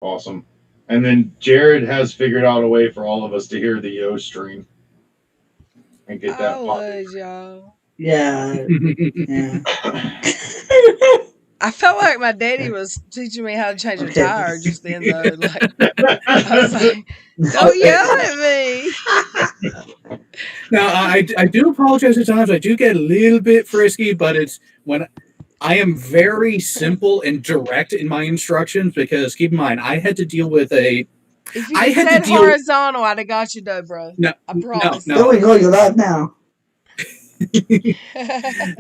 Awesome. And then Jared has figured out a way for all of us to hear the Yo stream and get I that was, y'all. Yeah, yeah. I felt like my daddy was teaching me how to change a Okay. tire just then, though. Like, I was like, don't yell at me. Now, I do apologize at times. I do get a little bit frisky, but it's when I am very simple and direct in my instructions because keep in mind, I had to deal with a. If you I had had to said deal. horizontal, I'd have got you, though, bro. No, I no, promise. There we go. You're live now.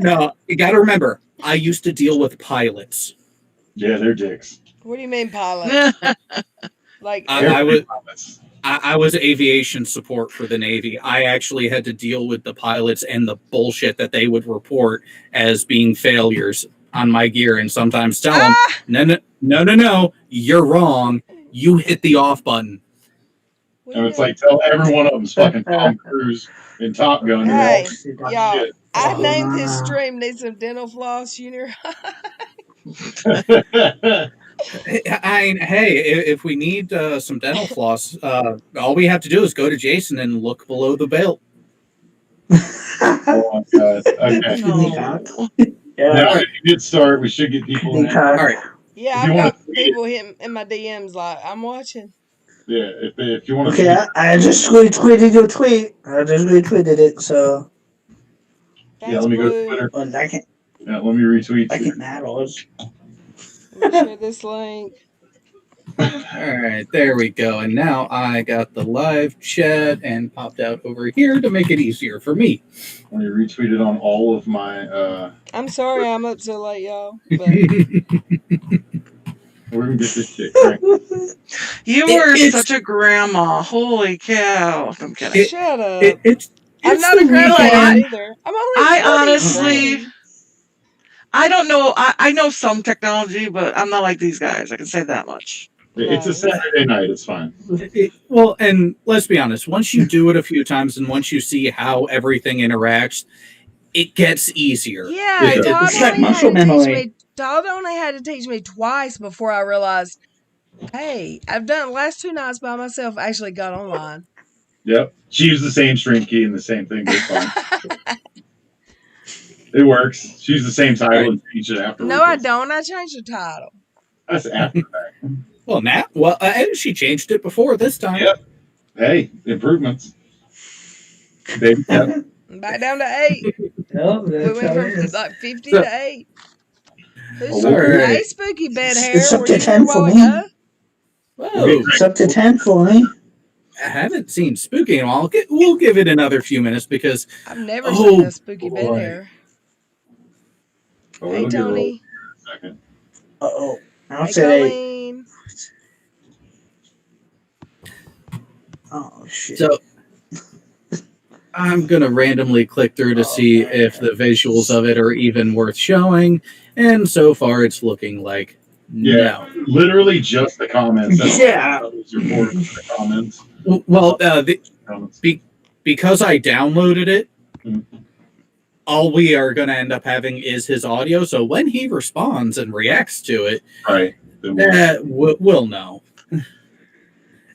no. You got to remember, I used to deal with pilots. Yeah, they're dicks. What do you mean, pilot? Like, I was. Pilots. I was aviation support for the Navy. I actually had to deal with the pilots and the bullshit that they would report as being failures on my gear, and sometimes tell them, no, you're wrong. You hit the off button. what And do it's you like, tell every one of them's fucking Tom Cruise in Top Gun. And Hey, all y'all, shit. I Oh, named no, this no. stream Need Some Dental Floss Junior. Hey, if we need some dental floss, all we have to do is go to Jason and look below the belt. Oh my god. Okay. No. Yeah. Now, if you did start, we should get people in. All right. Yeah, If you I've wanna got tweet people hitting in my DMs like, I'm watching. Yeah, if you want to. Okay, I just retweeted your tweet. I just retweeted it, so Yeah, let me go to Twitter. well, I can Yeah, let me retweet. I can matters. Let me share this link. All right, there we go. And now I got the live chat and popped out over here to make it easier for me. Let me retweet it on all of my. I'm sorry I'm up so late, y'all. But We're gonna get this shit cranked. You were It's- such a grandma. Holy cow. I'm kidding. shut up. I'm It's not the a grandma weekend. yet either. I'm only I 43. honestly, I don't know. I know some technology, but I'm not like these guys. I can say that much. It's a Saturday night. It's fine. Well, and let's be honest, once you do it a few times and once you see how everything interacts, it gets easier. Yeah, It Todd It's like only muscle had to teach memory. me. Todd only had to teach me twice before I realized, hey, I've done it last 2 nights by myself. I actually got online. Yep. She used the same stream key and the same thing. It's fine. It works. She used the same title and changed it afterwards. No, I don't. I changed the title. That's after that. Well, now, she changed it before this time. Yep. Hey, improvements. Baby step. Back down to 8. No, We that's went how it from is. like 50 So- to 8. Who's All right. Hey, spooky bed hair. It's up Were to you here 10 a while for me. ago? Whoa, It's up to 10 for me. I haven't seen Spooky in a while. We'll give it another few minutes because I've never Oh, seen a spooky bed boy. hair. Oh, Hey, it'll get rolled Tony. in a second. Uh-oh. I'll Hey, say Colleen. oh shit. so. I'm gonna randomly click through to see if the visuals of it are even worth showing, and so far it's looking like Yeah, literally just the comments. That's Yeah. all that was reported for the comments. no. Well, Comments. because I downloaded it, Mhm. all we are going to end up having is his audio. So when he responds and reacts to it, Right. we'll know.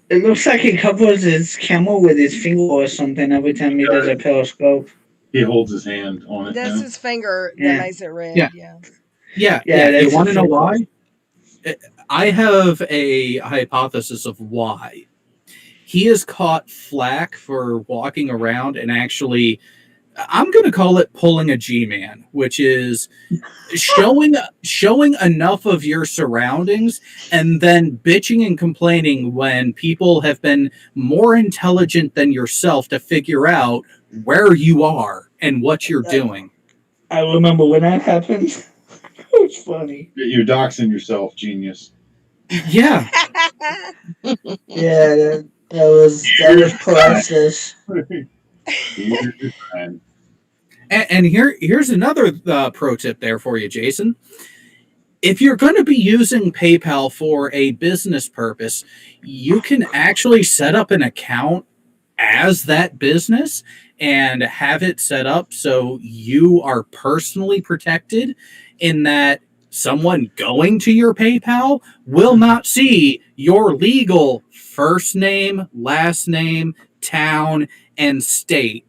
It looks like he covers his camel with his finger or something every time he does a periscope. He holds his hand on it. That's now. his finger that Yeah. makes it red. Yeah. Yeah. Yeah, You that's want to a know fair why? I have a hypothesis of why. He has caught flack for walking around and actually, I'm going to call it pulling a G-man, which is showing enough of your surroundings and then bitching and complaining when people have been more intelligent than yourself to figure out where you are and what you're doing. I remember when that happened. It was funny. You're doxing yourself, genius. Yeah. Yeah, that was priceless. Here's your friend. And here's another pro tip there for you, Jason. If you're going to be using PayPal for a business purpose, you can actually set up an account as that business and have it set up so you are personally protected in that someone going to your PayPal will not see your legal first name, last name, town, and state.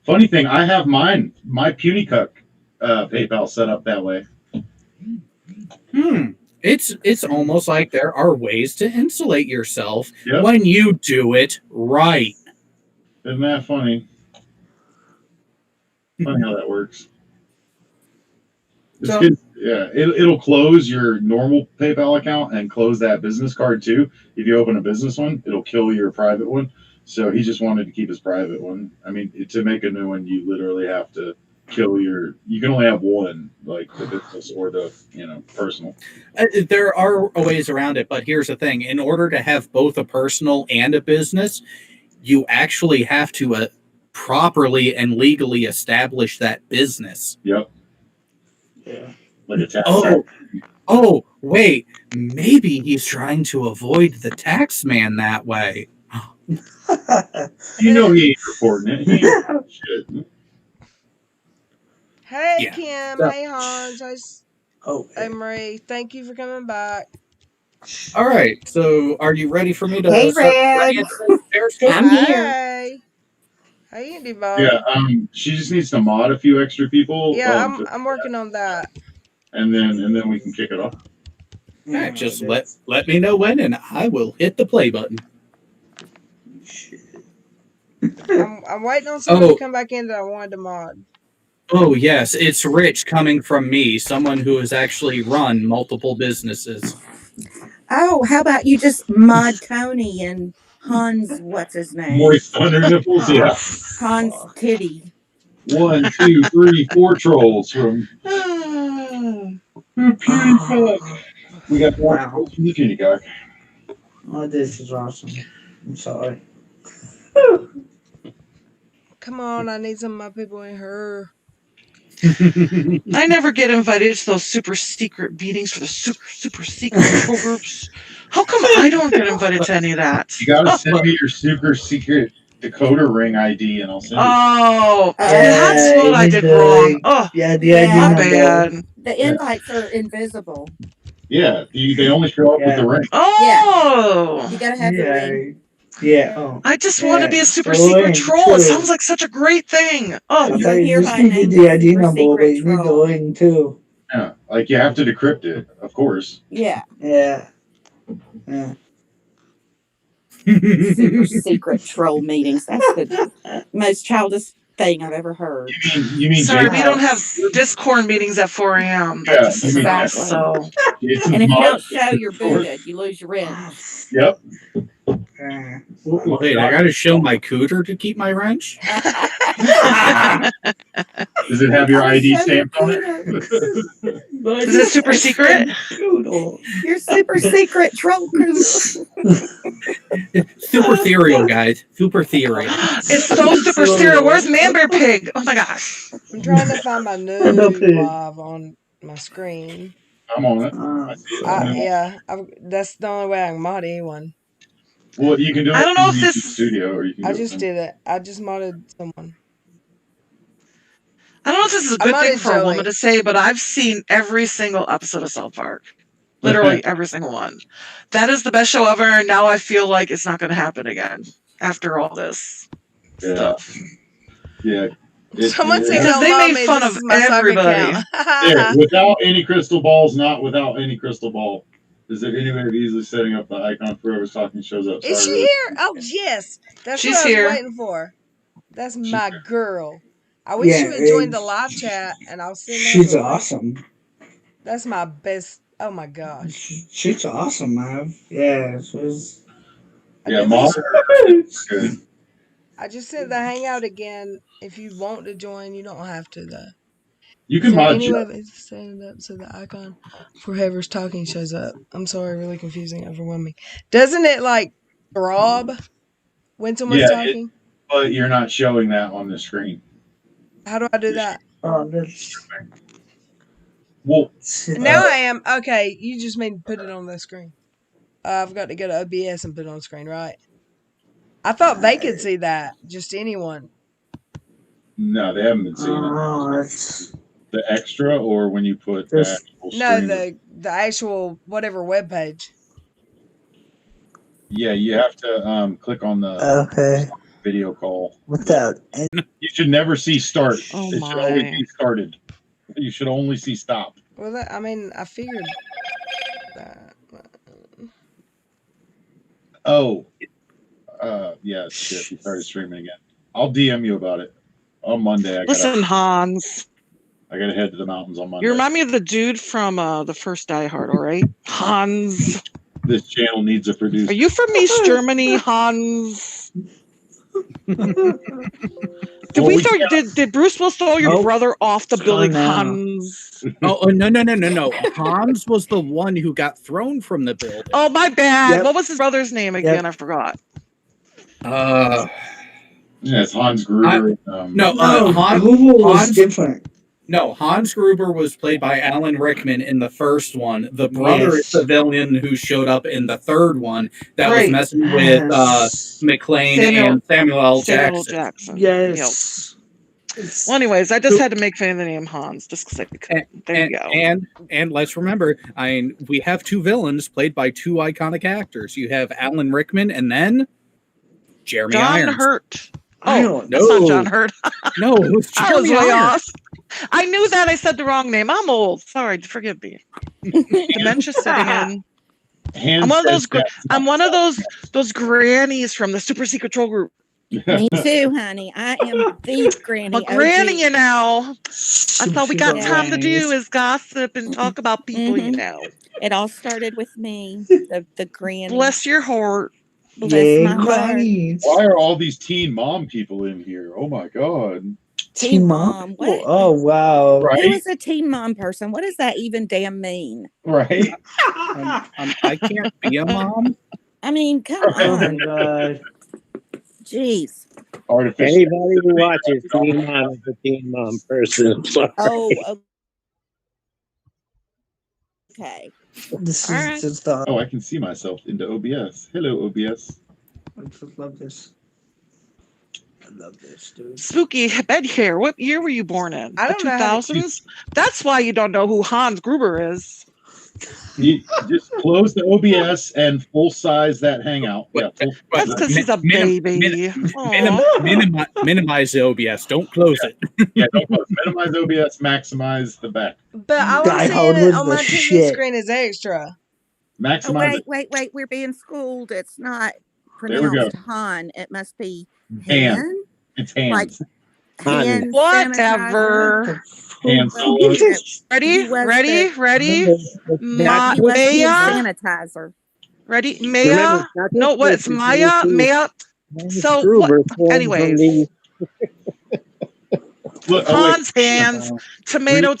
Funny thing, I have my PuniCuck PayPal set up that way. It's almost like there are ways to insulate yourself Yep. when you do it right. Isn't that funny? Funny how that works. It's So- good. Yeah, it'll close your normal PayPal account and close that business card too. If you open a business one, it'll kill your private one. So he just wanted to keep his private one. I mean, to make a new one, you literally have to kill your. You can only have one, like the business or the personal. There are ways around it, but here's the thing. In order to have both a personal and a business, you actually have to properly and legally establish that business. Yep. Yeah. Like a tax. Oh, wait. Maybe he's trying to avoid the tax man that way. You know he ain't reporting it. He ain't shit. Hey, Yeah. Kim. So- Hey, Hans. Hey, Marie. Thank you for coming back. All right. So, are you ready for me to Hey, start Red. playing some fair stuff? I'm here. Hey. Hey, Andy Bob. Yeah. She just needs to mod a few extra people. Yeah, I'm working on that. And then we can kick it off. Yeah, just let me know when, and I will hit the play button. I'm waiting on someone to come back in that I wanted to mod. Oh, yes, it's Rich coming from me, someone who has actually run multiple businesses. Oh, how about you just mod Tony and Hans, what's his name? Moist thunder nipples, yeah. Hans Titty. 1, 2, 3, 4 trolls from PuniCuck. We got 4 trolls from the PuniCuck. Oh, this is awesome. I'm sorry. Come on, I need some of my people in here. I never get invited to those super secret meetings for the super secret control groups. How come I don't get invited to any of that? You gotta send me your super secret decoder ring ID and I'll send it. Oh, that's what I did wrong. Oh, Yeah, the Yeah. ID my number. bad. The invites are invisible. Yeah, they only show up with the ring. Oh, You gotta have the ring. Yeah. Oh. I just want to be a super The secret ring, troll. too. It sounds like such a great thing. Oh, I You're thought you just hereby needed named the a ID super number, but you secret need the troll. ring too. Yeah, like you have to decrypt it, of course. Yeah. Yeah. Yeah. Super secret troll meetings. That's the most childish thing I've ever heard. You mean sorry, Jason? we don't have Discord meetings at 4 a.m. Yeah, This is exactly. so. Jason's And if you mod. don't show, you're booted. You lose your wrench. Yep. Wait, I gotta show my cooter to keep my wrench? Does it have your ID stamped on it? Is it super secret? Your super secret troll cooter. Super ethereal, guys. Super ethereal. It's so super serial. Where's Man Bear Pig? Oh my gosh. I'm trying to find my new live on my screen. I'm on it. I see it. That's the only way I can mod anyone. Well, you can do it I don't know through if YouTube this- Studio, or you can. I do just it did it. I just modded someone. I don't know if this is a I good might thing have for a Joey. woman to say, but I've seen every single episode of South Park. Literally every single one. That is the best show ever, and now I feel like it's not going to happen again after all this stuff. Yeah. Someone said, Because "Don't they love made me. fun This of is my sock everybody. account." Yeah, without any crystal balls, not without any crystal ball. Is there any way of easily setting up the icon for whoever's talking shows up? Is she here? Oh, yes. That's She's what I was here. waiting for. That's my here. girl. I wish Yeah, you would join and the live chat, and I'll send her She's the link. awesome. That's my best. Oh my gosh. She's awesome, Mav. Yeah, she's. Yeah, I mom. just- Good. I just sent the hangout again. If you want to join, you don't have to though. You Is can there mod. any way of setting it up so the icon for whoever's talking shows up? I'm sorry, really confusing, overwhelming. Doesn't it like throb when someone's Yeah, talking? but you're not showing that on the screen. How do I do that? Oh, that's. Well, Now I am. Okay, you just mean put it on the screen. I've got to go to OBS and put it on the screen, right? I thought they could see that. Just anyone. no, they haven't been seeing it. Oh, that's. The extra, or when you put the Just- actual No, stream? the actual whatever webpage. Yeah, you have to click on the Okay. video call. Without any You should never see start. Oh It should always my. be started. You should only see stop. Well, I mean, I figured that. Oh, yeah, shit. You started streaming again. I'll DM you about it on Monday. Listen, Hans. I gotta head to the mountains on Monday. You remind me of the dude from the first Die Hard, all right? Hans. This channel needs a producer. Are you from East Germany, Hans? Did Bruce Willis throw your Nope. brother off the It's building, gone now. Hans? No. Hans was the one who got thrown from the building. Oh, my bad. Yep. What was his brother's name again? Yep. I forgot. Yeah, it's Hans Gruber. No, Google was Hans- different. No, Hans Gruber was played by Alan Rickman in the first one. The brother Yes. is the villain who showed up in the third one that Right. was messing with Yes. McClane and Samuel L. Samuel Jackson. Jackson. Yes. Well, anyways, I just had to make fun of the name Hans, just because I could. There you go. And let's remember, we have two villains played by two iconic actors. You have Alan Rickman and then Jeremy John Irons. Hurt. I Oh, don't that's not John Hurt. No, it was I was Jeremy way Irons. off. I knew that. I said the wrong name. I'm old. Sorry, forgive me. Dementia setting in. Hans I'm one of says those. I'm one of those grannies from the Super Secret Troll Group. Me too, honey. I am the granny. I'm a granny, OG. you know. That's all we got Yeah. time to do is gossip and talk about people, you Mhm. know. It all started with me, the granny. Bless your heart. Bless Yay, my heart. grannies. Why are all these teen mom people in here? Oh my god! Teen mom. What? Oh wow. Right, Who is a teen mom person? What does that even damn mean? right. I can't be a mom. I mean, come Oh my on. god. Jeez. Artificial. Anybody who watches Teen Mom is a Teen Mom person. Sorry. Oh, okay. This is All right. just the. Oh, I can see myself into OBS. Hello, OBS. I just love this. I love this, dude. Spooky bed hair. What year were you born in? I The don't know how to- 2000s? That's why you don't know who Hans Gruber is. You just close the OBS and full size that hangout. Yeah, That's because he's a baby. Aw. Minimize the OBS. Don't close it. yeah, don't close. Minimize OBS, maximize the back. But all Die I'm Hard seeing was on the my TV shit. screen is extra. Oh, Maximize wait. We're being schooled. It's not There we go. pronounced Han. It must be Hand. Han. It's hands. Like Han. hand Whatever. Hands. Well, Ready? He was Ready? the- Ready? Ma- He was the Maya? sanitizer. Ready? Remember, Maya? it's not No, just what? this, It's it's Maya? you too. Maya? Hans So, Gruber formed from anyways. the- Look, Hans hands. Tomato.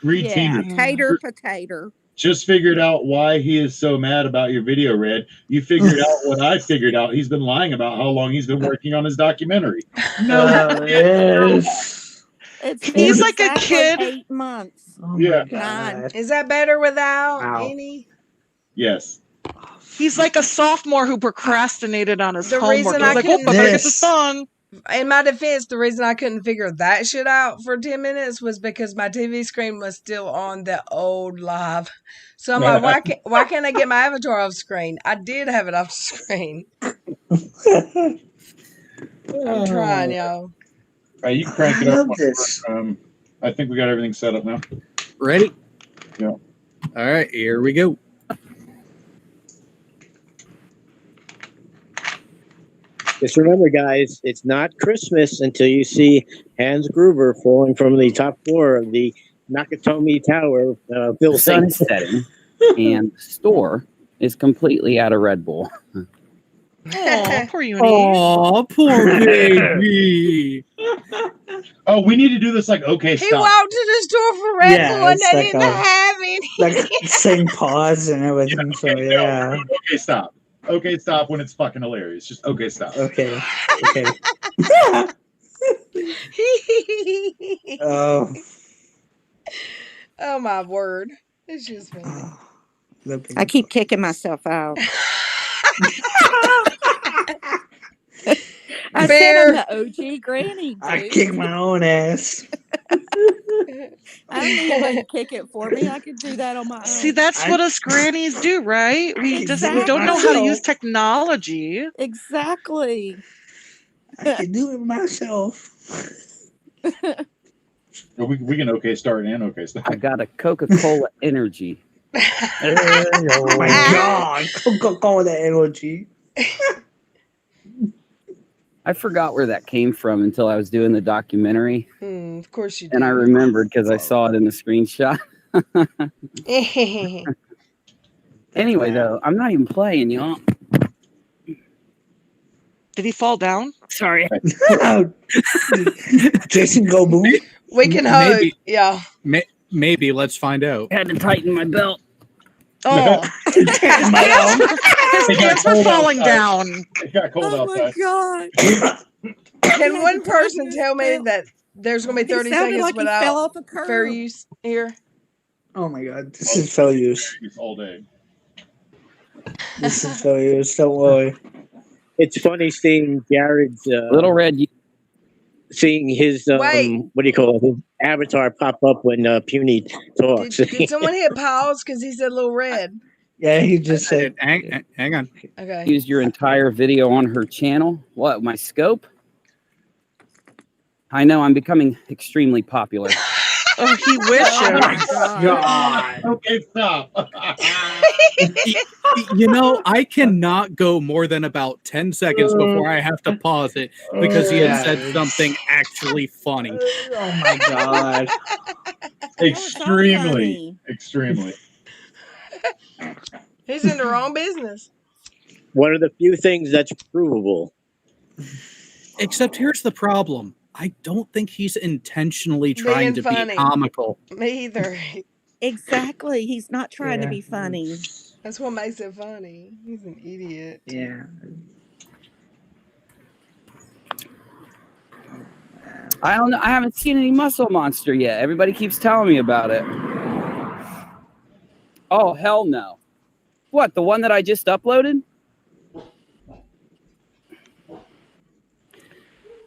Read Yeah, team. tater potato. Just figured out why he is so mad about your video, Red. You figured out what I figured out. He's been lying about how long he's been working on his documentary. Yes. It's He's been like a exactly kid. 8 months. Oh Yeah. my god. Is that better without Wow. any? Yes. He's like a sophomore who procrastinated on his The homework. reason He's I like, oh, couldn't- I gotta get This. this done. In my defense, the reason I couldn't figure that shit out for 10 minutes was because my TV screen was still on the old live. So I'm like, why can't I get my avatar off screen? I did have it off screen. I'm trying, y'all. All right, you can crank it I up. love this. I think we got everything set up now. Ready? Yeah. All right, here we go. Just remember, guys, it's not Christmas until you see Hans Gruber falling from the top floor of the Nakatomi Tower The building. sun's setting, and the store is completely out of Red Bull. Oh, poor Uni. Oh, poor baby. Oh, we need to do this like okay, He stop. walked to the store for Red Yeah, Bull and it's they like didn't a- have any. Like saying pause and everything. So yeah. Okay, stop. Okay, stop when it's fucking hilarious. Just okay, stop. Okay. Okay. Oh. Oh my word. It's just funny. I keep kicking myself out. I said I'm the OG granny, dude. I kick my own ass. I don't need anybody to kick it for me. I could do that on my own. See, that's what us grannies do, right? We Exactly. don't know how to use technology. Exactly. I can do it myself. We can okay start and okay stop. I got a Coca-Cola Energy. Oh my god, Coca-Cola energy. I forgot where that came from until I was doing the documentary, Of course you did. and I remembered because I saw it in the screenshot. Anyway, though, I'm not even playing, y'all. Did he fall down? Sorry. Jason, go boom. We can hope. Maybe. Yeah. Maybe. Let's find out. Had to tighten my belt. Oh. His pants are falling down. It got cold Oh my outside. god. Can one person tell me that there's going to be 30 He sounded seconds like he fell without off a curb. fair use here? Oh my god, this is fair use. It's all day. This is fair use. Don't worry. It's funny seeing Jared's Little Red. seeing his Wait. what do you call it? His avatar pop up when Puny talks. Did someone hit pause because he said Little Red? Yeah, he just said. Hang on. Okay. Used your entire video on her channel. What? My scope? I know. I'm becoming extremely popular. Oh, he wishes. God. Okay, stop. You know, I cannot go more than about 10 seconds before I have to pause it because he had said something actually funny. Oh my god. Extremely. He's in the wrong business. One of the few things that's provable. Except here's the problem. I don't think he's intentionally trying to funny. be comical. Me either. Exactly. He's not trying to be funny. That's what makes it funny. He's an idiot. Yeah. I don't know. I haven't seen any Muscle Monster yet. Everybody keeps telling me about it. Oh, hell no. What, the one that I just uploaded?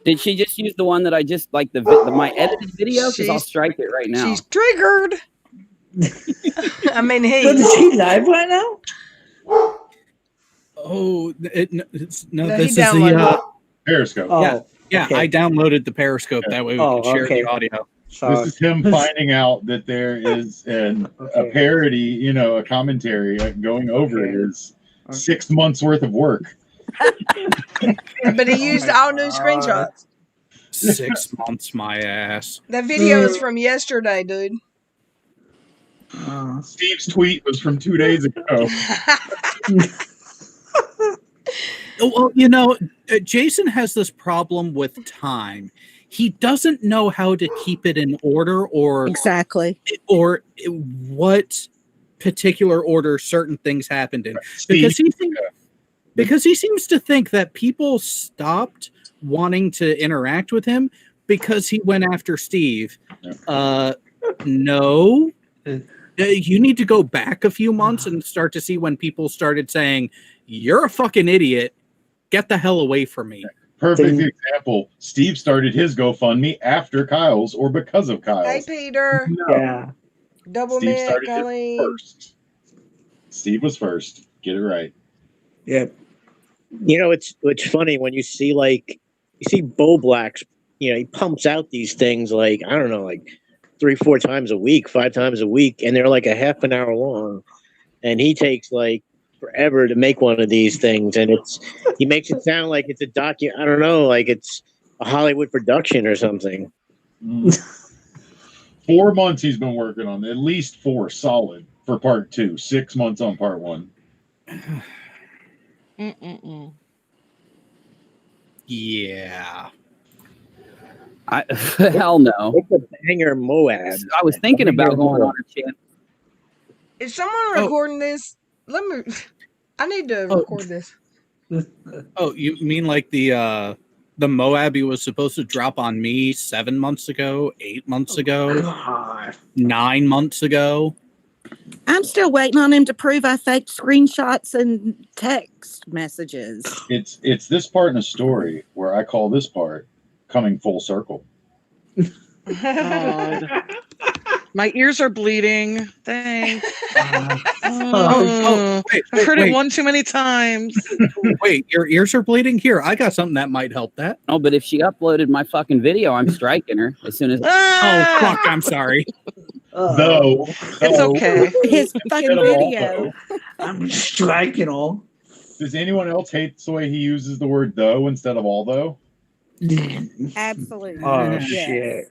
Did she just use the one that I just, like, my edited video? Because I'll strike it right now. She's triggered. I mean, But is he live right now? Oh, No, this he is the downloaded Periscope. Oh, yeah. okay. I downloaded the Periscope that way we can share okay. the audio. Sorry. This is him finding out that there is a parody, a commentary going over his 6 months worth of work. But he used all new screenshots. 6 months, my ass. That video is from yesterday, dude. Steve's tweet was from 2 days ago. Well, Jason has this problem with time. He doesn't know how to keep it in order or what particular order certain things happened in. Because he seems to think that people stopped wanting to interact with him because he went after Steve. No. You need to go back a few months and start to see when people started saying, "You're a fucking idiot. Get the hell away from me." Perfect example. Steve started his GoFundMe after Kyle's or because of Kyle's. Hey, Peter. No. Yeah. Double Steve mint, started Colleen. it first. Steve was first. Get it right. Yep. It's funny when you see Bo Black's, he pumps out these things like, I don't know, like 3-4 times a week, 5 times a week, and they're like a half an hour long. And he takes like forever to make one of these things, and he makes it sound like it's I don't know, like it's a Hollywood production or something. 4 months he's been working on, at least 4 solid for part 2, 6 months on part 1. Yeah. Hell no. It's a banger Moab. I was thinking about going on her channel. Is someone recording this? I need to record this. Oh, you mean like the Moab he was supposed to drop on me 7 months ago, 8 months ago, 9 months ago? I'm still waiting on him to prove I faked screenshots and text messages. It's this part in the story where I call this part coming full circle. God. My ears are bleeding. Thanks. Oh, wait, I've heard wait. it one too many times. Wait, your ears are bleeding? Here, I got something that might help that. Oh, but if she uploaded my fucking video, I'm striking her as soon as. Oh, fuck, I'm sorry. Though It's okay. His fucking video. I'm striking all. Does anyone else hate the way he uses the word though instead of although? Absolutely. Oh Yes. shit.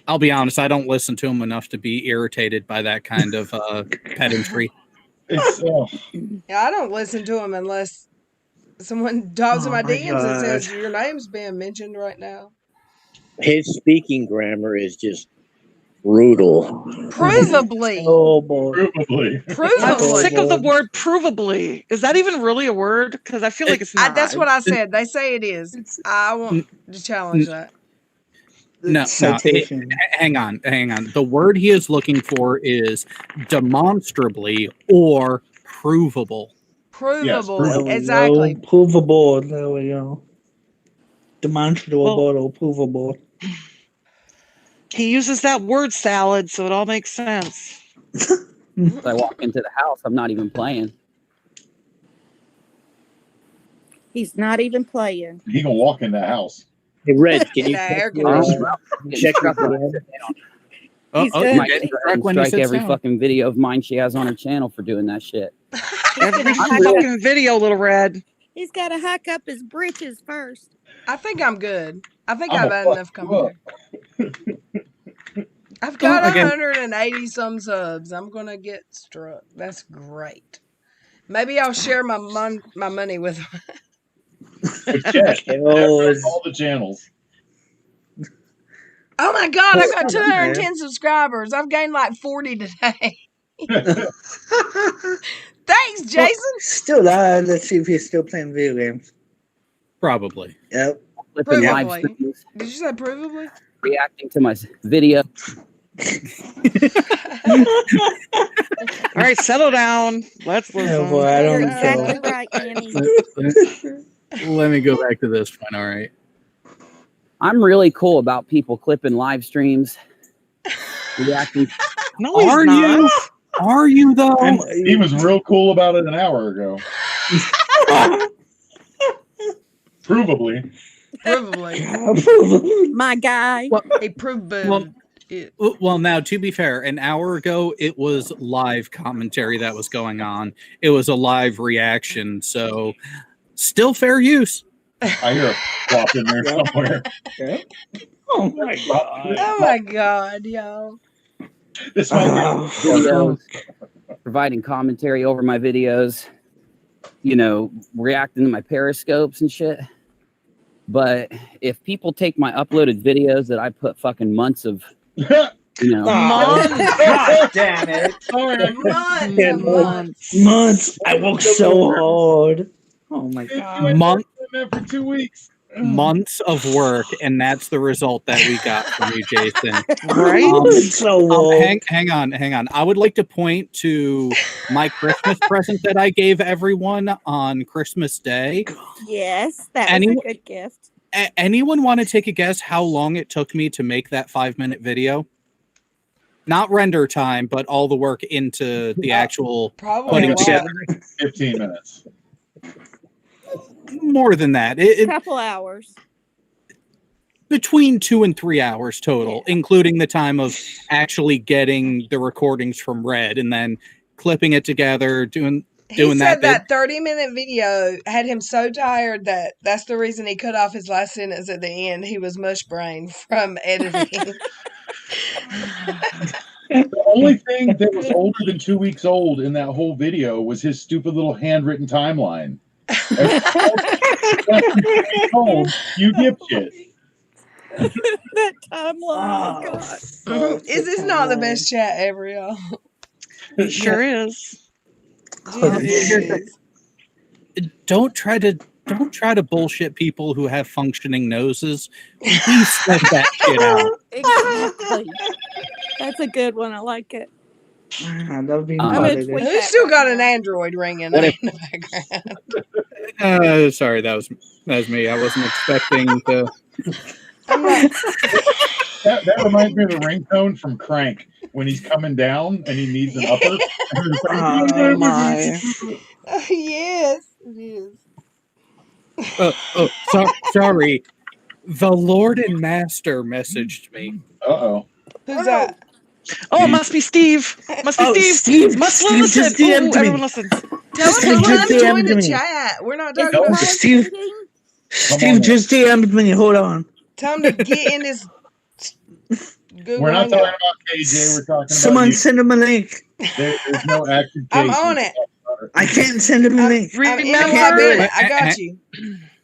I'll be honest, I don't listen to him enough to be irritated by that kind of pedantry. It's Yeah, I don't listen to him unless someone dials in my Oh my DMs and says God. your name's being mentioned right now. His speaking grammar is just brutal. Provably. Oh boy. provably. I'm Provably. sick of the word provably. Is that even really a word? Because I feel like it's not. That's what I said. They say it is. I want to challenge that. No, Citation. hang on. The word he is looking for is demonstrably or provable. Provable. There we Exactly. go. Provable. There we go. Demonstrable Well- or provable. He uses that word salad, so it all makes sense. I walk into the house, I'm not even playing. He's not even playing. He gonna walk in that house. Hey, Red, can you Yeah, check air your, conditioning. check your grammar? He's Oh, good. you're Might getting strike struck when you sit every down. fucking video of mine she has on her channel for doing that shit. Every I'm fucking video, Little Red. He's got to hike up his britches first. I think I'm good. I think I'm I've a had fuck enough you up. commentary. I've got again- 180 some subs. I'm gonna get struck. That's great. Maybe I'll share my money with them. Check Oh, all the channels. Oh my god, I've got Oh, 210 subscribers. I've gained like 40 today. Thanks, Jason. Still that. Let's see if he's still playing video games. Probably. Yep. Flipping live Provably. streams, Did you say provably? reacting to my video. All right, settle down. Let's listen. Oh boy, I You're don't exactly know. right, Annie. Let me go back to this point. All right. I'm really cool about people clipping live streams, reacting. No, he's Are not. you? Are you though? He was real cool about it an hour ago. Provably. Provably. My guy. A provable. Well- Well, now to be fair, an hour ago it was live commentary that was going on. It was a live reaction, so still fair use. I hear a flop in there somewhere. Oh my god. Oh my god, yo. This might Videos, providing commentary over my videos, reacting to my periscopes and shit. But if people take my uploaded videos that I put fucking months of, God damn it. Months. I worked so hard. Oh my god. for 2 weeks. Months of work, and that's the result that we got from you, Jason. Right? So old. Hang on. I would like to point to my Christmas present that I gave everyone on Christmas Day. Yes, that was a good gift. Anyone want to take a guess how long it took me to make that 5-minute video? Not render time, but all the work into the actual Probably putting a together. 15 minutes. More than that. A couple hours. Between 2 and 3 hours total, including the time of actually getting the recordings from Red and then clipping it together, doing He said that. that 30-minute video had him so tired that that's the reason he cut off his last sentence at the end. He was mush brain from editing. The only thing that was older than 2 weeks old in that whole video was his stupid little handwritten timeline. You dipshit. That timeline. Oh, God. Is this not the best chat ever, y'all? It sure is. Jesus. Don't try to bullshit people who have functioning noses. Please set that shit out. Exactly. That's a good one. I like it. That would be I'm gonna part of tweet this. Who's that still right got an now. Android ringing What in if- the background? Sorry, that was me. I wasn't expecting to. I'm not. That reminds me of the ringtone from Crank when he's coming down and he needs an upper. Oh my. Yes, it is. Sorry. The Lord and Master messaged me. Uh-oh. Who's that? Oh, it must be Steve. Must be Oh, Steve. Steve! Must Steve listen. just DM'd me. Everyone listens. Tell him Steve to just come join DM'd the me. chat. We're not Is talking No, about. Carl Steve- tweeting? Steve just DM'd me. Hold on. Tell him to get in this Google We're not Hangout. talking about KJ. We're talking Someone about you. send him a link. There's no active I'm case. on it. I can't send him a link. I'm in Remember- the 5 minute. Wait, I got you.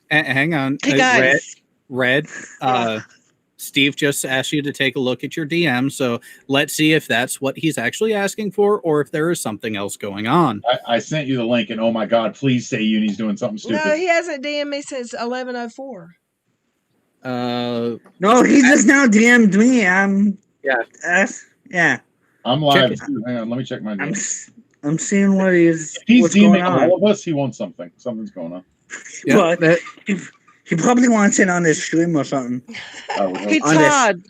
Hang on. Hey guys. Red. Steve just asked you to take a look at your DM, so let's see if that's what he's actually asking for, or if there is something else going on. I sent you the link, and oh my God, please say Uni's doing something stupid. No, he hasn't DM'd me since 11:04. No, he just now DM'd me. Yeah. Yeah. I'm live too. Hang on, let me check my I'm DM. I'm seeing what If he's what's going DMing on. all of us, he wants something. Something's going on. Yeah, Well, that- he probably wants it on his stream or something. Hey On this- Todd.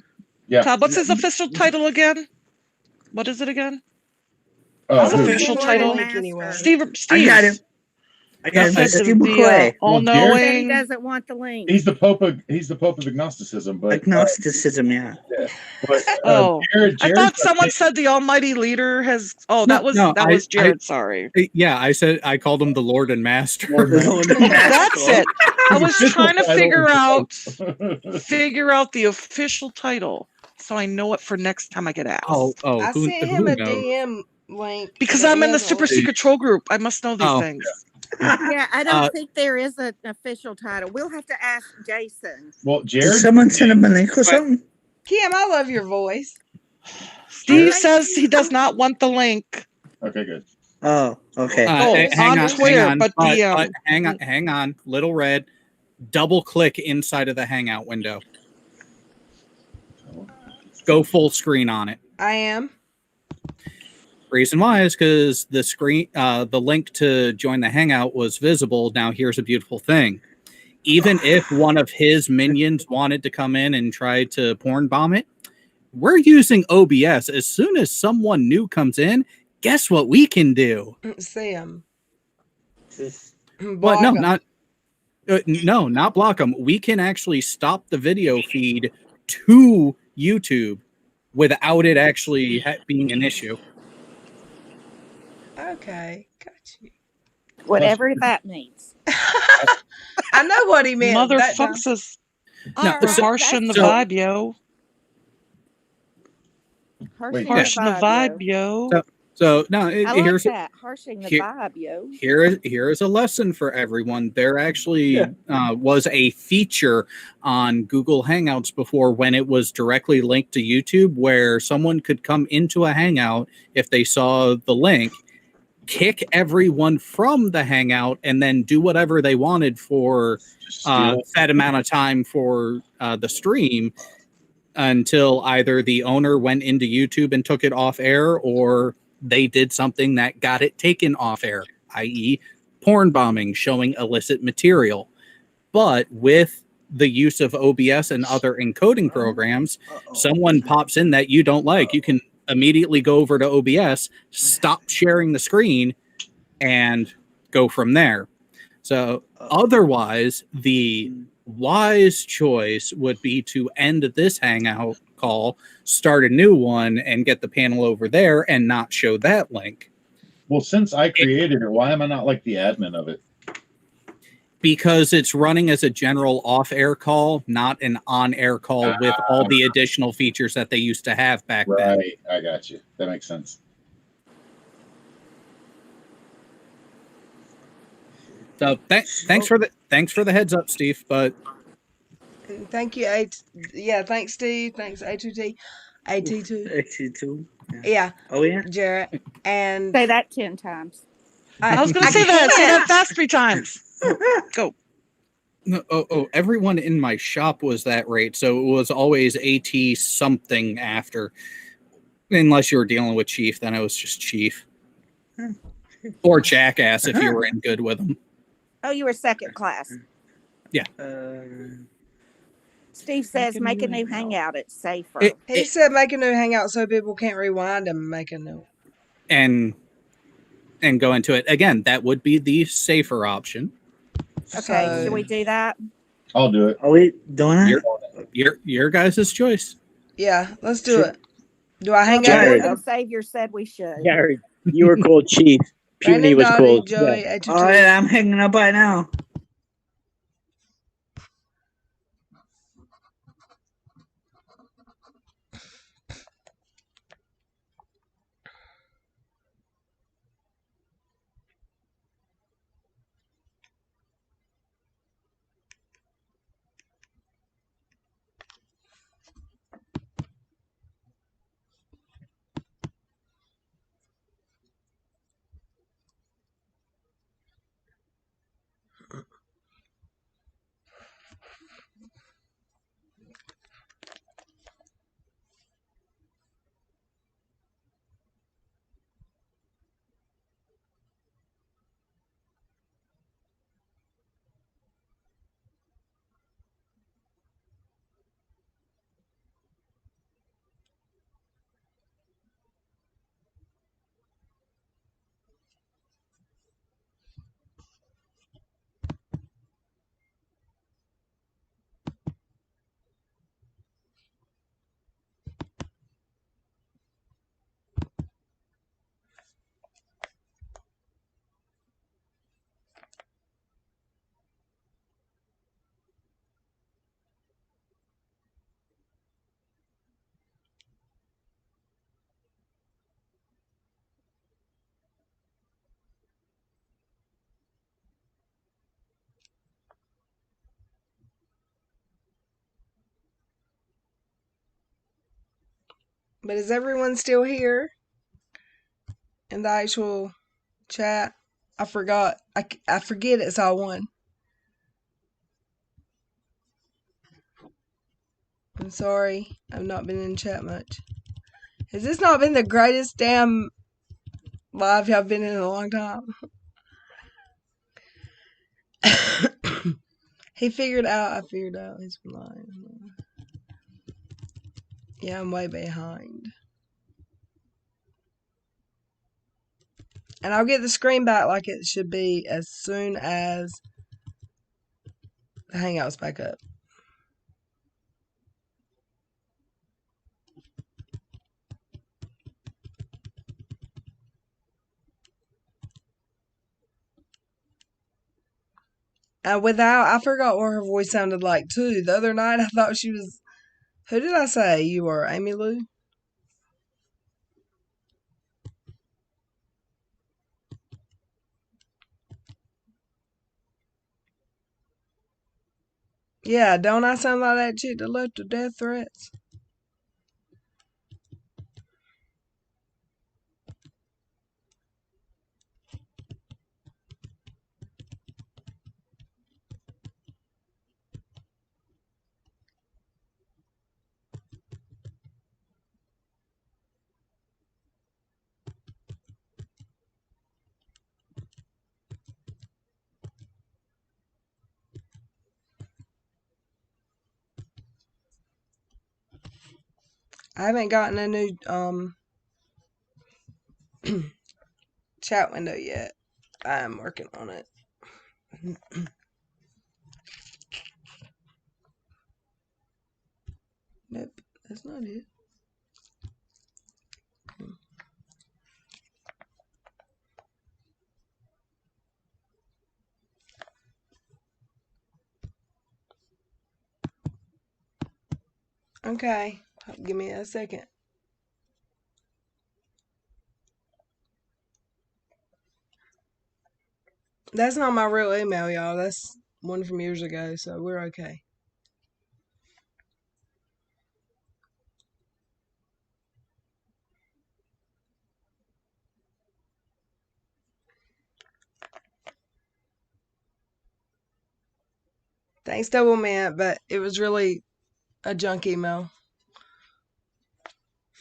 Yeah. Todd, what's his official title again? What is it again? His His official Lord title? and Master. Anyway. Steve. I got him. I got him. Said Steve to be, McCoy. all Well, Jared- Said he knowing. doesn't want the link. He's the Pope of agnosticism, but Agnosticism, yeah. but Oh, Jared, I thought someone said the Almighty Leader has. Oh, that was Jared. Sorry. yeah, I called him the Lord and Master. That's it. I was Official trying to title figure out the official title, so I know it for next time I get asked. I who sent him a knows? DM link Because that I'm he in the hasn't super looked. secret troll group. I must know these Oh. things. Yeah, I don't think there is an official title. We'll have to ask Jason. Well, Did Jared, someone send him a link or something? Kim, I love your voice. Steve says he does not want the link. okay, good. Oh, okay. On Twitter, but DM. hang on. Little Red, double click inside of the Hangout window. Go full screen on it. I am. Reason why is because the screen, the link to join the Hangout was visible. Now here's a beautiful thing. Even if one of his minions wanted to come in and try to porn bomb it, we're using OBS. As soon as someone new comes in, guess what we can do? See him. What? No, not block them. We can actually stop the video feed to YouTube without it actually being an issue. Okay, got you. Whatever that means. I know what he meant. that time. Motherfuckers is No, we're harshing the vibe, yo. Harshing Harshing the vibe, yo. yo. So no, I like here's that. Harshing the vibe, yo. here is a lesson for everyone. There actually was a feature on Google Hangouts before when it was directly linked to YouTube, where someone could come into a Hangout if they saw the link, kick everyone from the Hangout, and then do whatever they wanted for set amount of time for the stream until either the owner went into YouTube and took it off air, or they did something that got it taken off air, i.e. porn bombing, showing illicit material. But with the use of OBS and other encoding programs, someone pops in that you don't like, you can immediately go over to OBS, stop sharing the screen, and go from there. So otherwise, the wise choice would be to end this Hangout call, start a new one, and get the panel over there and not show that link. Well, since I created it, why am I not like the admin of it? Because it's running as a general off-air call, not an on-air call with all the additional features that they used to have back then. Right, I got you. That makes sense. So thanks for the heads up, Steve. But thank you, thanks, Steve. Thanks, A2T. AT2. Yeah. Oh, yeah? Jarrett. And say that 10 times. I was going to say that. Say that fast 3 times. Go. No, everyone in my shop was that rate, so it was always AT something after. Unless you were dealing with Chief, then it was just Chief. Or Jackass if you were in good with him. Oh, you were second class. Yeah. Steve says make a new hangout. It's safer. He said make a new hangout so people can't rewind and make a new. And go into it again. That would be the safer option. Okay, So- should we do that? I'll do it. Are we doing it? Your guys' choice. Yeah, let's do Should- it. Do I hang Well, out the with Lord him? and Savior said we should. Gary, you were called Chief. Puny Brandon, was Dottie, called. Joey, Yeah. A22. All right, I'm hanging up right now. But is everyone still here in the actual chat? I forgot. I forget it's all one. I'm sorry. I've not been in chat much. Has this not been the greatest damn live y'all been in a long time? He figured out. I figured out he's lying. Yeah, I'm way behind. And I'll get the screen back like it should be as soon as the Hangout's back up. I forgot what her voice sounded like too. The other night I thought she was, who did I say you were, Amy Lou? Yeah, don't I sound like that chick that left her death threats? I haven't gotten a new chat window yet. I'm working on it. Nope, that's not it. Okay, give me a second. That's not my real email, y'all. That's one from years ago, so we're okay. Thanks, Double Mint, but it was really a junk email.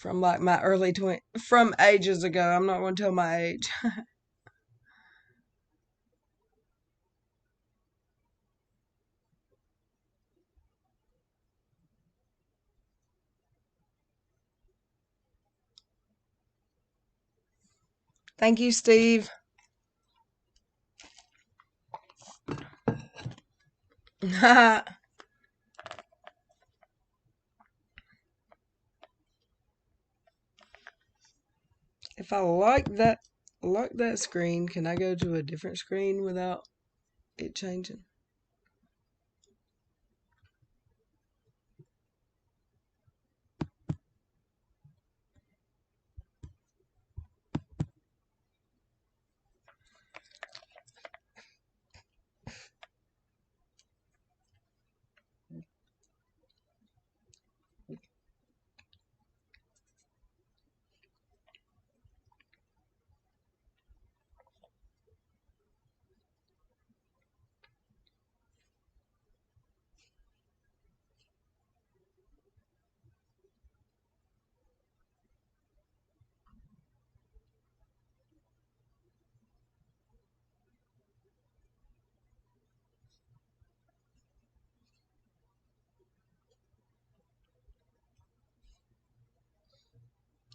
from like my early 20s, from ages ago. I'm not going to tell my age. Thank you, Steve. If I like that screen, can I go to a different screen without it changing?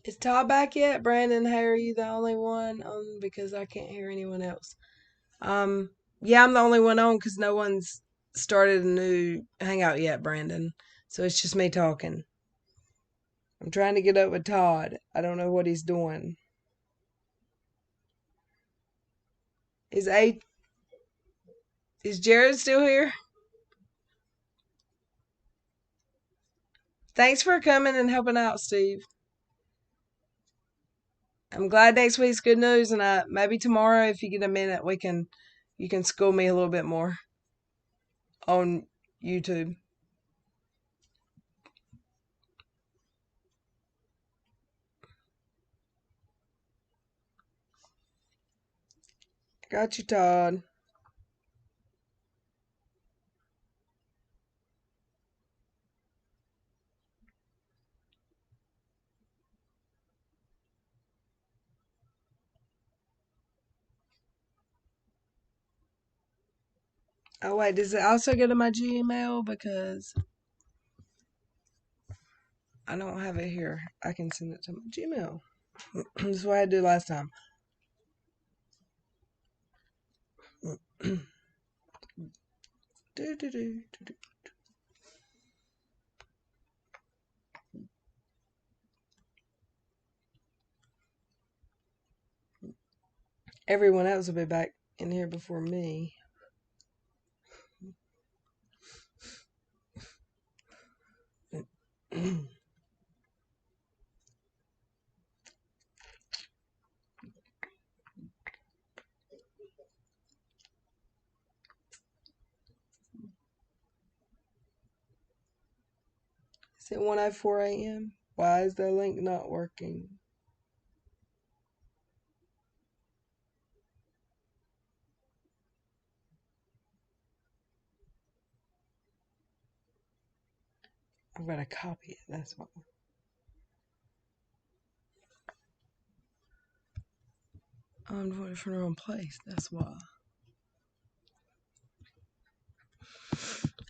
Is Todd back yet? Brandon, hey, are you the only one on? Because I can't hear anyone else. Yeah, I'm the only one on because no one's started a new hangout yet, Brandon. So it's just me talking. I'm trying to get up with Todd. I don't know what he's doing. Is Jared still here? Thanks for coming and helping out, Steve. I'm glad next week's good news, and maybe tomorrow, if you get a minute, you can school me a little bit more on YouTube. Got you, Todd. Oh wait, does it also go to my Gmail? Because I don't have it here. I can send it to my Gmail. This is what I did last time. Everyone else will be back in here before me. Is it 1:04 a.m.? Why is the link not working? I've got to copy it. That's why. I'm voting for the wrong place. That's why.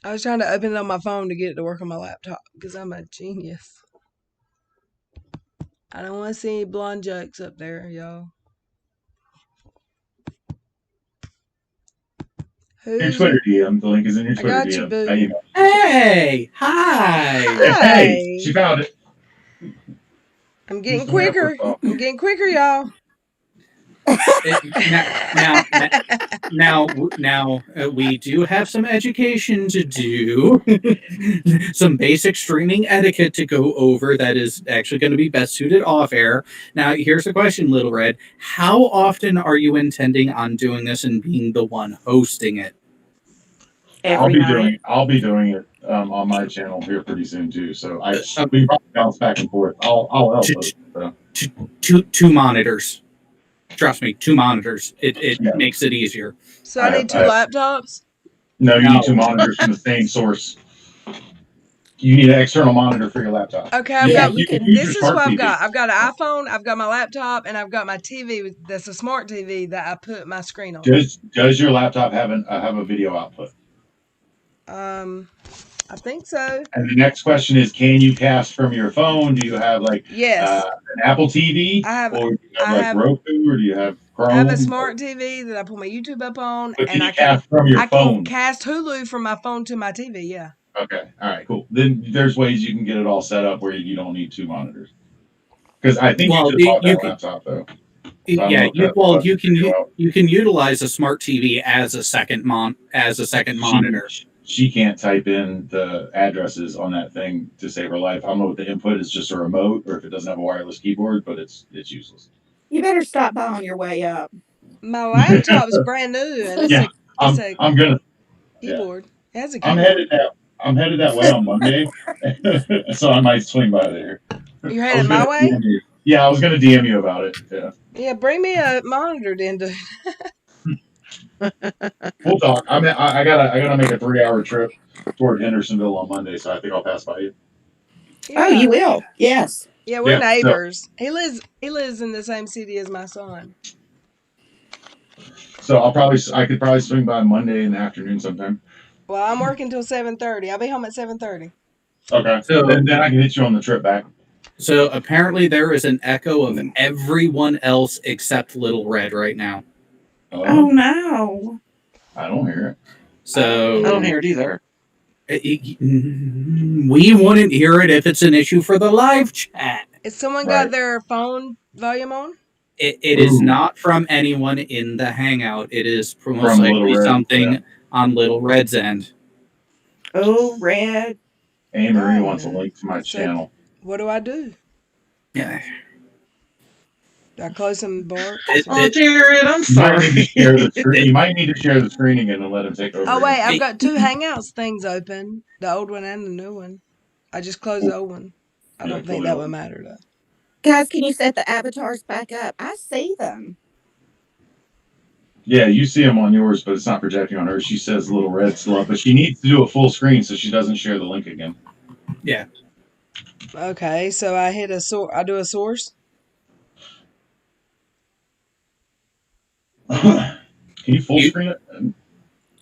I was trying to open it on my phone to get it to work on my laptop because I'm a genius. I don't want to see any blonde jokes up there, y'all. Your Twitter DM. The link is in your I Twitter got DM. you, boo. Hey, hi. Hey, she found it. I'm getting quicker. I'm getting quicker, y'all. Now, we do have some education to do, some basic streaming etiquette to go over that is actually going to be best suited off air. Now, here's the question, Little Red. How often are you intending on doing this and being the one hosting it? Every night. I'll be doing it on my channel here pretty soon too. So we probably bounce back and forth. I'll help. Two monitors. Trust me, 2 monitors. It makes it easier. So I need 2 laptops? No, you need 2 monitors from the same source. You need an external monitor for your laptop. Okay, I've Yeah, got. you can. use your This is smart what I've TV. got. I've got an iPhone. I've got my laptop, and I've got my TV. That's a smart TV that I put my screen on. Does your laptop have a video output? I think so. And the next question is, can you cast from your phone? Do you have like Yes, an Apple TV, I have. or do you have I like have. Roku, or do you have Chrome? I have a smart TV that I put my YouTube up on, But can and you cast from your I can phone? cast Hulu from my phone to my TV. Yeah. Okay, all right, cool. Then there's ways you can get it all set up where you don't need two monitors. Because I think you just bought that laptop though. So yeah, you can utilize a smart TV as a second monitor. She can't type in the addresses on that thing to save her life. I don't know what the input is, just a remote, or if it doesn't have a wireless keyboard, but it's useless. You better stop by on your way up. My laptop's brand new, and Yeah, I'm gonna. keyboard. It has a I'm keyboard. headed that way on Monday, so I might swing by there. You're headed my way? Yeah, I was gonna DM you about it. Yeah. Yeah, bring me a monitor then. We'll talk. I gotta make a 3-hour trip toward Hendersonville on Monday, so I think I'll pass by you. Oh, you will? Yes. Yeah, we're Yeah, neighbors. He lives in the same city as my son. So I could probably swing by Monday in the afternoon sometime. Well, I'm working till 7:30. I'll be home at 7:30. Okay. So then I can hit you on the trip back. So apparently there is an echo of everyone else except Little Red right now. Oh no. I don't hear it. So I don't hear it either. We wouldn't hear it if it's an issue for the live chat. Has someone got their phone volume on? It is not from anyone in the Hangout. It is most likely something on Little Red's end. Oh, Red. Hey, Marie wants a link to my channel. What do I do? Yeah. Do I close some bar? Jared, I'm sorry. You might need to share the screen again and let him take over. Oh, wait, I've got two Hangouts things open. The old one and the new one. I just closed the old one. I don't think that would matter, though. Guys, can you set the avatars back up? I see them. Yeah, you see them on yours, but it's not projecting on her. She says Little Red still up, but she needs to do a full screen so she doesn't share the link again. Yeah. Okay, so I hit I do a source. Can you full screen it?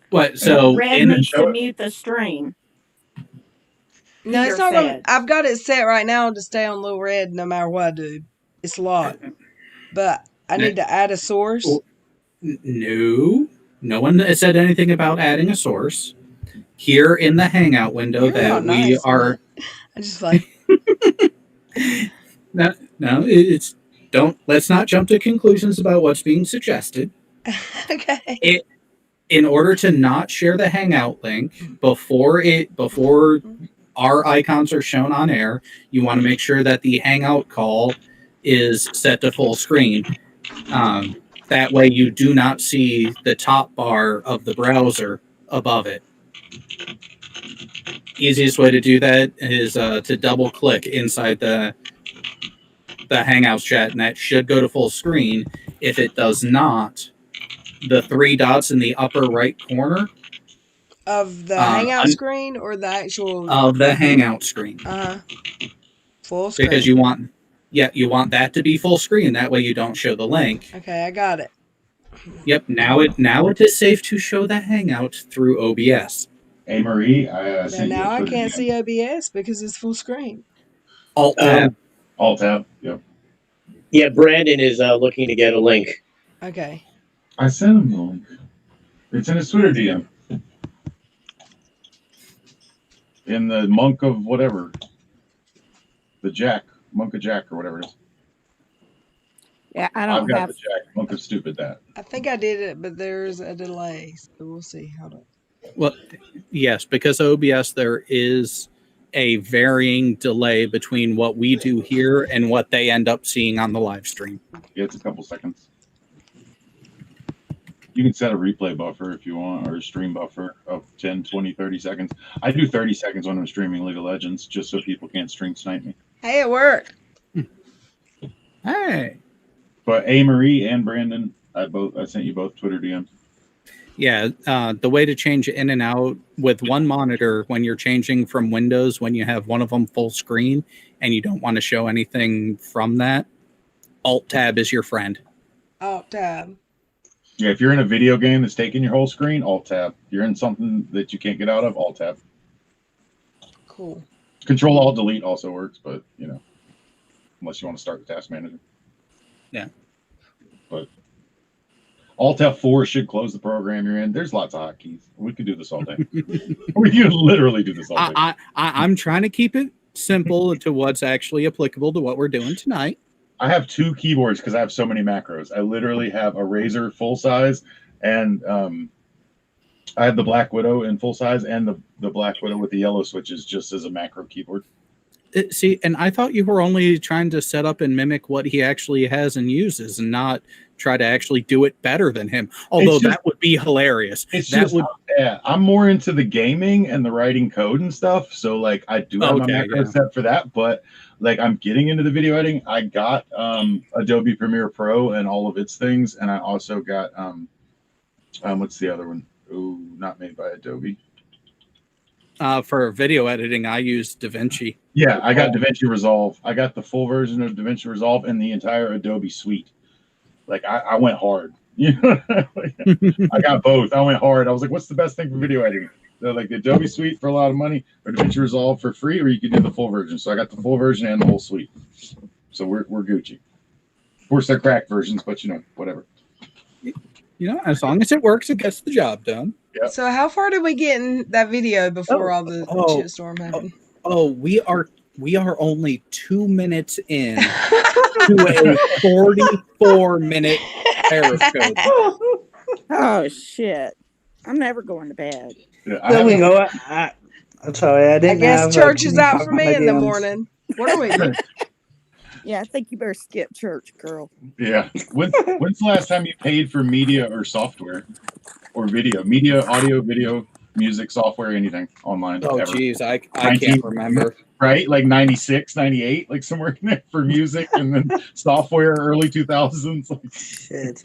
What? So Red needs to mute the stream. No, it's not going. I've got it set right now to stay on Little Red no matter what I do. It's locked, but I need to add a source. No one has said anything about adding a source. Here in the Hangout window we are. I just like. No, it's don't. Let's not jump to conclusions about what's being suggested. Okay. In order to not share the Hangout link before our icons are shown on air, you want to make sure that the Hangout call is set to full screen. That way you do not see the top bar of the browser above it. Easiest way to do that is to double click inside the Hangouts chat, and that should go to full screen. If it does not, the three dots in the upper right corner of the Hangout screen or the actual of the Hangout screen. Full screen. Because you want that to be full screen. That way you don't show the link. Okay, I got it. Yep. Now it is safe to show the Hangout through OBS. Hey Marie, now I can't see OBS because it's full screen. Alt tab. Alt tab. Yep. Yeah, Brandon is looking to get a link. Okay. I sent him the link. It's in his Twitter DM. In the monk of whatever. The monk of Jack or whatever it is. Yeah, I've got the Jack. Monk of stupid that. I think I did it, but there's a delay, so we'll see. Hold on. Well, yes, because OBS there is a varying delay between what we do here and what they end up seeing on the live stream. Yeah, it's a couple seconds. You can set a replay buffer if you want, or a stream buffer of 10, 20, 30 seconds. I do 30 seconds when I'm streaming League of Legends, just so people can't stream snipe me. Hey, it worked. Hey. But A. Marie and Brandon, I sent you both Twitter DMs. Yeah, the way to change in and out with one monitor when you're changing from Windows, when you have one of them full screen and you don't want to show anything from that, Alt-Tab is your friend. Alt-Tab. Yeah, if you're in a video game that's taking your whole screen, Alt-Tab. If you're in something that you can't get out of, Alt-Tab. Cool. Control-Alt-Delete also works, but, unless you want to start the task manager. Yeah. But Alt F4 should close the program you're in. There's lots of hotkeys. We could do this all day. We could literally do this all day. I'm trying to keep it simple to what's actually applicable to what we're doing tonight. I have 2 keyboards because I have so many macros. I literally have a Razer full size, and I have the Black Widow in full size, and the Black Widow with the yellow switches just as a macro keyboard. See, and I thought you were only trying to set up and mimic what he actually has and uses, and not try to actually do it better than him. Although that would be hilarious. I'm more into the gaming and the writing code and stuff. So like I do have my macro set for that, but like I'm getting into the video editing. I got Adobe Premiere Pro and all of its things, and I also got what's the other one? Oh, not made by Adobe. For video editing, I use DaVinci. Yeah, I got DaVinci Resolve. I got the full version of DaVinci Resolve and the entire Adobe suite. Like I went hard. I got both. I went hard. I was like, what's the best thing for video editing? They're like the Adobe suite for a lot of money, or DaVinci Resolve for free, or you can do the full version. So I got the full version and the whole suite. So we're Gucci. Of course, they're cracked versions, but whatever. As long as it works, it gets the job done. Yep. So how far did we get in that video before all the shitstorm happened? We are only 2 minutes in to a 44-minute Periscope. Oh shit! I'm never going to bed. Yeah, There we go. I'm sorry, I didn't. I guess have, church is out for me in the mediums. morning. What are we? Yeah, I think you better skip church, girl. Yeah. When's the last time you paid for media or software or video? Media, audio, video, music, software, anything online? Oh, geez, I can't remember. Right? Like 96, 98, like somewhere in there for music, and then software early 2000s. Like, Shit.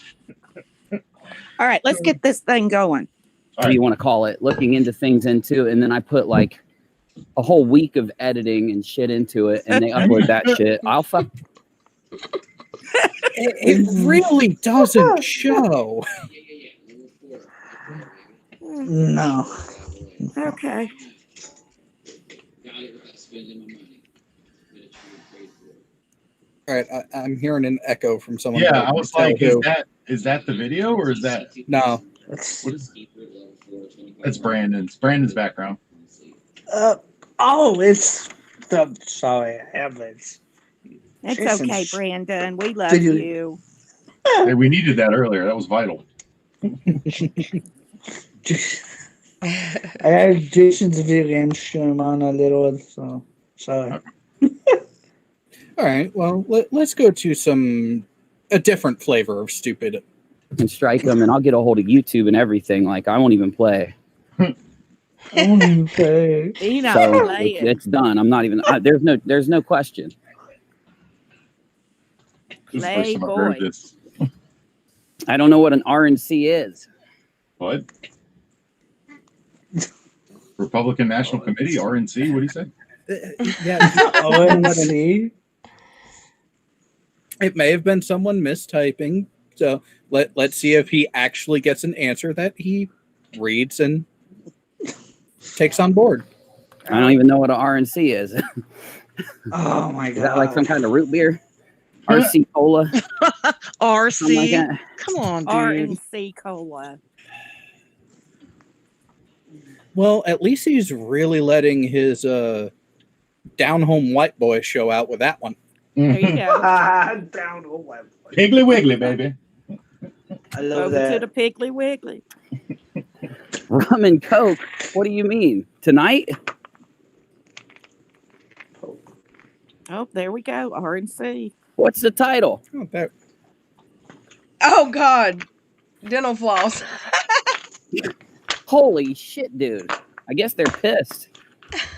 All right, let's get this thing going. What do you want to call it? Looking into things into, and then I put like a whole week of editing and shit into it, and they upload that shit. I'll fuck. It really doesn't show. No. Okay. All right, I'm hearing an echo from someone. yeah, I was like, is that the video or is that no? What is? It's Brandon's background. It's the sorry, heavens. It's Jason, okay, Brandon. We love Did you- you. Hey, we needed that earlier. That was vital. I had Jason's video game stream on a little, so sorry. All right, well, let's go to a different flavor of stupid. And strike them, and I'll get a hold of YouTube and everything. Like I won't even play. Okay. You know, So play it. it's done. I'm not even. There's no question. This is the first time I've heard Playboy. this. I don't know what an RNC is. What? Republican National Committee, RNC. What do you say? Yeah, ONC. it may have been someone mistyping. So let's see if he actually gets an answer that he reads and takes on board. I don't even know what an RNC is. Is Oh my god. that like some kind of root beer? RC cola? Something like RC. that? Come on, dude. RNC Cola. Well, at least he's really letting his down home white boy show out with that one. There you go. Down the web. Piggly Wiggly, baby. I love Over to that. the Piggly Wiggly. Rum and Coke? What do you mean? Tonight? Oh, there we go. RNC. What's the title? Oh God, dental floss. Holy shit, dude. I guess they're pissed.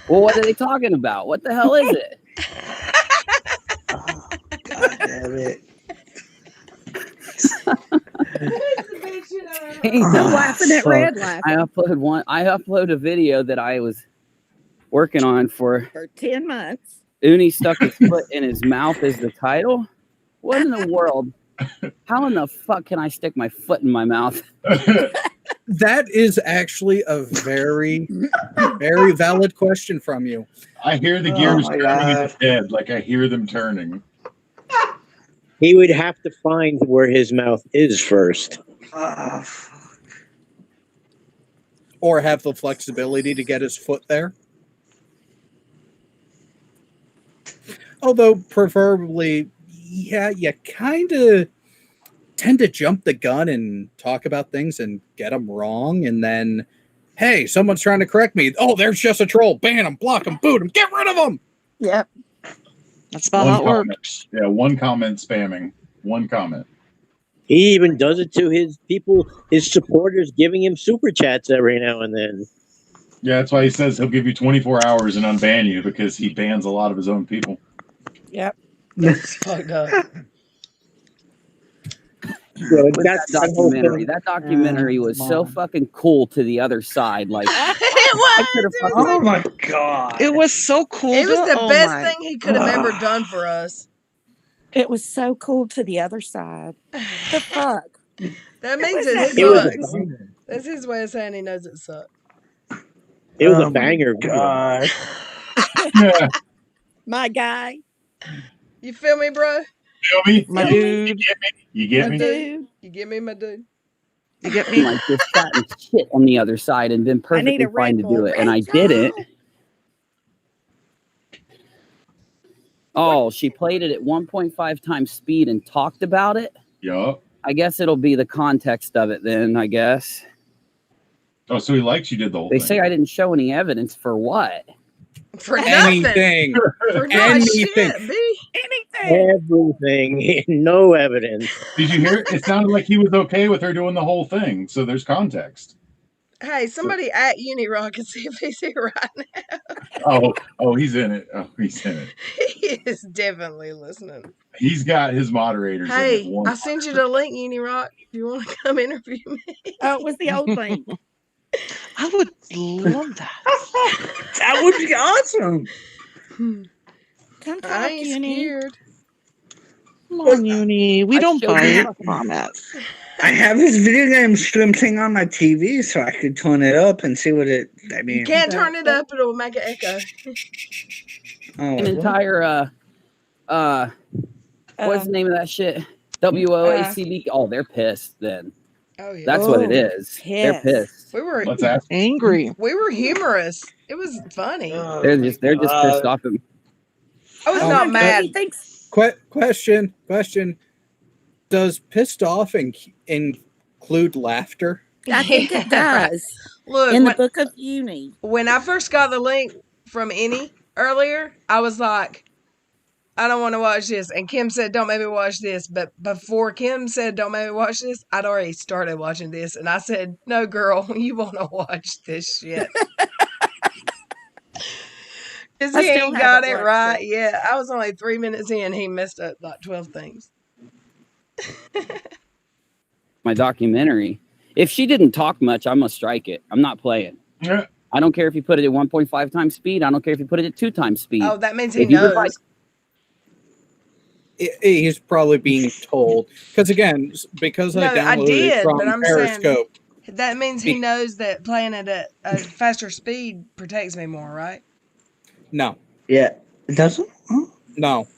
Well, what are they talking about? What the hell is it? God damn it. It's the bitch I'm laughing at fuck. Red laughing I uploaded a video that I was working on for for 10 months. Uni stuck his foot in his mouth as the title. What in the world? How in the fuck can I stick my foot in my mouth? That is actually a very, very valid question from you. I hear the Oh gears my turning in God. his head. Like I hear them turning. He would have to find where his mouth is first. Oh, Or have the flexibility to get his foot there. Although, preferably, yeah, you kind of tend to jump the gun and talk about things and get them wrong. And then, hey, someone's trying to correct me. Oh, there's just a troll. Ban him, block him, boot him, get rid of him. Yep. That's about One how it comment. works. Yeah, one comment spamming. One comment. He even does it to his people, his supporters, giving him super chats every now and then. Yeah, that's why he says he'll give you 24 hours and unban you because he bans a lot of his own people. Yep. That's fucked up. So With that's that that whole documentary. thing. That documentary was so fucking cool to the other side. Like I It could have was. fucking oh my God. It was so cool. It was the oh best my. thing he could have ever done for us. It was so cool to the other side. The fuck? That means was it that It was a sucks. banger. That's his way of saying he knows it sucks. It was Oh a banger. my God. Yeah, My guy. You feel me, bro? feel me? My Feel me? dude. You get My me? dude. You get me, my dude? You get me? like just sat and shit on the other side and been I need perfectly a fine Red to Bull. do it, and I Rachel! didn't. Oh, she played it at 1.5 times speed and talked about it. Yup. I guess it'll be the context of it then, I guess. Oh, so he likes you did the whole They thing. say I didn't show any evidence for what? For nothing. Anything. For not Anything. shit, B. Anything. Everything. No evidence. Did you hear it? It sounded like he was okay with her doing the whole thing. So there's context. Hey, somebody at Unirock and see if he's here right Oh, he's in it. Oh, he's in it. now. He is definitely listening. He's got his moderators in it. Hey, One I sent you the link, Unirock. If you want to come interview me. Oh, it was the old thing. I would love that. That would be awesome. Come I talk, ain't Uni. scared. Come on, Uni. We I don't showed you bite. Promise. I have this video game stream thing on my TV, so I could turn it up and see what it. I mean, You can't turn it up; it'll make an echo. oh, An entire what's the name of that shit? WOACB. Oh, they're pissed then. Oh yeah, That's what it is. They're Pissed. pissed. we were Let's ask. Angry. humorous. It was funny. They're just pissed off at me. I was Oh not my mad. He thinks Question. Does pissed off include laughter? I think it Yeah, right. does. Look, In the book of Uni. when I first got the link from Any earlier, I was like, I don't want to watch this. And Kim said, don't make me watch this. But before Kim said, don't make me watch this, I'd already started watching this. And I said, no, girl, you want to watch this shit. Because I he still ain't got haven't it watched right. it. Yeah, I was only 3 minutes in. He messed up like 12 things. My documentary. If she didn't talk much, I'm gonna strike it. I'm not playing. Yeah. I don't care if you put it at 1.5 times speed. I don't care if you put it at 2 times speed. Oh, that means he If you knows. provide- He's probably being told. Because again, because I No, I downloaded did, it from but I'm saying- Periscope. That means he knows that playing it at a faster speed protects me more, right? No. yeah. It doesn't? Huh? No.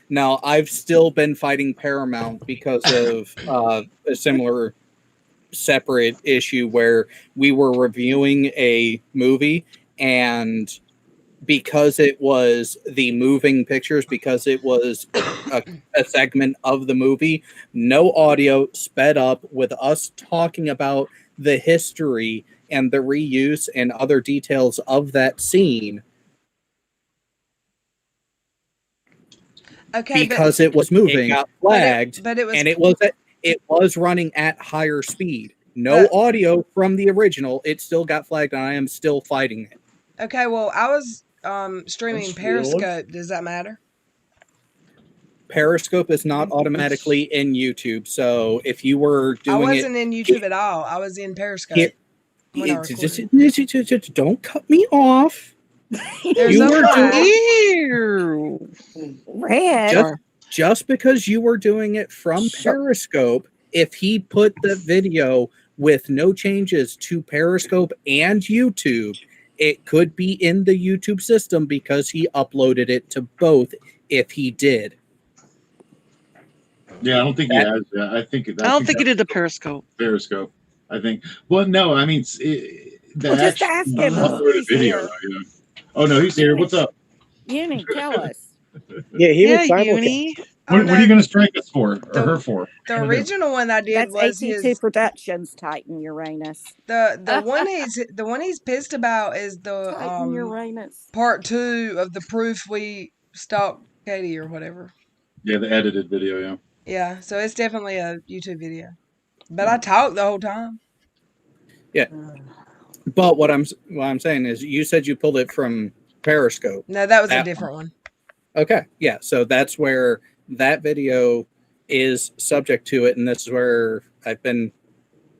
Now, I've still been fighting Paramount because of a similar separate issue where we were reviewing a movie, and because it was the moving pictures, because it was a segment of the movie, no audio, sped up with us talking about the history and the reuse and other details of that scene. Okay, Because it was moving, it got flagged, but it was, and it was running at higher speed. No audio from the original. It still got flagged, and I am still fighting it. okay. Well, I was streaming That's weird. Periscope. Does that matter? Periscope is not automatically in YouTube. So if you were I doing wasn't in YouTube at all. I was in Periscope. When I recorded. Don't cut me off. There's You a were flag. Red. Just because you were doing it from Periscope, if he put the video with no changes to Periscope and YouTube, it could be in the YouTube system because he uploaded it to both if he did. Yeah, I don't think he has. Yeah, I think I don't think he did the Periscope. Periscope. I think. Well, no, I mean, the Well, just ask him. uploaded He's video. here. You know. Oh no, he's here. What's up? Uni, tell us. Yeah, he was Yeah, simulcast. Uni. What are you going to strike us for, or her for? The original one I did That's was AT2 his. Productions, Titan Uranus. The one he's pissed about is the Titan Uranus. part 2 of the proof we stalked Katie or whatever. Yeah, the edited video. Yeah. Yeah, so it's definitely a YouTube video. But I talked the whole time. Yeah. But what I'm saying is, you said you pulled it from Periscope. No, that was a different one. Okay, yeah. So that's where that video is subject to it, and this is where I've been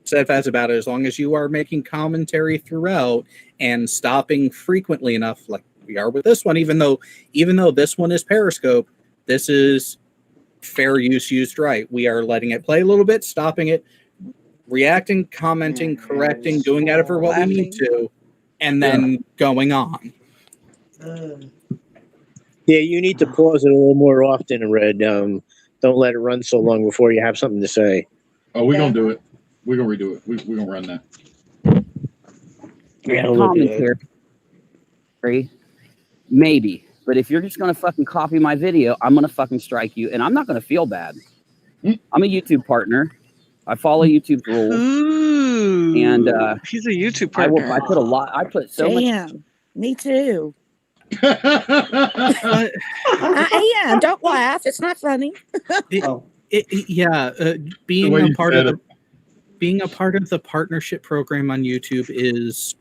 steadfast about it. As long as you are making commentary throughout and stopping frequently enough, like we are with this one, even though this one is Periscope, this is fair use used right. We are letting it play a little bit, stopping it, reacting, commenting, correcting, doing it for what we need to, and then going on. Yeah, you need to pause it a little more often, Red. Don't let it run so long before you have something to say. Oh, we're gonna do it. We're gonna redo it. We're gonna run that. Yeah, commentary, maybe. But if you're just gonna fucking copy my video, I'm gonna fucking strike you, and I'm not gonna feel bad. I'm a YouTube partner. I follow YouTube's rules. Ooh, and he's a YouTube partner. I put a lot. I put so much. Me too. I am. Don't laugh. It's not funny. Being a part of the partnership program on YouTube is,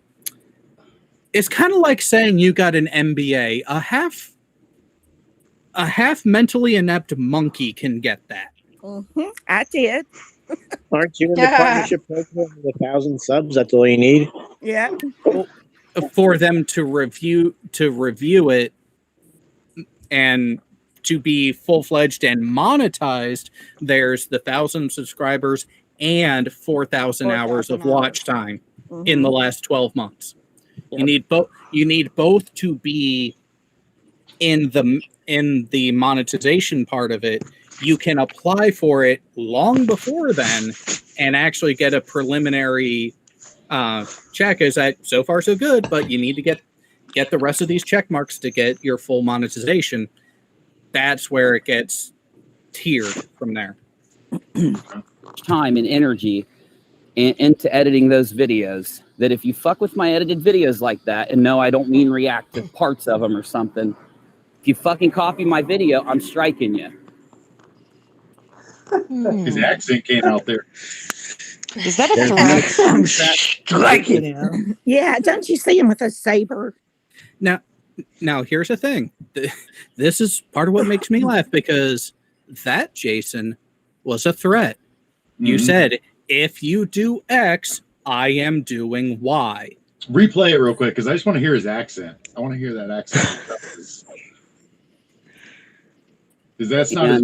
it's kind of like saying you got an MBA. A half mentally inept monkey can get that. I did. Aren't you in the partnership program with 1,000 subs? That's all you need. Yeah. For them to review it and to be full-fledged and monetized, there's the 1,000 subscribers and 4,000 hours of watch time in the last 12 months. Yep. You need both to be in the monetization part of it. You can apply for it long before then and actually get a preliminary check. Is that so far so good, but you need to get the rest of these check marks to get your full monetization. That's where it gets tiered from there. Time and energy into editing those videos, that if you fuck with my edited videos like that, and no, I don't mean react to parts of them or something, if you fucking copy my video, I'm striking you. His accent came out there. Is that a threat? I'm striking him. Yeah, don't you see him with a saber? Now here's the thing. This is part of what makes me laugh, because that, Jason, was a threat. You said, if you do X, I am doing Y. Replay it real quick, because I just want to hear his accent. I want to hear that accent. Because that's not his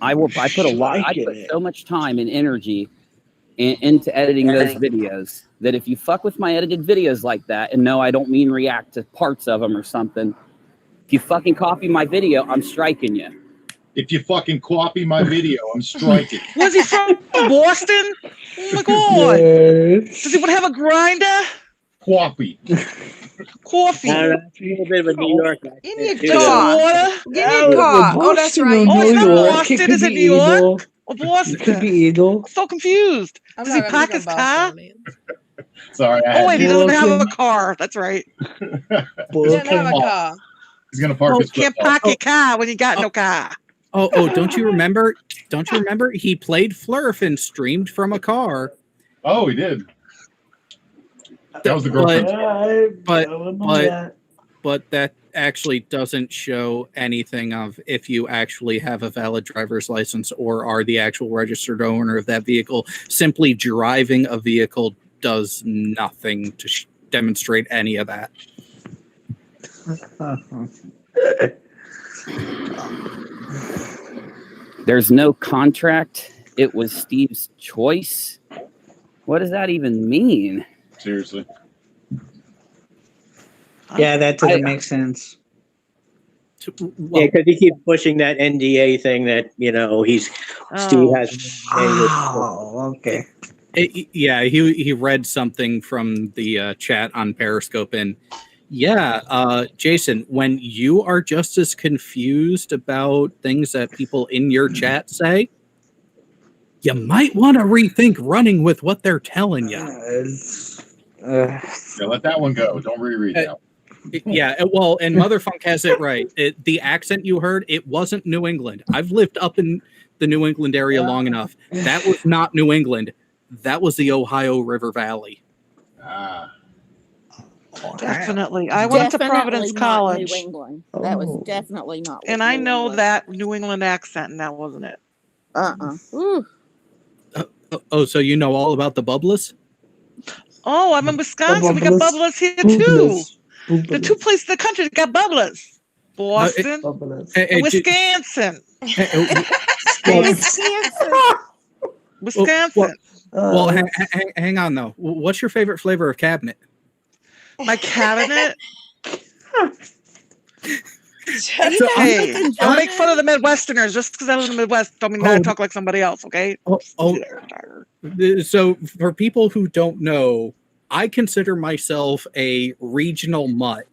I put so much time and energy into editing those videos that if you fuck with my edited videos like that, and no, I don't mean react to parts of them or something, if you fucking copy my video, I'm striking you. If you fucking copy my video, I'm striking. Was he from Boston? Oh my god! Yes. Does he want to have a grinder? Coffee. Coffee. A little bit of a New York accent. Give me a car. Water. Give me a car. Oh, that's right. Oh, it's not Boston. Is it New York? Or Boston? It could be either. I'm so confused. Does he park his car? Sorry. Oh, wait, he doesn't have a car. That's right. He doesn't have a car. He's going to park his car. Can't park your car when you got no car. Oh, don't you remember? He played Flurf and streamed from a car. Oh, he did. That was the girlfriend. but that actually doesn't show anything of if you actually have a valid driver's license or are the actual registered owner of that vehicle. Simply driving a vehicle does nothing to demonstrate any of that. There's no contract. It was Steve's choice. What does that even mean? Seriously. Yeah, that doesn't make sense. Well, Yeah, because he keeps pushing that NDA thing that Steve has. Oh, okay. He read something from the chat on Periscope, and Jason, when you are just as confused about things that people in your chat say, you might want to rethink running with what they're telling you. Yeah, let that one go. Don't reread that. Well, and Motherfunk has it right. The accent you heard, it wasn't New England. I've lived up in the New England area long enough. That was not New England. That was the Ohio River Valley. Definitely. I went to Providence College. New England. That was definitely not. And I know that New England accent, and that wasn't it. So you know all about the bubblers? Oh, I'm in Wisconsin. We got bubblers here too. The two places in the country that got bubblers. Boston, Wisconsin. Wisconsin. Well, hang on though. What's your favorite flavor of cabinet? My cabinet. Hey, don't make fun of the Midwesterners just because I live in the Midwest. Don't mean that I talk like somebody else, okay? So for people who don't know, I consider myself a regional mutt.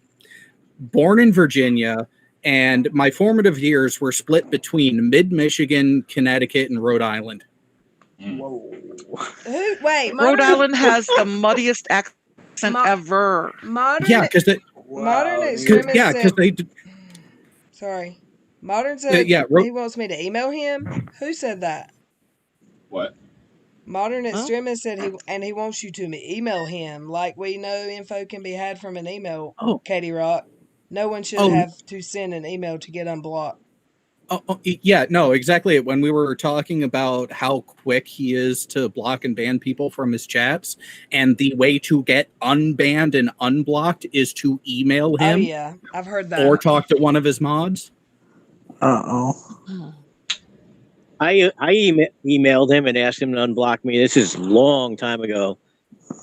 Born in Virginia, and my formative years were split between mid-Michigan, Connecticut, and Rhode Island. Wait, Rhode Island has the muddiest accent ever. Modern. Yeah, because Modern extremist. Yeah, because they. Sorry, Modern said he wants me to email him. Who said that? What? Modern extremist said he wants you to email him. Like we know, info can be had from an email. Katie Rock. No one should have to send an email to get unblocked. No, exactly. When we were talking about how quick he is to block and ban people from his chats, and the way to get unbanned and unblocked is to email him. Oh yeah, I've heard that. Or talk to one of his mods. I emailed him and asked him to unblock me. This is a long time ago.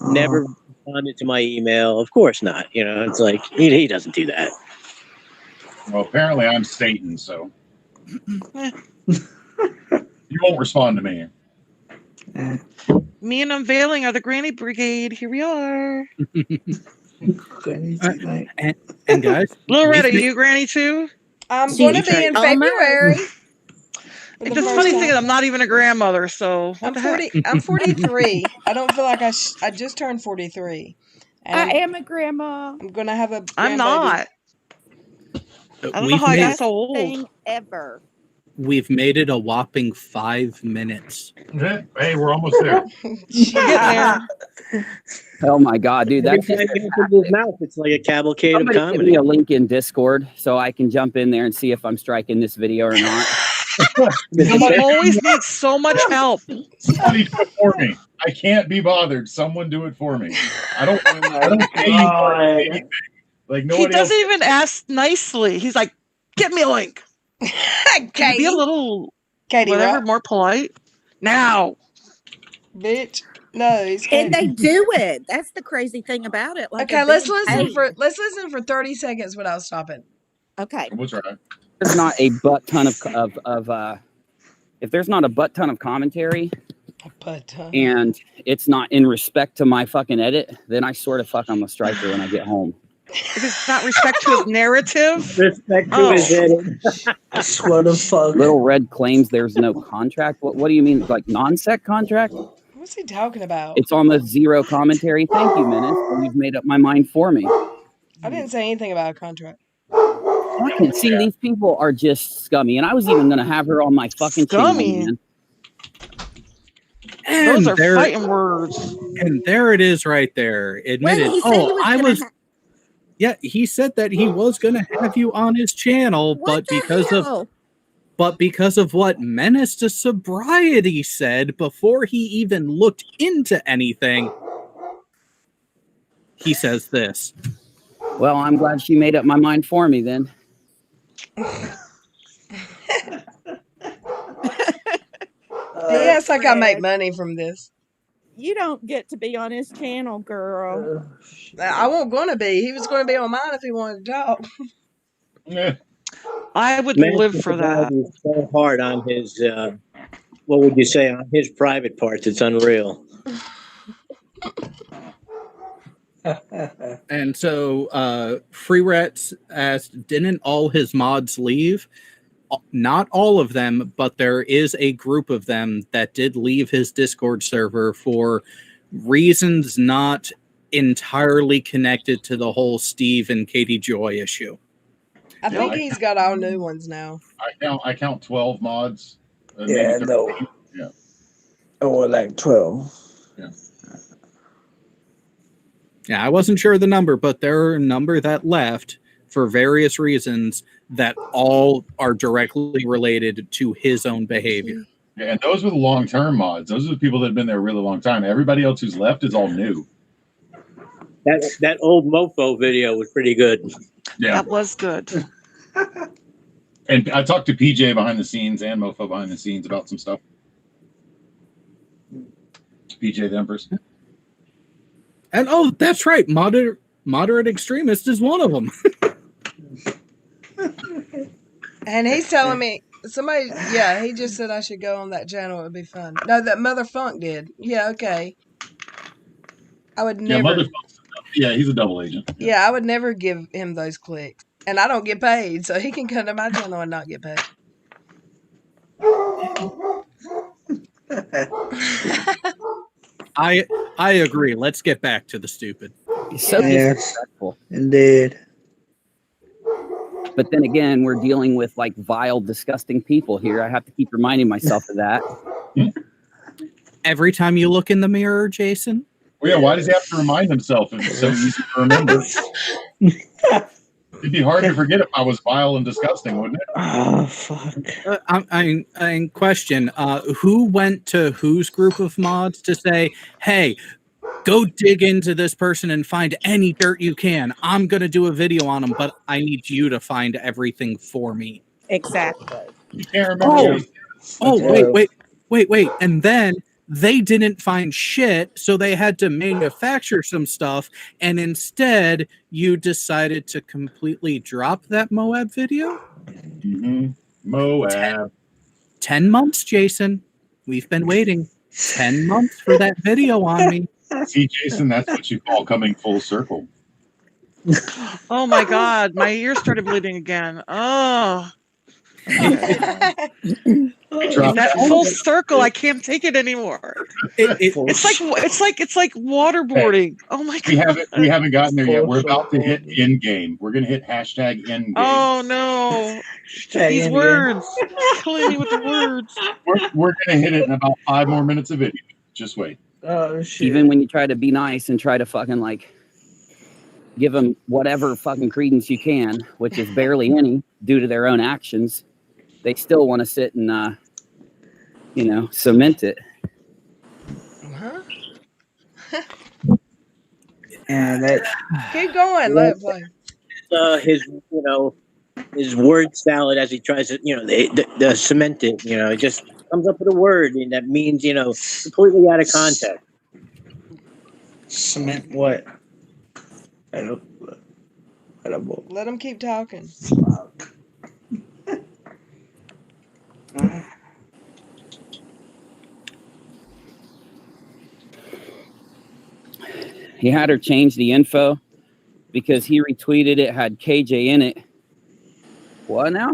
Never responded to my email. Of course not. It's like he doesn't do that. Well, apparently I'm Satan, so you won't respond to me. Me and Unveiling are the Granny Brigade. Here we are. And guys, Loretta, are you Granny too? I'm going to be in February. The funny thing is, I'm not even a grandmother, so I'm 40. I'm 43. I don't feel like I just turned 43. I am a grandma. I'm gonna have a. I'm not. I don't know how I got so old. Ever. We've made it a whopping 5 minutes. Hey, we're almost there. Oh my god, dude! That's just his mouth. It's like a cavalcade of comedy. Give me a link in Discord so I can jump in there and see if I'm striking this video or not. Someone always needs so much help. Somebody do it for me. I can't be bothered. Someone do it for me. I don't pay you for anything. Like he doesn't even ask nicely. He's like, "Get me a link." Can you be a little, whatever, more polite now, bitch. No, and they do it. That's the crazy thing about it. Like, okay, let's listen for 30 seconds without stopping. Okay. What's right? There's not a butt ton of if there's not a butt ton of commentary, and it's not in respect to my fucking edit, then I sort of I'm a striker when I get home. If it's not respect to his narrative, respect to his edit. I swear to fuck. Little Red claims there's no contract. What do you mean, like non-sec contract? What's he talking about? It's almost zero commentary. Thank you, Menace. You've made up my mind for me. I didn't say anything about a contract. Fucking see, these people are just scummy, and I was even gonna have her on my fucking channel, man. Those are fighting words. And there it is, right there. Admitted. Yeah, he said that he was going to have you on his channel, What the hell? but because of what Menace to Sobriety said before he even looked into anything, he says this. Well, I'm glad she made up my mind for me then. He acts like I make money from this. You don't get to be on his channel, girl. I wasn't going to be. He was going to be on mine if he wanted to talk. Yeah. I would Menace live to for that. Sobriety is so hard on his, what would you say, on his private parts. It's unreal. And so Free Rats asked, didn't all his mods leave? Not all of them, but there is a group of them that did leave his Discord server for reasons not entirely connected to the whole Steve and Katie Joy issue. I think he's got all new ones now. I count 12 mods. Yeah, maybe 13. no. Yeah. Or like 12. Yeah, I wasn't sure of the number, but there are a number that left for various reasons that all are directly related to his own behavior. Yeah, and those were the long-term mods. Those are the people that have been there a really long time. Everybody else who's left is all new. That old mofo video was pretty good. Yeah, That was good. and I talked to PJ behind the scenes and Mofo behind the scenes about some stuff. PJ the Empress. And oh, that's right, moderate extremist is one of them. And he's telling me he just said I should go on that channel. It would be fun. No, that Mother Funk did. Yeah, okay. I would never. Yeah, he's a double agent. Yeah, I would never give him those clicks. And I don't get paid, so he can come to my channel and not get paid. I agree. Let's get back to the stupid. So disrespectful. Indeed. But then again, we're dealing with like vile, disgusting people here. I have to keep reminding myself of that. Every time you look in the mirror, Jason. Well, yeah, why does he have to remind himself if it's so easy to remember? It'd be hard to forget if I was vile and disgusting, wouldn't it? Oh, fuck. I question, who went to whose group of mods to say, hey, go dig into this person and find any dirt you can. I'm going to do a video on them, but I need you to find everything for me. Exactly. You can't remember. Wait. And then they didn't find shit, so they had to manufacture some stuff, and instead you decided to completely drop that Moab video? Mm-hmm. Moab. 10 months, Jason. We've been waiting 10 months for that video on me. See, Jason, that's what you call coming full circle. Oh my God, my ear started bleeding again. Oh. That full circle, I can't take it anymore. It's like waterboarding. Oh my God. We haven't gotten there yet. We're about to hit end game. We're gonna hit hashtag end game. Oh no. These words. Killing me with the words. We're gonna hit it in about 5 more minutes of video. Just wait. Oh shit. Even when you try to be nice and try to fucking like give them whatever fucking credence you can, which is barely any due to their own actions, they still want to sit and cement it. Huh? Yeah, that. Keep going. Let it play. His word salad as he tries to, the cement it, it just comes up with a word and that means, completely out of context. Cement what? I don't know. Let him keep talking. He had her change the info because he retweeted it, had KJ in it. What now?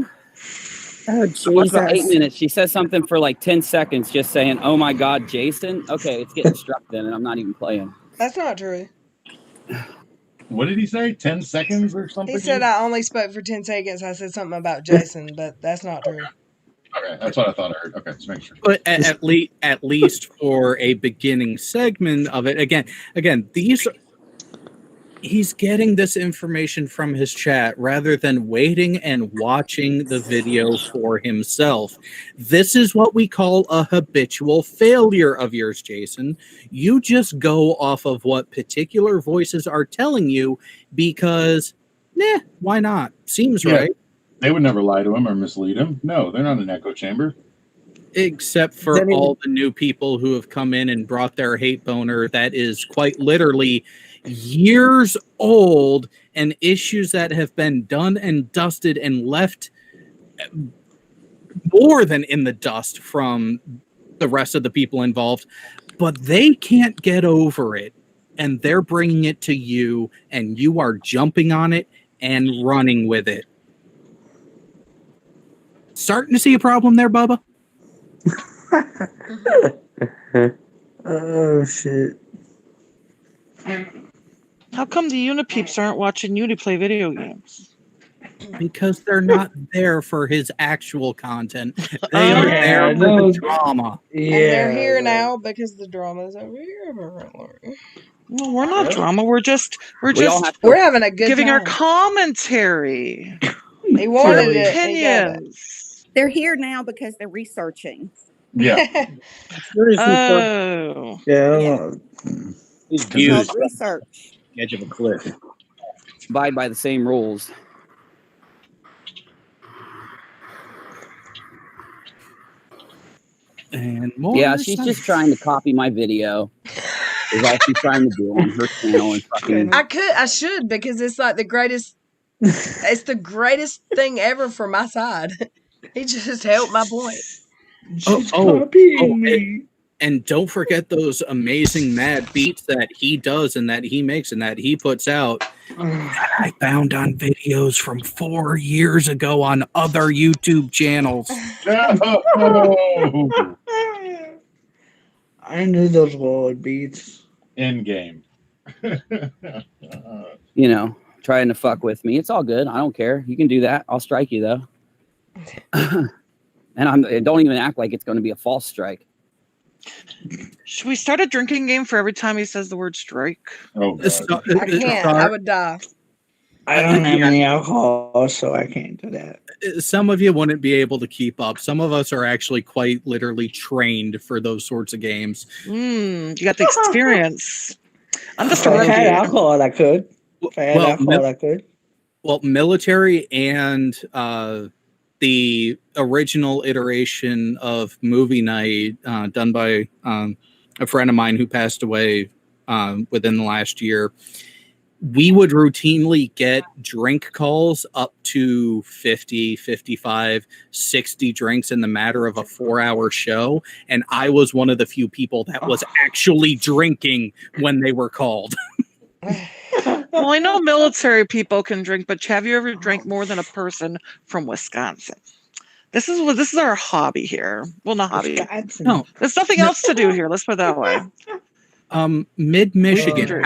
Oh, What's about 8 Jesus. minutes? She says something for like 10 seconds just saying, oh my God, Jason. Okay, it's getting struck then, and I'm not even playing. That's not true. What did he say? 10 seconds or something? He said I only spoke for 10 seconds. I said something about Jason, but that's not true. Okay, that's what I thought I heard. Okay, just make sure. But at least for a beginning segment of it, again, these He's getting this information from his chat rather than waiting and watching the video for himself. This is what we call a habitual failure of yours, Jason. You just go off of what particular voices are telling you because, why not? Seems right. They would never lie to him or mislead him. No, they're not an echo chamber. Except for all the new people who have come in and brought their hate boner that is quite literally years old, and issues that have been done and dusted and left more than in the dust from the rest of the people involved, but they can't get over it, and they're bringing it to you, and you are jumping on it and running with it. Starting to see a problem there, Bubba? Oh shit. How come the Unipeeps aren't watching Uni play video games? Because they're not there for his actual content. They are there for the drama. And they're here now because the drama's over here. Well, we're not drama. We're having a good giving time. our commentary. They wanted it. Opinions. They're here now because they're researching. Yeah. Oh. Yeah. He's called research. Edge of a cliff. Abide by the same rules. And more. Yeah, she's just trying to copy my video. Is all she's trying to do on her channel and fucking. I should, because it's like the greatest. It's the greatest thing ever for my side. He just helped my point. Copying me. And don't forget those amazing mad beats that he does and that he makes and that he puts out. That I found on videos from 4 years ago on other YouTube channels. No. I knew those were beats. In game. You know, trying to fuck with me. It's all good. I don't care. You can do that. I'll strike you though. And don't even act like it's going to be a false strike. Should we start a drinking game for every time he says the word strike? Oh, God. I can't. I would die. I don't have any alcohol, so I can't do that. Some of you wouldn't be able to keep up. Some of us are actually quite literally trained for those sorts of games. You got the experience. I'm just If I had alcohol, I could. If I had alcohol, I could. Well, military and the original iteration of movie night done by a friend of mine who passed away within the last year, we would routinely get drink calls up to 50, 55, 60 drinks in the matter of a 4-hour show. And I was one of the few people that was actually drinking when they were called. Well, I know military people can drink, but have you ever drank more than a person from Wisconsin? This is our hobby here. Well, not hobby. No, there's nothing else to do here. Let's put it that way. Mid-Michigan.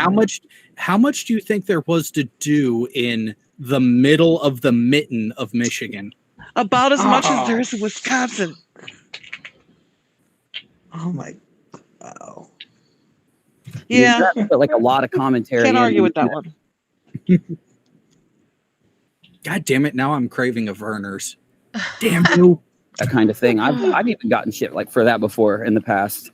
How much do you think there was to do in the middle of the mitten of Michigan? About as much as there is in Wisconsin. Oh my! Wow. Yeah. But like a lot of commentary. Can't argue with that one. God damn it! Now I'm craving a Verner's. Damn you! That kind of thing. I've even gotten shit like for that before in the past.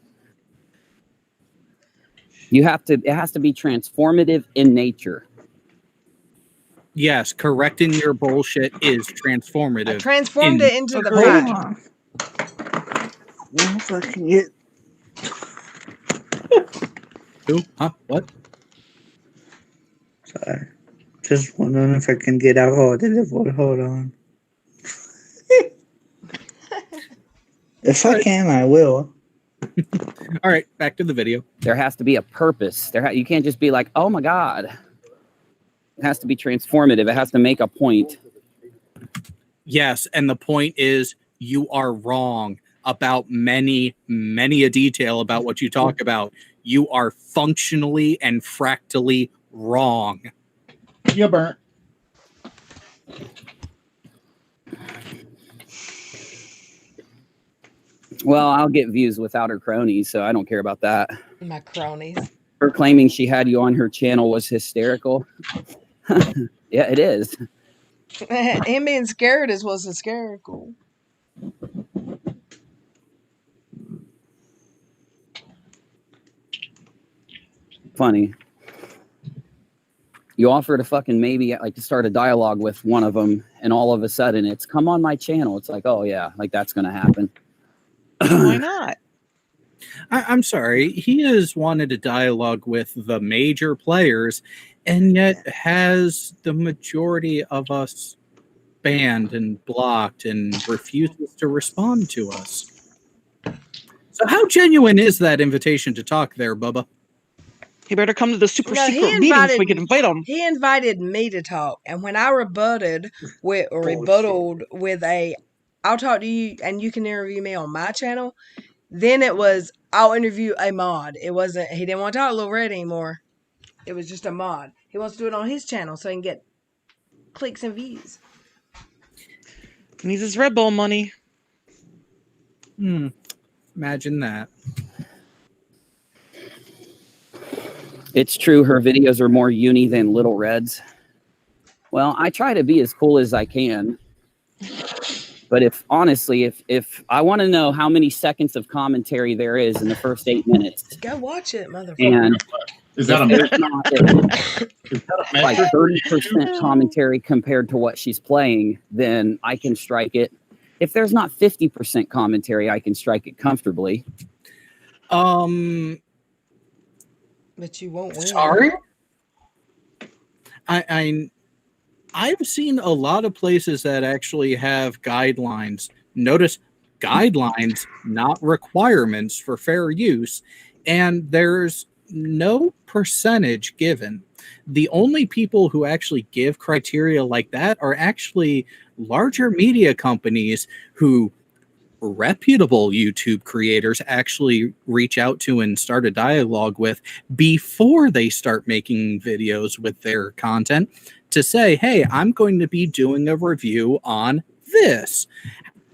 It has to be transformative in nature. Yes, correcting your bullshit is transformative. I transformed it into the fact. Once I can get. Who? Huh? What? Sorry. Just wondering if I can get alcohol delivered. Hold on. If I can, I will. All right, back to the video. There has to be a purpose. You can't just be like, oh my God. It has to be transformative. It has to make a point. Yes, and the point is you are wrong about many a detail about what you talk about. You are functionally and fractally wrong. You burnt. Well, I'll get views without her cronies, so I don't care about that. My cronies. Her claiming she had you on her channel was hysterical. Yeah, it is. Him being scared is what's hysterical. Funny. You offer to fucking maybe like to start a dialogue with one of them, and all of a sudden it's come on my channel. It's like, oh yeah, like that's gonna happen. Why not? I'm sorry. He has wanted a dialogue with the major players, and yet has the majority of us banned and blocked and refuses to respond to us. So how genuine is that invitation to talk there, Bubba? He better come to the super No, secret meeting so we can invite him. He invited me to talk, and when I rebutted with I'll talk to you and you can interview me on my channel, then it was I'll interview a mod. It wasn't he didn't want to talk to Lil Red anymore. It was just a mod. He wants to do it on his channel so he can get clicks and views. He needs his Red Bull money. Imagine that. It's true her videos are more uni than Little Red's. Well, I try to be as cool as I can. But if I want to know how many seconds of commentary there is in the first 8 minutes, go watch it, motherfucker. And is that like 30% commentary compared to what she's playing, then I can strike it. If there's not 50% commentary, I can strike it comfortably. But you won't win. Sorry? I've seen a lot of places that actually have guidelines. Notice guidelines, not requirements for fair use. And there's no percentage given. The only people who actually give criteria like that are actually larger media companies who reputable YouTube creators actually reach out to and start a dialogue with before they start making videos with their content to say, hey, I'm going to be doing a review on this.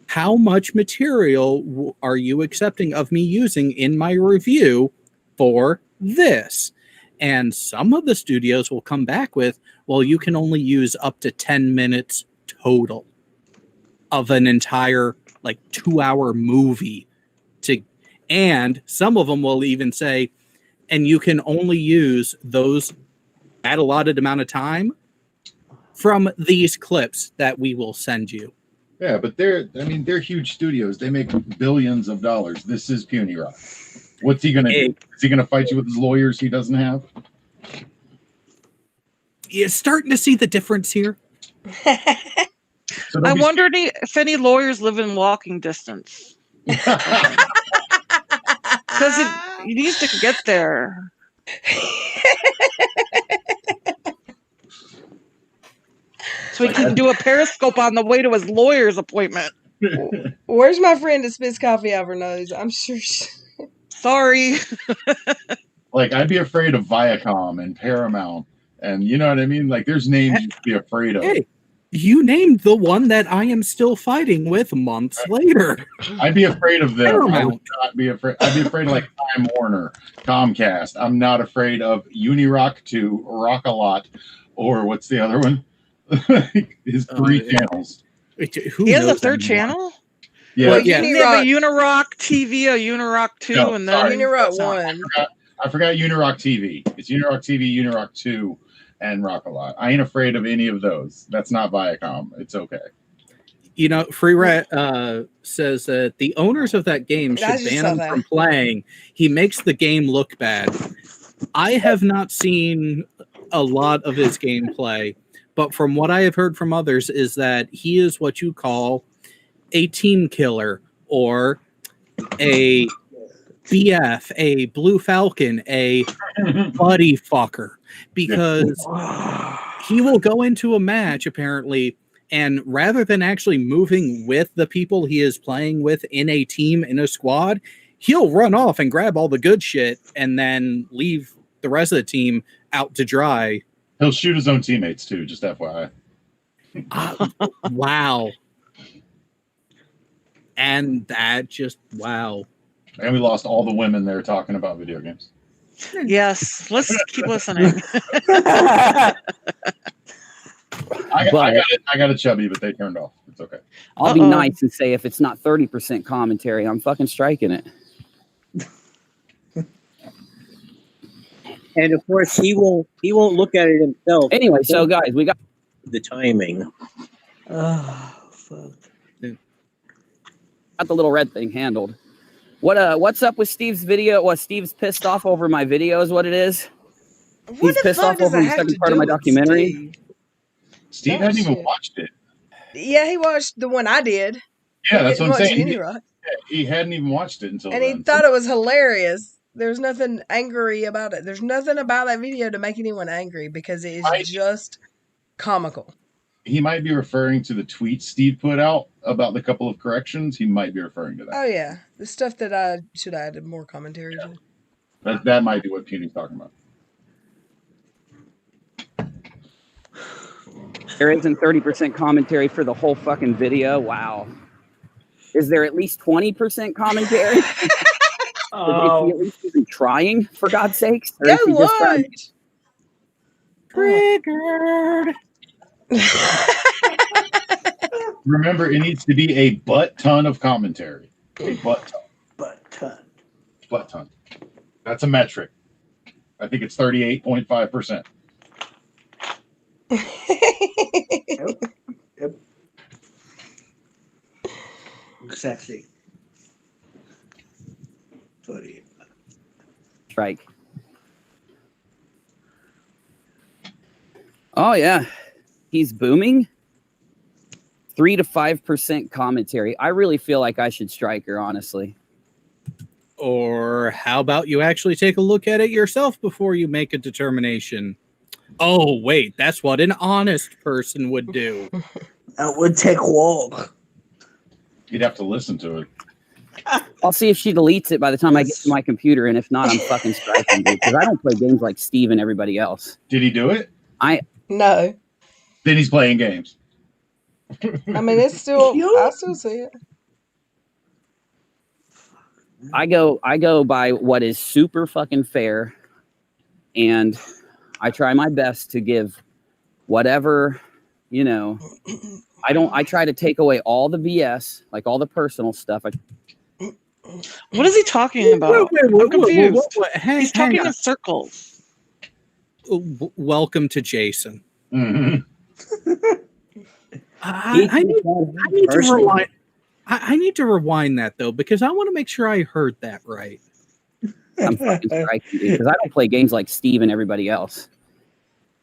How much material are you accepting of me using in my review for this? And some of the studios will come back with, well, you can only use up to 10 minutes total of an entire 2-hour movie and some of them will even say, and you can only use those at allotted amount of time from these clips that we will send you. Yeah, but they're huge studios. They make billions of dollars. This is Puny Rock. What's he gonna do? Is he gonna fight you with his lawyers he doesn't have? You're starting to see the difference here. I wondered if any lawyers live in walking distance. Because he needs to get there. So he can do a periscope on the way to his lawyer's appointment. Where's my friend that spits coffee over nose? I'm sure. Sorry. I'd be afraid of Viacom and Paramount, and you know what I mean. There's names you'd be afraid of. Hey, you named the one that I am still fighting with months later. I'd be afraid of them. Paramount. I would not be afraid. I'd be afraid of Time Warner, Comcast. I'm not afraid of Unirock 2, Rock-A-Lot, or what's the other one? His 3 channels. He has a 3rd channel? Yeah. Well, yeah. They have a Unirock TV, a Unirock 2, and then Unirock 1. I forgot Unirock TV. It's Unirock TV, Unirock 2, and Rock-A-Lot. I ain't afraid of any of those. That's not Viacom. It's okay. You know, Free Rat says that the owners of that game should ban him from playing. He makes the game look bad. I have not seen a lot of his gameplay, but from what I have heard from others is that he is what you call a team killer or a BF, a Blue Falcon, a buddy fucker, because he will go into a match apparently, and rather than actually moving with the people he is playing with in a team, in a squad, he'll run off and grab all the good shit and then leave the rest of the team out to dry. He'll shoot his own teammates too, just FYI. Wow. And that just, wow. And we lost all the women there talking about video games. Yes, let's keep listening. I got a chubby, but they turned off. It's okay. I'll be nice and say if it's not 30% commentary, I'm fucking striking it. And of course, he won't look at it himself. Anyway, so guys, we got the timing. Oh, fuck. the little red thing handled. What's up with Steve's video? What, Steve's pissed off over my video is what it is? He's pissed off over the second part of my documentary. Steve hadn't even watched it. Yeah, he watched the one I did. Yeah, that's what I'm saying. Right? He hadn't even watched it until and then. He thought it was hilarious. There's nothing angry about it. There's nothing about that video to make anyone angry because it is just comical. He might be referring to the tweet Steve put out about the couple of corrections. He might be referring to that. Oh, yeah. The stuff that I should have added more commentary to. That might be what Puny's talking about. There isn't 30% commentary for the whole fucking video. Wow. Is there at least 20% commentary? Is he at least even trying, for God's sakes? Or is he just trying? Triggered. Remember, it needs to be a butt ton of commentary. A butt ton. Butt ton. That's a metric. I think it's 38.5%. Yep. Exactly. Strike. Oh yeah, he's booming. 3 to 5% commentary. I really feel like I should strike her, honestly. Or how about you actually take a look at it yourself before you make a determination? Oh, wait, that's what an honest person would do. That would take a walk. You'd have to listen to it. I'll see if she deletes it by the time I get to my computer, and if not, I'm fucking striking, dude, because I don't play games like Steve and everybody else. Did he do it? No. Then he's playing games. I mean, it's still, I still see it. I go by what is super fucking fair, and I try my best to give whatever, you know. I try to take away all the BS, like all the personal stuff. What is he talking about? I'm confused. He's talking in circles. Welcome to Jason. Mm-hmm. I need to rewind. I need to rewind that though, because I want to make sure I heard that right. I'm fucking striking, dude, because I don't play games like Steve and everybody else.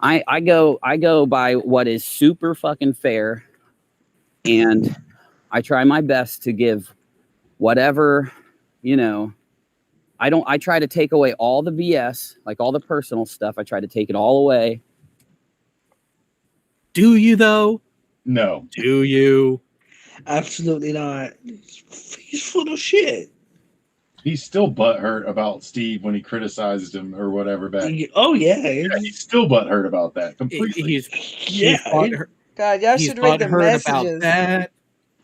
I go by what is super fucking fair, and I try my best to give whatever, you know. I try to take away all the BS, like all the personal stuff. I try to take it all away. Do you though? No. Do you? Absolutely not. He's full of shit. He's still butthurt about Steve when he criticized him or whatever back. Oh, yeah. He's still butthurt about that completely. He's butthurt. God, y'all should read the messages. About that.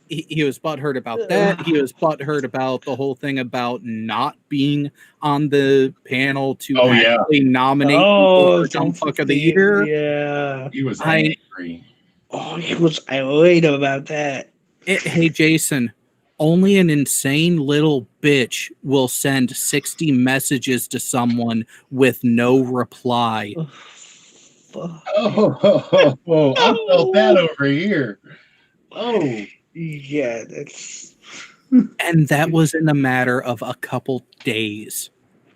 He was butthurt about that. He was butthurt about the whole thing about not being on the panel to actually nominate for Dumb Fuck of the Year. Yeah. He was angry. Oh, he was irate about that. Hey, Jason, only an insane little bitch will send 60 messages to someone with no reply. I felt that over here. Oh. Yeah, that's... And that was in a matter of a couple days.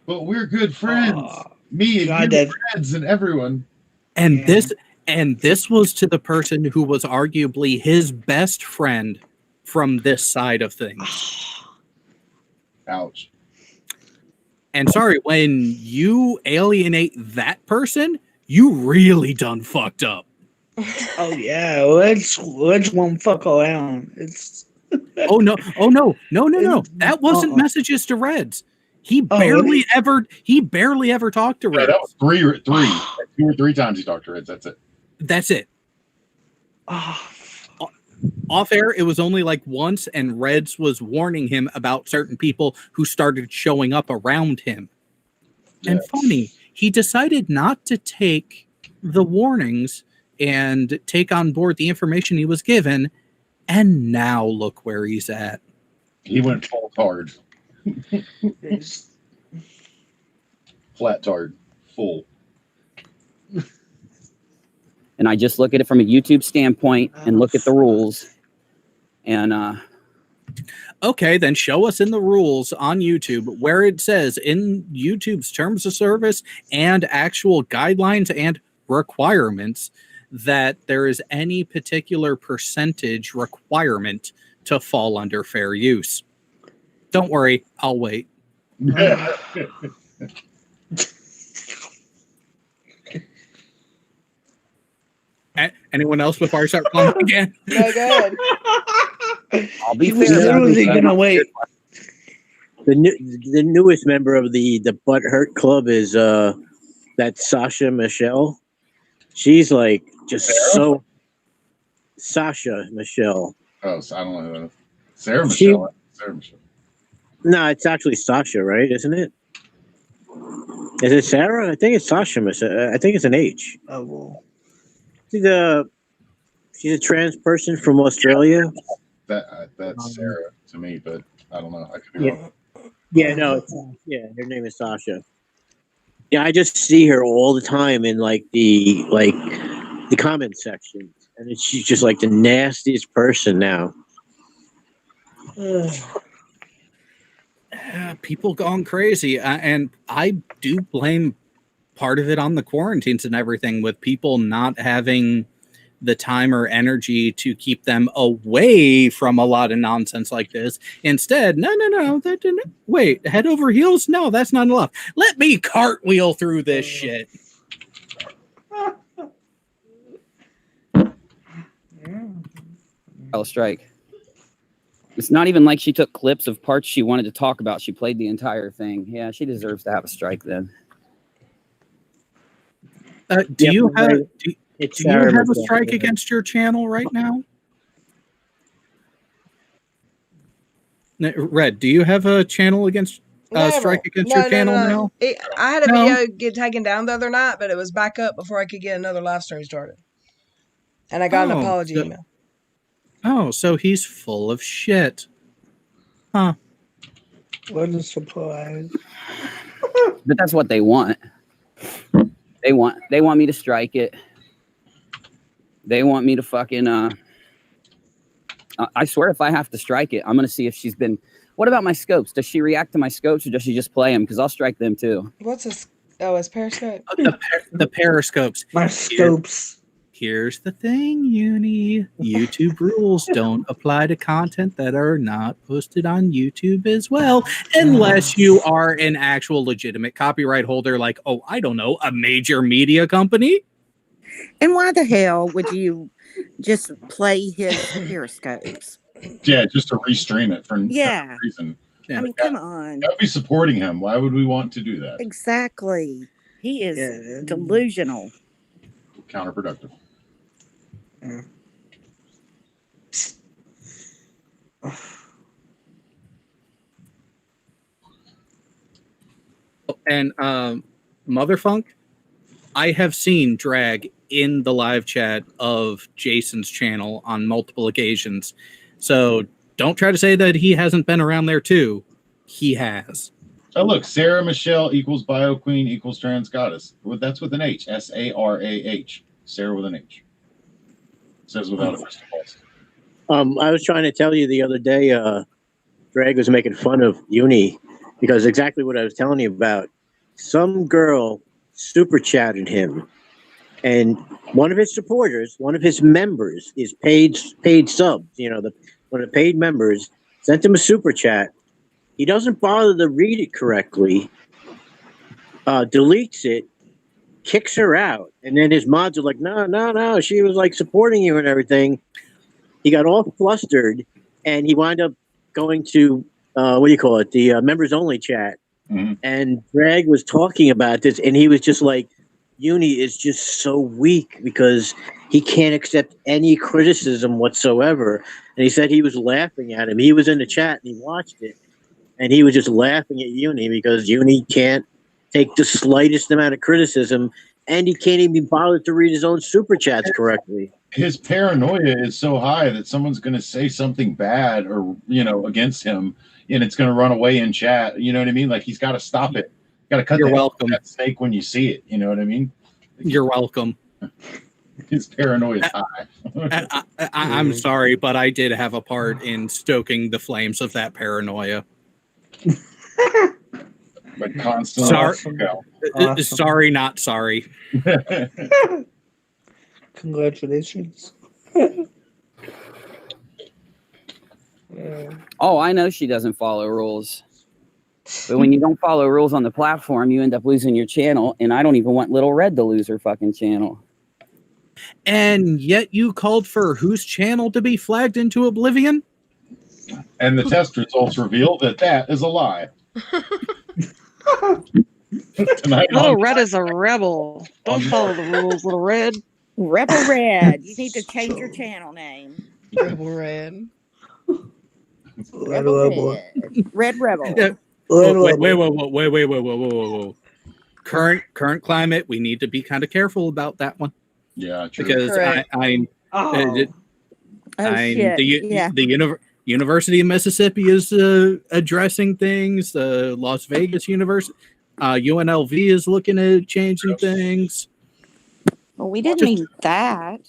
But we're good friends. Me and you, friends, and everyone. And this was to the person who was arguably his best friend from this side of things. Ouch. And sorry, when you alienate that person, you really done fucked up. Oh yeah, let's one fuck around. It's oh no. That wasn't messages to Reds. He barely ever talked to Reds. That was three. 2 or 3 times he talked to Reds. That's it. Off air, it was only like once, and Reds was warning him about certain people who started showing up around him. And funny, he decided not to take the warnings and take on board the information he was given, and now look where he's at. He went full tard. Flat tard. Full. And I just look at it from a YouTube standpoint and look at the rules. And okay, then show us in the rules on YouTube where it says in YouTube's terms of service and actual guidelines and requirements that there is any particular percentage requirement to fall under fair use. Don't worry, I'll wait. Anyone else before I start playing again? No, go ahead. I'll be He was fair. literally gonna wait. The newest member of the Butt Hurt Club is that Sasha Michelle. She's like just so Sasha Michelle. Oh, so I don't know. Sarah Michelle. Sarah Michelle. No, it's actually Sasha, right? Isn't it? Is it Sarah? I think it's Sasha Michelle. I think it's an H. Oh, well. She's a trans person from Australia. That's Sarah to me, but I don't know. I could be wrong. Yeah, no, her name is Sasha. Yeah, I just see her all the time in like the comment section, and she's just like the nastiest person now. People gone crazy, and I do blame part of it on the quarantines and everything, with people not having the time or energy to keep them away from a lot of nonsense like this. Instead, no, that didn't. Wait, head over heels? No, that's not enough. Let me cartwheel through this shit. Strike. It's not even like she took clips of parts she wanted to talk about. She played the entire thing. Yeah, she deserves to have a strike then. Do you have a strike against your channel right now? Red, do you have a channel against strike against your channel now? I had a video get taken down the other night, but it was back up before I could get another live stream started. And I got an apology email. Oh, so he's full of shit. Huh. What a surprise. But that's what they want. They want me to strike it. They want me to fucking I swear if I have to strike it, I'm gonna see if she's been. What about my scopes? Does she react to my scopes or does she just play them? Because I'll strike them too. What's this? Oh, it's Periscope. The periscopes. My scopes. Here's the thing, Uni. YouTube rules don't apply to content that are not posted on YouTube as well, unless you are an actual legitimate copyright holder, like, oh, I don't know, a major media company. And why the hell would you just play his periscopes? Yeah, just to restream it for no reason. I mean, come on. That'd be supporting him. Why would we want to do that? Exactly. He is delusional. Counterproductive. Yeah. And Motherfunk, I have seen drag in the live chat of Jason's channel on multiple occasions. So don't try to say that he hasn't been around there too. He has. Oh, look, Sarah Michelle equals Bio Queen equals Trans Goddess. Well, that's with an H. SARAH. Sarah with an H. It says without a first I was trying to tell you the other day, Drag was making fun of Uni because exactly what I was telling you about. Some girl super chatted him, and one of his supporters, one of his members, is paid subs. You know, one of the paid members sent him a super chat. He doesn't bother to read it correctly, deletes it, kicks her out, and then his mods are like, no, she was like supporting you and everything. He got all flustered, and he wound up going to the members only chat. Mm-hmm. And Drag was talking about this, and he was just like, Uni is just so weak because he can't accept any criticism whatsoever. And he said he was laughing at him. He was in the chat and he watched it, and he was just laughing at Uni because Uni can't take the slightest amount of criticism, and he can't even be bothered to read his own super chats correctly. His paranoia is so high that someone's going to say something bad or against him, and it's going to run away in chat. You know what I mean? Like he's got to stop it. Got to cut You're welcome. that snake when you see it. You know what I mean? You're welcome. His paranoia is high. I'm sorry, but I did have a part in stoking the flames of that paranoia. But constantly. Awesome. Sorry, not sorry. Congratulations. Oh, I know she doesn't follow rules. But when you don't follow rules on the platform, you end up losing your channel. And I don't even want Little Red to lose her fucking channel. And yet you called for whose channel to be flagged into oblivion? And the test results reveal that is a lie. Tonight Little on- Red is a rebel. Don't follow the rules, Little Red. Rebel Red. You need to change your channel name. Rebel Red. Rebel Red. Red Rebel. Yeah. Whoa. Current climate, we need to be kind of careful about that one. Yeah, true. Because Correct. the University of Mississippi is addressing things. The Las Vegas University, UNLV is looking at changing things. Well, we didn't mean that.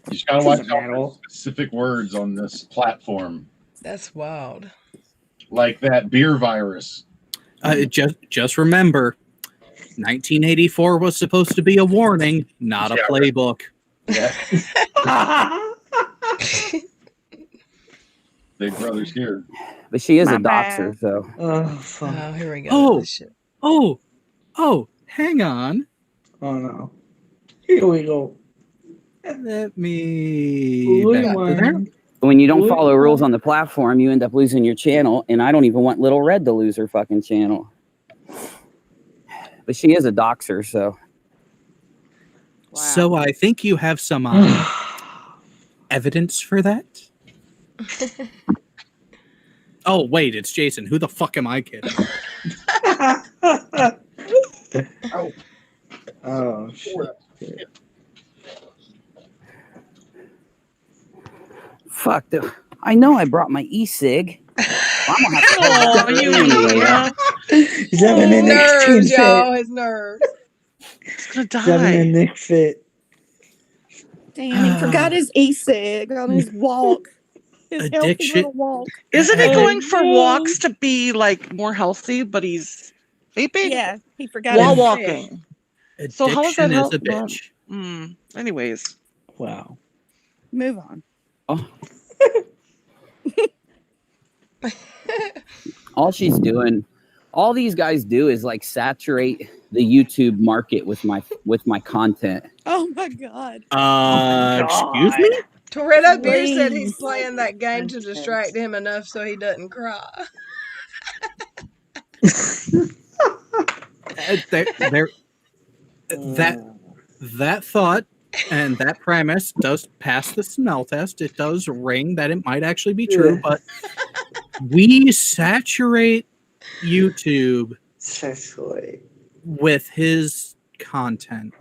You just gotta watch out for specific words on this platform, That's wild. like that beer virus. Just remember, 1984 was supposed to be a warning, not a playbook. Yeah. Big brother's here. But she is My a doxer, so. Oh, here we go. Oh. This shit. Oh, hang on. Oh no. Here we go. Let me back to there. When you don't follow rules on the platform, you end up losing your channel. And I don't even want Little Red to lose her fucking channel. But she is a doxer, so. Wow. So I think you have some evidence for that. Oh, wait, it's Jason. Who the fuck am I kidding? Oh shit. Fuck. I know I brought my e-cig. I'm gonna have to Oh, you He's having an Nerves, extreme fit. y'all. His nerves. He's gonna He's having a die. Nick fit. Damn, he forgot his e-cig on his walk. His healthy Addiction. little walk. Isn't he Oh, going for walks to be like more healthy, but he's vaping Yeah, he forgot while his fit. walking? So how is that Addiction is a help- bitch. Anyways, Wow. Move on. All she's doing, all these guys do is like saturate the YouTube market with my content. Oh my god. Excuse me? Toretto Beer said he's Please. playing that game to distract him enough so he doesn't cry. That thought and that premise does pass the smell test. It does ring that it might actually be true, but we saturate YouTube Sexually. with his content.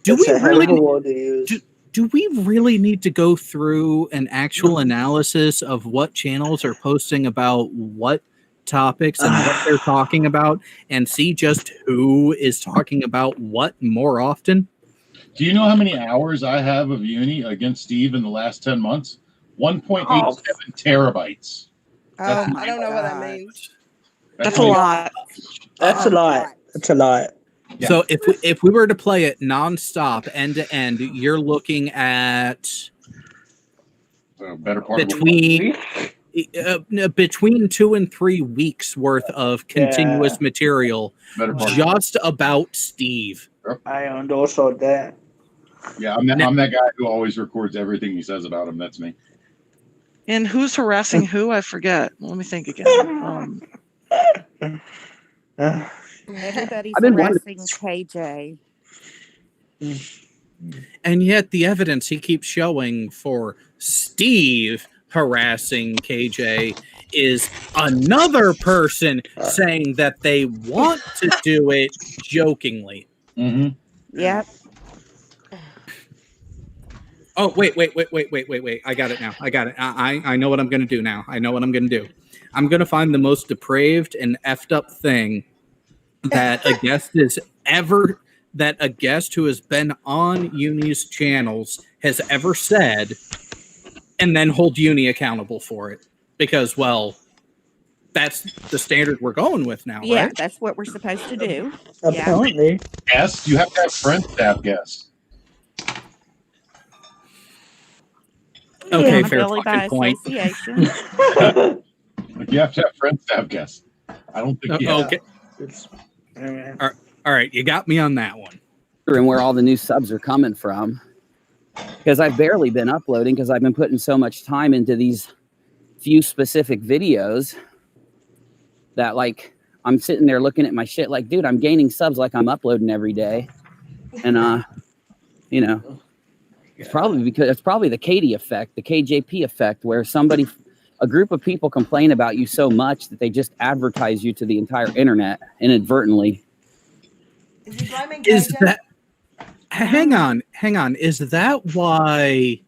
Do That's we a hell of a really? word to use. Do we really need to go through an actual analysis of what channels are posting about what topics and what they're talking about and see just who is talking about what more often? Do you know how many hours I have of uni against Steve in the last 10 months? 1.87 terabytes. Oh my I don't know what that God. means. that's a lot. That's a lot. That's a lot. Yeah. So if we were to play it nonstop, end to end, you're looking at So better part between 2 and 3 weeks worth of continuous material better part. just about Steve. I owned also that. Yeah, I'm that guy who always records everything he says about him. That's me. And who's harassing who? I forget. Let me think again. Everybody's I've been harassing KJ. And yet the evidence he keeps showing for Steve harassing KJ is another person saying that they want to do it jokingly. Mm-hmm. Yep. Oh, wait. I got it now. I got it. I know what I'm going to do now. I know what I'm going to do. I'm going to find the most depraved and effed up thing that a guest who has been on Uni's channels has ever said, and then hold Uni accountable for it. Because, well, that's the standard we're going with now, Yeah, right? that's what we're supposed to do. Apparently. Guests, you have to have friends to have guests. Okay, fair Accountability by fucking point. association. You have to have friends to have guests. I don't think you have. Okay. It's, All right, you got me on that one. And where all the new subs are coming from. Because I've barely been uploading because I've been putting so much time into these few specific videos that, like, I'm sitting there looking at my shit like, dude, I'm gaining subs like I'm uploading every day. And, you know, it's probably the Katie effect, the KJP effect, where a group of people complain about you so much that they just advertise you to the entire internet inadvertently. Is he blaming Is KJ? that... Hang on. Is that why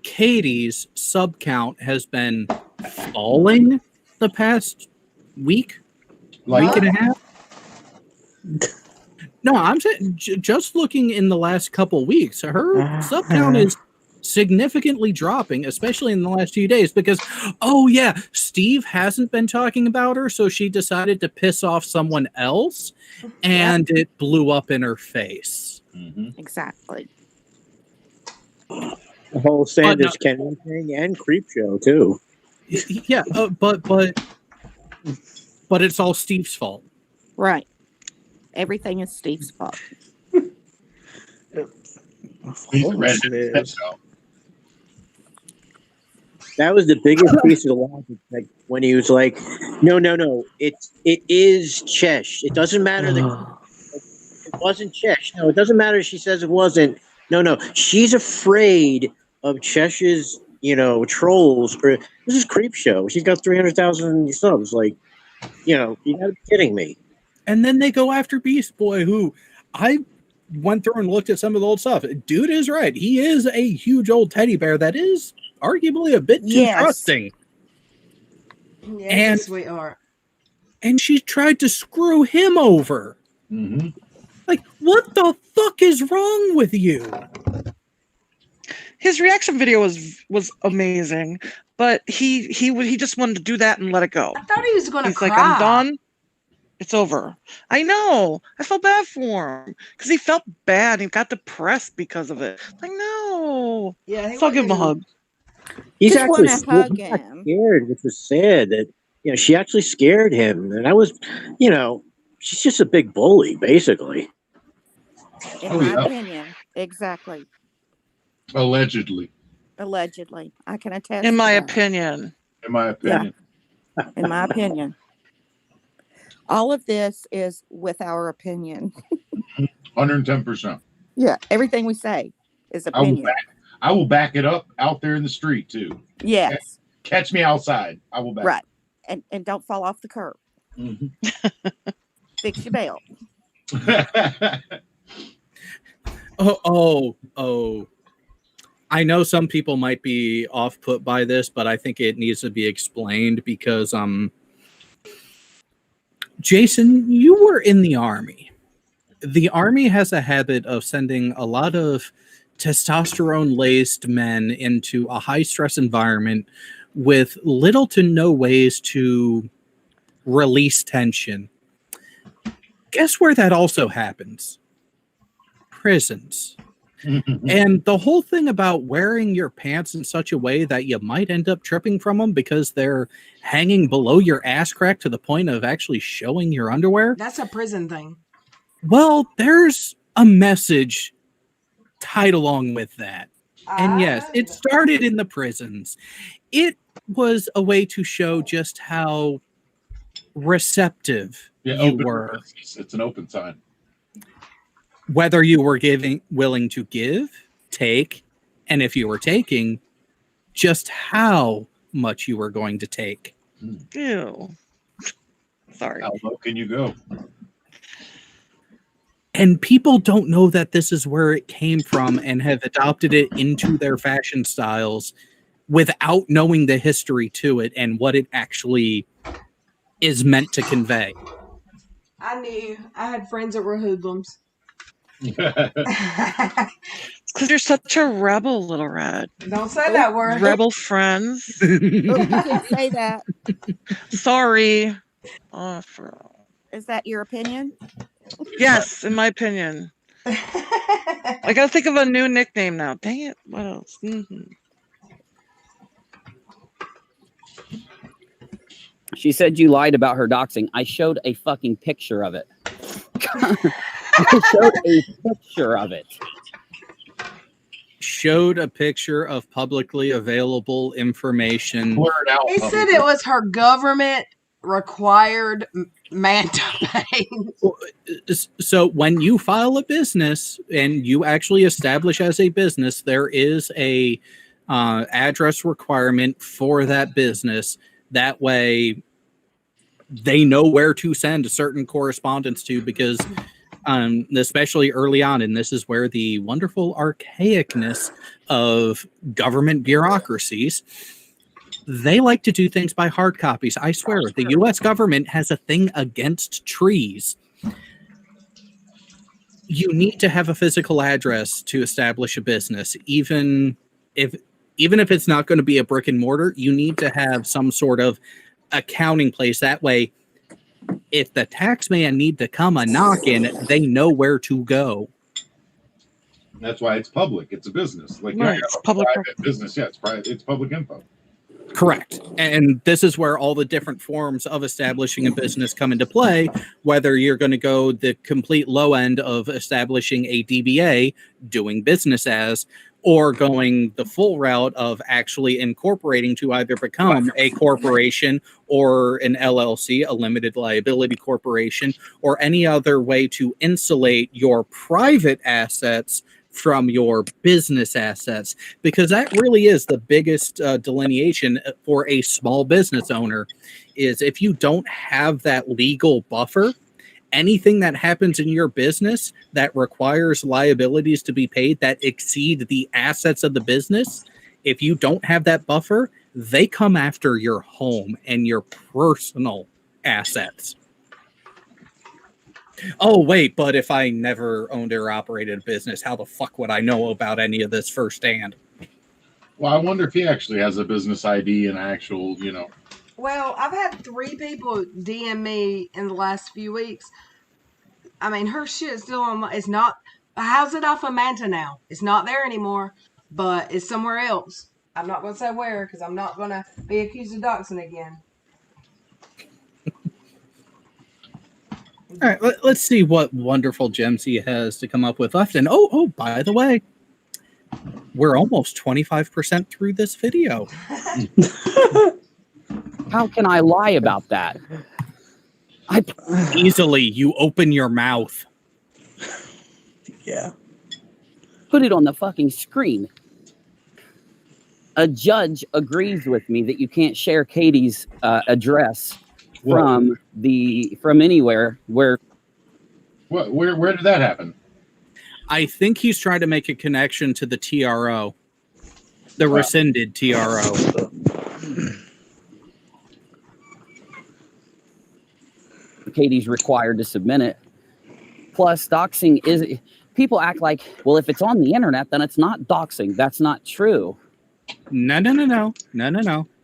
Katie's sub count has been falling the past week and a half? No, I'm saying just looking in the last couple weeks, her sub count is significantly dropping, especially in the last few days, because, oh yeah, Steve hasn't been talking about her, so she decided to piss off someone else, and it blew up in her face. Mm-hmm. Exactly. The whole Sanders Kenny thing and Creep Show too. Yeah, but it's all Steve's fault. Right. Everything is Steve's fault. He's a redhead, so. That was the biggest piece of the logic, like when he was like, "No, it is Chesh. It doesn't matter that it wasn't Chesh. No, it doesn't matter. She says it wasn't. No, she's afraid of Chesh's, trolls. Or this is Creep Show. She's got 300,000 subs. Like, you gotta be kidding me." And then they go after Beast Boy, who I went through and looked at some of the old stuff. Dude is right. He is a huge old teddy bear that is arguably a bit too trusting. Yeah, And sweetheart. And she tried to screw him over. Mm-hmm. Like, what the fuck is wrong with you? His reaction video was amazing, but he just wanted to do that and let it go. I thought he was going to cry. He's like, I'm done. It's over. I know. I felt bad for him because he felt bad. He got depressed because of it. Like, no. Yeah, so I'll give him a hug. He's Just actually wanna hug him. scared, which was sad that she actually scared him, and I was, she's just a big bully, basically. In my opinion, exactly. Allegedly. I can attest. In my to that. opinion. In my opinion. In my opinion. All of this is with our opinion. 110%. Yeah, everything we say is opinion. I will back it up out there in the street too. Yes. Catch me outside. I will back. Right. And don't fall off the curb. Mm-hmm. Fix your belt. Oh. I know some people might be off put by this, but I think it needs to be explained because Jason, you were in the Army. The Army has a habit of sending a lot of testosterone-laced men into a high-stress environment with little to no ways to release tension. Guess where that also happens? Prisons. And the whole thing about wearing your pants in such a way that you might end up tripping from them because they're hanging below your ass crack to the point of actually showing your underwear. That's a prison thing. Well, there's a message tied along with that. And yes, it started in the prisons. It was a way to show just how receptive you were. It's an open sign. Whether you were willing to give, take, and if you were taking, just how much you were going to take. Ew. Sorry. How low can you go? And people don't know that this is where it came from and have adopted it into their fashion styles without knowing the history to it and what it actually is meant to convey. I knew. I had friends that were hoodlums. Because you're such a rebel, Little Red. Don't say that word. Rebel friends. Oh, you can't say that. Sorry. Is that your opinion? Yes, in my opinion. I gotta think of a new nickname now. Dang it. What else? She said you lied about her doxing. I showed a fucking picture of it. I showed a picture of it. Showed a picture of publicly available information. Blurred out. He said it was her government required manta paint. So when you file a business and you actually establish as a business, there is a address requirement for that business. That way they know where to send certain correspondence to, because especially early on, and this is where the wonderful archaicness of government bureaucracies, they like to do things by hard copies. I swear, the U.S. government has a thing against trees. You need to have a physical address to establish a business, even if it's not going to be a brick and mortar. You need to have some sort of accounting place. That way, if the tax man need to come a knocking, they know where to go. That's why it's public. It's a business. Like, Right, it's public private business. Yeah, it's private. It's public info. Correct. And this is where all the different forms of establishing a business come into play, whether you're going to go the complete low end of establishing a DBA, doing business as, or going the full route of actually incorporating to either become a corporation or an LLC, a limited liability corporation, or any other way to insulate your private assets from your business assets, because that really is the biggest delineation for a small business owner. Is if you don't have that legal buffer, anything that happens in your business that requires liabilities to be paid that exceed the assets of the business, if you don't have that buffer, they come after your home and your personal assets. Oh, wait, but if I never owned or operated a business, how the fuck would I know about any of this firsthand? Well, I wonder if he actually has a business ID and actual, Well, I've had 3 people DM me in the last few weeks. I mean, her shit's still on. It's not. How's it off of Manta now? It's not there anymore, but it's somewhere else. I'm not going to say where because I'm not going to be accused of doxing again. All right, let's see what wonderful gems he has to come up with left. And oh, by the way, we're almost 25% through this video. How can I lie about that? Easily, you open your mouth. Yeah. Put it on the fucking screen. A judge agrees with me that you can't share Katie's address from anywhere where. Where did that happen? I think he's trying to make a connection to the TRO, the rescinded TRO. Katie's required to submit it. Plus, doxing is. People act like, well, if it's on the internet, then it's not doxing. That's not true. No.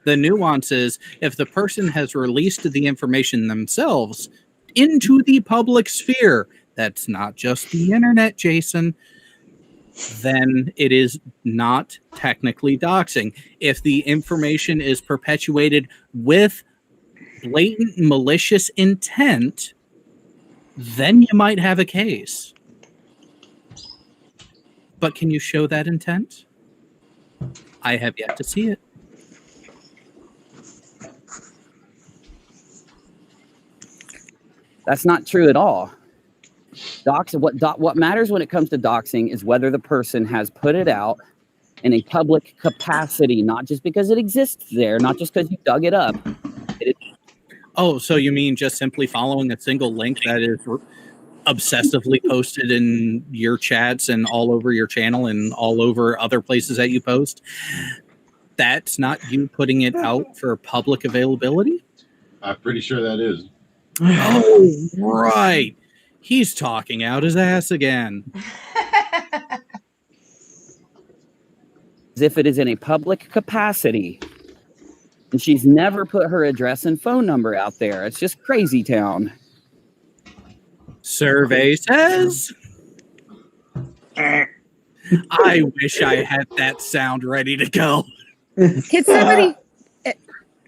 The nuance is if the person has released the information themselves into the public sphere, that's not just the internet, Jason, then it is not technically doxing. If the information is perpetuated with blatant malicious intent, then you might have a case. But can you show that intent? I have yet to see it. That's not true at all. What matters when it comes to doxing is whether the person has put it out in a public capacity, not just because it exists there, not just because you dug it up. Oh, so you mean just simply following a single link that is obsessively posted in your chats and all over your channel and all over other places that you post? That's not you putting it out for public availability? I'm pretty sure that is. Oh, right. He's talking out his ass again. As if it is in a public capacity. And she's never put her address and phone number out there. It's just crazy town. Survey says. I wish I had that sound ready to go. Can somebody,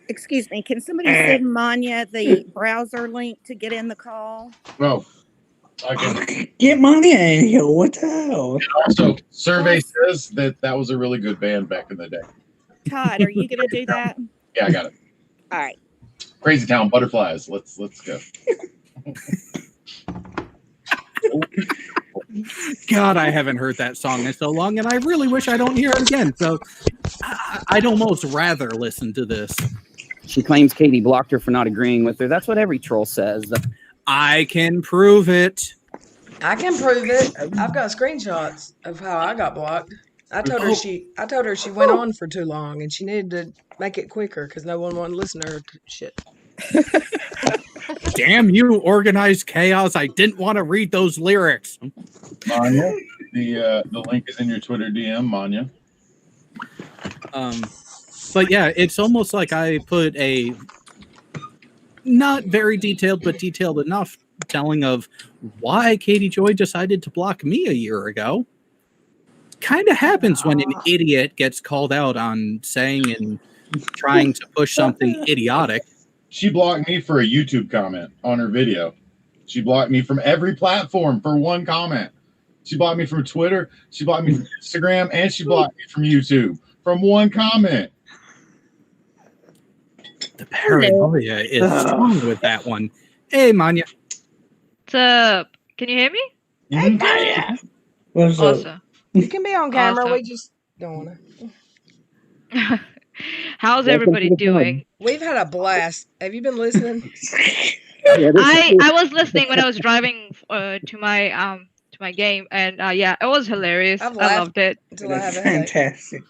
excuse me, can somebody send Manya the browser link to get in the call? No. I can. Get Manya in here. What the hell? And also, survey says that was a really good band back in the day. Todd, are you going to do that? Yeah, I got it. All right. Crazy Town Butterflies. Let's go. God, I haven't heard that song in so long, and I really wish I don't hear it again. So I'd almost rather listen to this. She claims Katie blocked her for not agreeing with her. That's what every troll says. I can prove it. I can prove it. I've got screenshots of how I got blocked. I told her she went on for too long and she needed to make it quicker because no one wanted to listen to her shit. Damn you, organized chaos! I didn't want to read those lyrics. Manya, the link is in your Twitter DM, Manya. But yeah, it's almost like I put a not very detailed, but detailed enough telling of why Katie Joy decided to block me a year ago. Kind of happens when an idiot gets called out on saying and trying to push something idiotic. She blocked me for a YouTube comment on her video. She blocked me from every platform for one comment. She blocked me from Twitter. She blocked me from Instagram, and she blocked me from YouTube from one comment. The paranoia is strong with that one. Hey, Manya. What's up? Can you hear me? Hey, Manya. What's up? Awesome. You can be on camera. Awesome. We just don't want to. How's everybody doing? We've had a blast. Have you been listening? I was listening when I was driving to my game, and yeah, it was hilarious. I loved it. Until I have a Fantastic.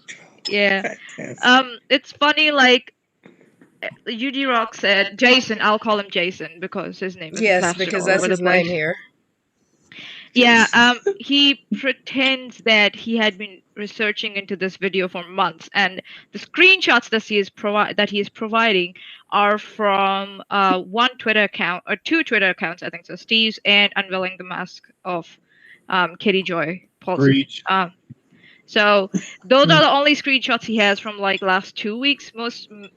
Yeah. Fantastic. It's funny. Like UD Rock said, Jason. I'll call him Jason because his name is Yes, plastered because all that's over his the place. name here. Yeah, he pretends that he had been researching into this video for months, and the screenshots that he is providing are from one Twitter account or two Twitter accounts, I think so, Steve's and Unveiling the Mask of Katie Joy Paulson. So those are the only screenshots he has from like last 2 weeks, and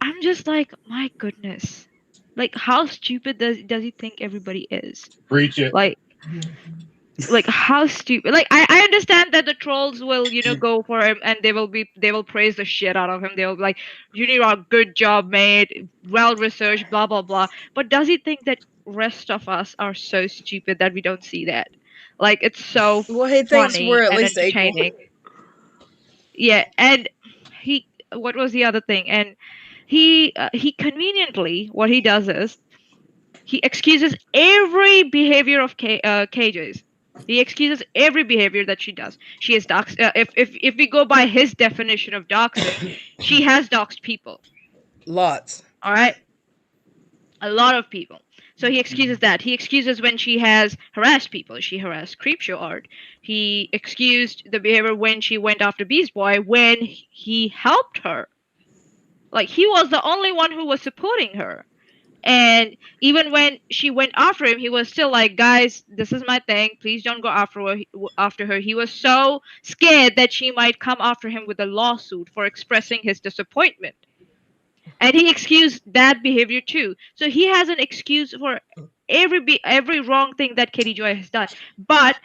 I'm just like, my goodness. Like, how stupid does he think everybody is? Preach it. Like how stupid. Like, I understand that the trolls will, go for him and they will praise the shit out of him. They'll be like, Unirock, good job, mate. Well researched, blah blah blah. But does he think that rest of us are so stupid that we don't see that? Like, it's so he thinks funny we're at and least entertaining. equal. Yeah, and what was the other thing? And he conveniently, what he does is he excuses every behavior of KJ's. He excuses every behavior that she does. She has doxed. If we go by his definition of doxing, she has doxed people. Lots. All right, a lot of people. So he excuses that. He excuses when she has harassed people. She harassed Creepshow Art. He excused the behavior when she went after Beast Boy when he helped her. Like, he was the only one who was supporting her. And even when she went after him, he was still like, guys, this is my thing. Please don't go after her. He was so scared that she might come after him with a lawsuit for expressing his disappointment. And he excused that behavior too. So he has an excuse for every wrong thing that Katie Joy has done. But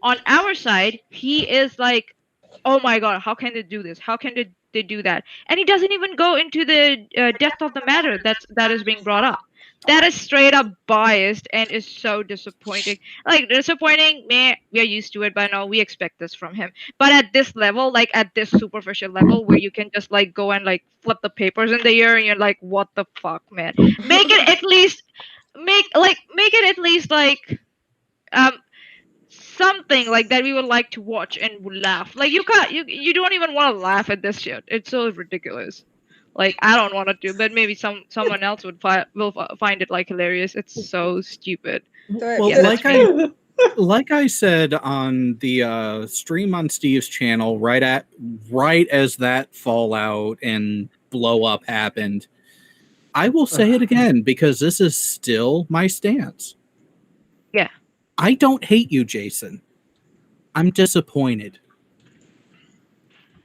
on our side, he is like, oh my God, how can they do this? How can they do that? And he doesn't even go into the depth of the matter that is being brought up. that is straight up biased and is so disappointing. Like disappointing, meh, we are used to it by now. We expect this from him. But at this level, like at this superficial level where you can just like go and like flip the papers in the air and you're like, what the fuck, man? Make it at least make it at least like um something like that we would like to watch and would laugh. Like you don't even want to laugh at this shit. It's so ridiculous. Like I don't want to do, but maybe someone else will find it like hilarious. It's so stupid. Well, Yeah, like that's me. I said on the stream on Steve's channel, right as that fallout and blow up happened, I will say it again because this is still my stance. Yeah. I don't hate you, Jason. I'm disappointed.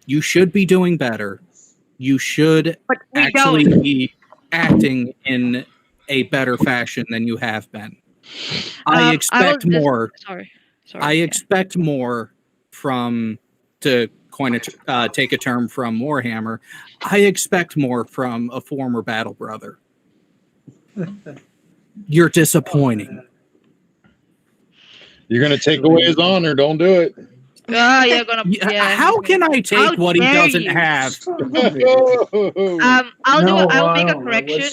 You should be doing better. You should actually be acting in a better fashion than you have been. I expect more. Sorry. I expect more from, to take a term from Warhammer, I expect more from a former battle brother. You're disappointing. You're going to take away his honor. Don't do it. You're gonna. Yeah. How can I take what he doesn't have? I'll make a correction.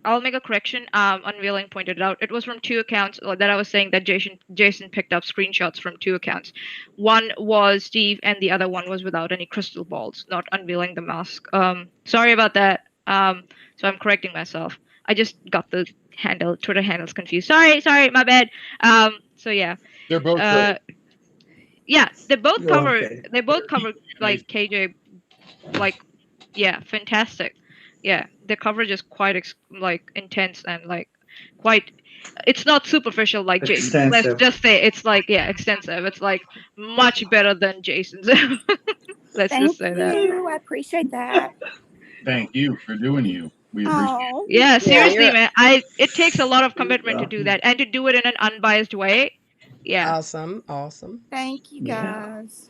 I'll make a correction. Unveiling pointed it out. It was from 2 accounts that I was saying that Jason picked up screenshots from 2 accounts. One was Steve, and the other one was without any crystal balls, not unveiling the mask. Sorry about that. So I'm correcting myself. I just got the Twitter handles confused. Sorry, my bad. So yeah. They're both great. Yeah, they both cover like KJ, like, yeah, fantastic. Yeah, the coverage is quite intense and like quite. It's not superficial like Jason. Let's just say it's like extensive. It's like much better than Jason's. Let's just say that. Thank you. I appreciate that. Thank you for doing you. We appreciate it. Yeah, seriously, man. It takes a lot of commitment to do that and to do it in an unbiased way. Yeah. Awesome. Thank you, guys.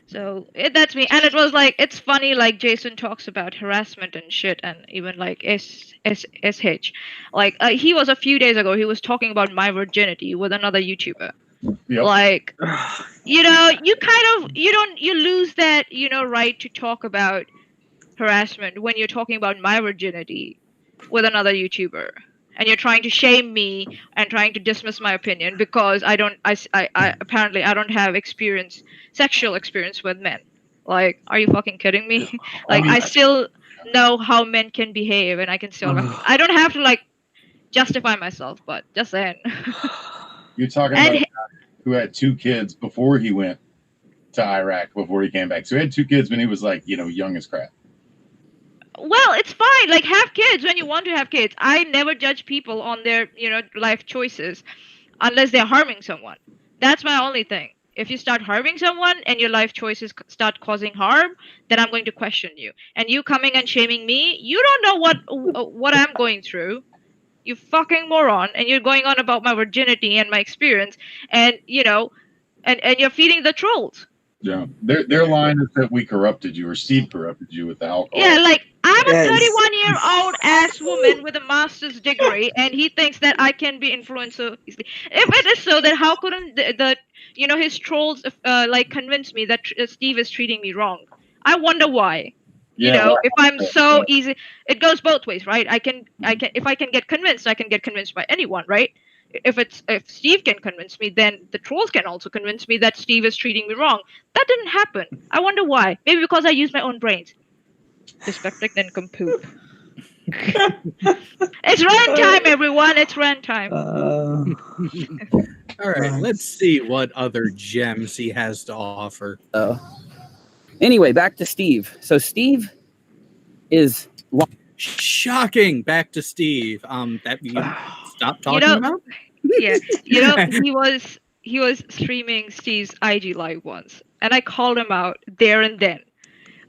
So that's me, and it was like it's funny. Like Jason talks about harassment and shit, and even like SH. Like he was a few days ago. He was talking about my virginity with another YouTuber. Yep. Like, you lose that right to talk about harassment when you're talking about my virginity with another YouTuber. And you're trying to shame me and trying to dismiss my opinion because I apparently I don't have sexual experience with men. Like, are you fucking kidding me? Like, I still know how men can behave, and I can still. I don't have to like justify myself, but just saying. You're talking about a guy who had 2 kids before he went to Iraq, before he came back. So he had 2 kids when he was like, young as crap. Well, it's fine. Like, have kids when you want to have kids. I never judge people on their, life choices unless they're harming someone. That's my only thing. If you start harming someone and your life choices start causing harm, then I'm going to question you. And you coming and shaming me, you don't know what I'm going through. You fucking moron. And you're going on about my virginity and my experience. And, and you're feeding the trolls. Yeah, their line is that we corrupted you, or Steve corrupted you with the alcohol. Yeah, like I'm a 31-year-old ass woman with a master's degree, and he thinks that I can be influenced so easily. If it is so, then how couldn't his trolls convince me that Steve is treating me wrong? I wonder why. Yeah, if I'm so easy, it goes both ways, right? If I can get convinced, I can get convinced by anyone, right? If Steve can convince me, then the trolls can also convince me that Steve is treating me wrong. That didn't happen. I wonder why. Maybe because I use my own brains. Dyspeptic then compoop. It's rant time, everyone. It's rant time. All right, let's see what other gems he has to offer. Anyway, back to Steve. So Steve is shocking. Back to Steve. Stop talking about? Yeah, he was streaming Steve's IG live once, and I called him out there and then.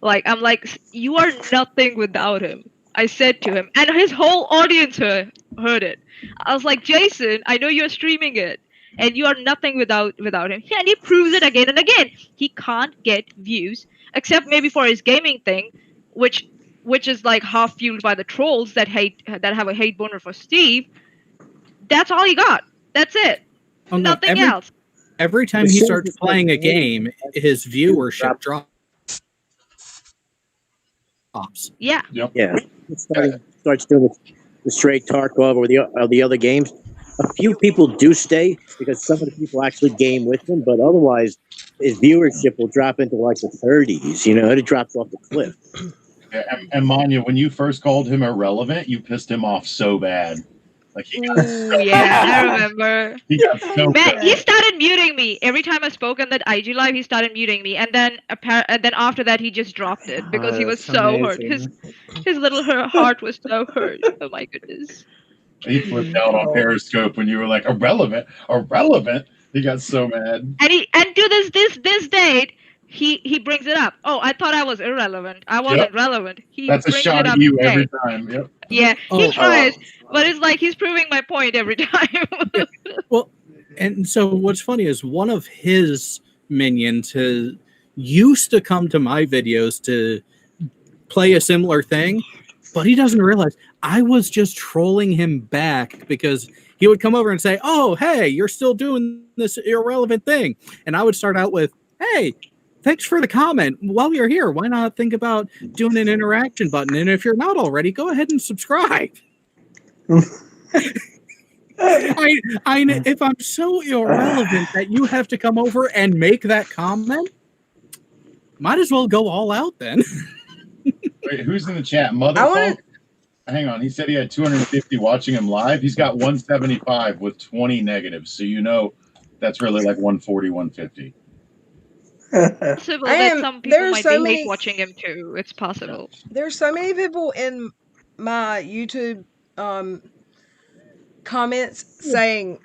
Like, I'm like, you are nothing without him. I said to him, and his whole audience heard it. I was like, Jason, I know you're streaming it, and you are nothing without him. And he proves it again and again. He can't get views, except maybe for his gaming thing, which which is like half fueled by the trolls that have a hate boner for Steve. That's all he got. That's it. Oh, no, Nothing else. Every time he starts playing a game, his viewership drops. Yeah. Yep. Yeah. Starts doing the straight Tarkov or the other games. A few people do stay because some of the people actually game with him, but otherwise his viewership will drop into like the 30s. You know, it drops off the cliff. Yeah, and Manya, when you first called him irrelevant, you pissed him off so bad. Like he got Yeah, I remember. He got so Man, bad. he started muting me every time I spoke on that IG live. He started muting me, and then after that, he just dropped it because he was so hurt. His little heart was so hurt. Oh my goodness. He flipped out on Periscope when you were like irrelevant. He got so mad. And to this date, he brings it up. Oh, I thought I was irrelevant. I wasn't relevant. That's a brings shot it at up you today. every time. Yep. Yeah, he tries, but it's like he's proving my point every time. Well, and so what's funny is one of his minions used to come to my videos to play a similar thing, but he doesn't realize I was just trolling him back because he would come over and say, "Oh, hey, you're still doing this irrelevant thing," and I would start out with, "Hey, thanks for the comment. While you're here, why not think about doing an interaction button? And if you're not already, go ahead and subscribe." If I'm so irrelevant that you have to come over and make that comment, might as well go all out then. Wait, who's in the chat? Motherfucker. Hang on. He said he had 250 watching him live. He's got 175 with 20 negatives. So you know that's really like 140, 150. Possible that some people might be hate watching him too. It's possible. There's so many people in my YouTube comments saying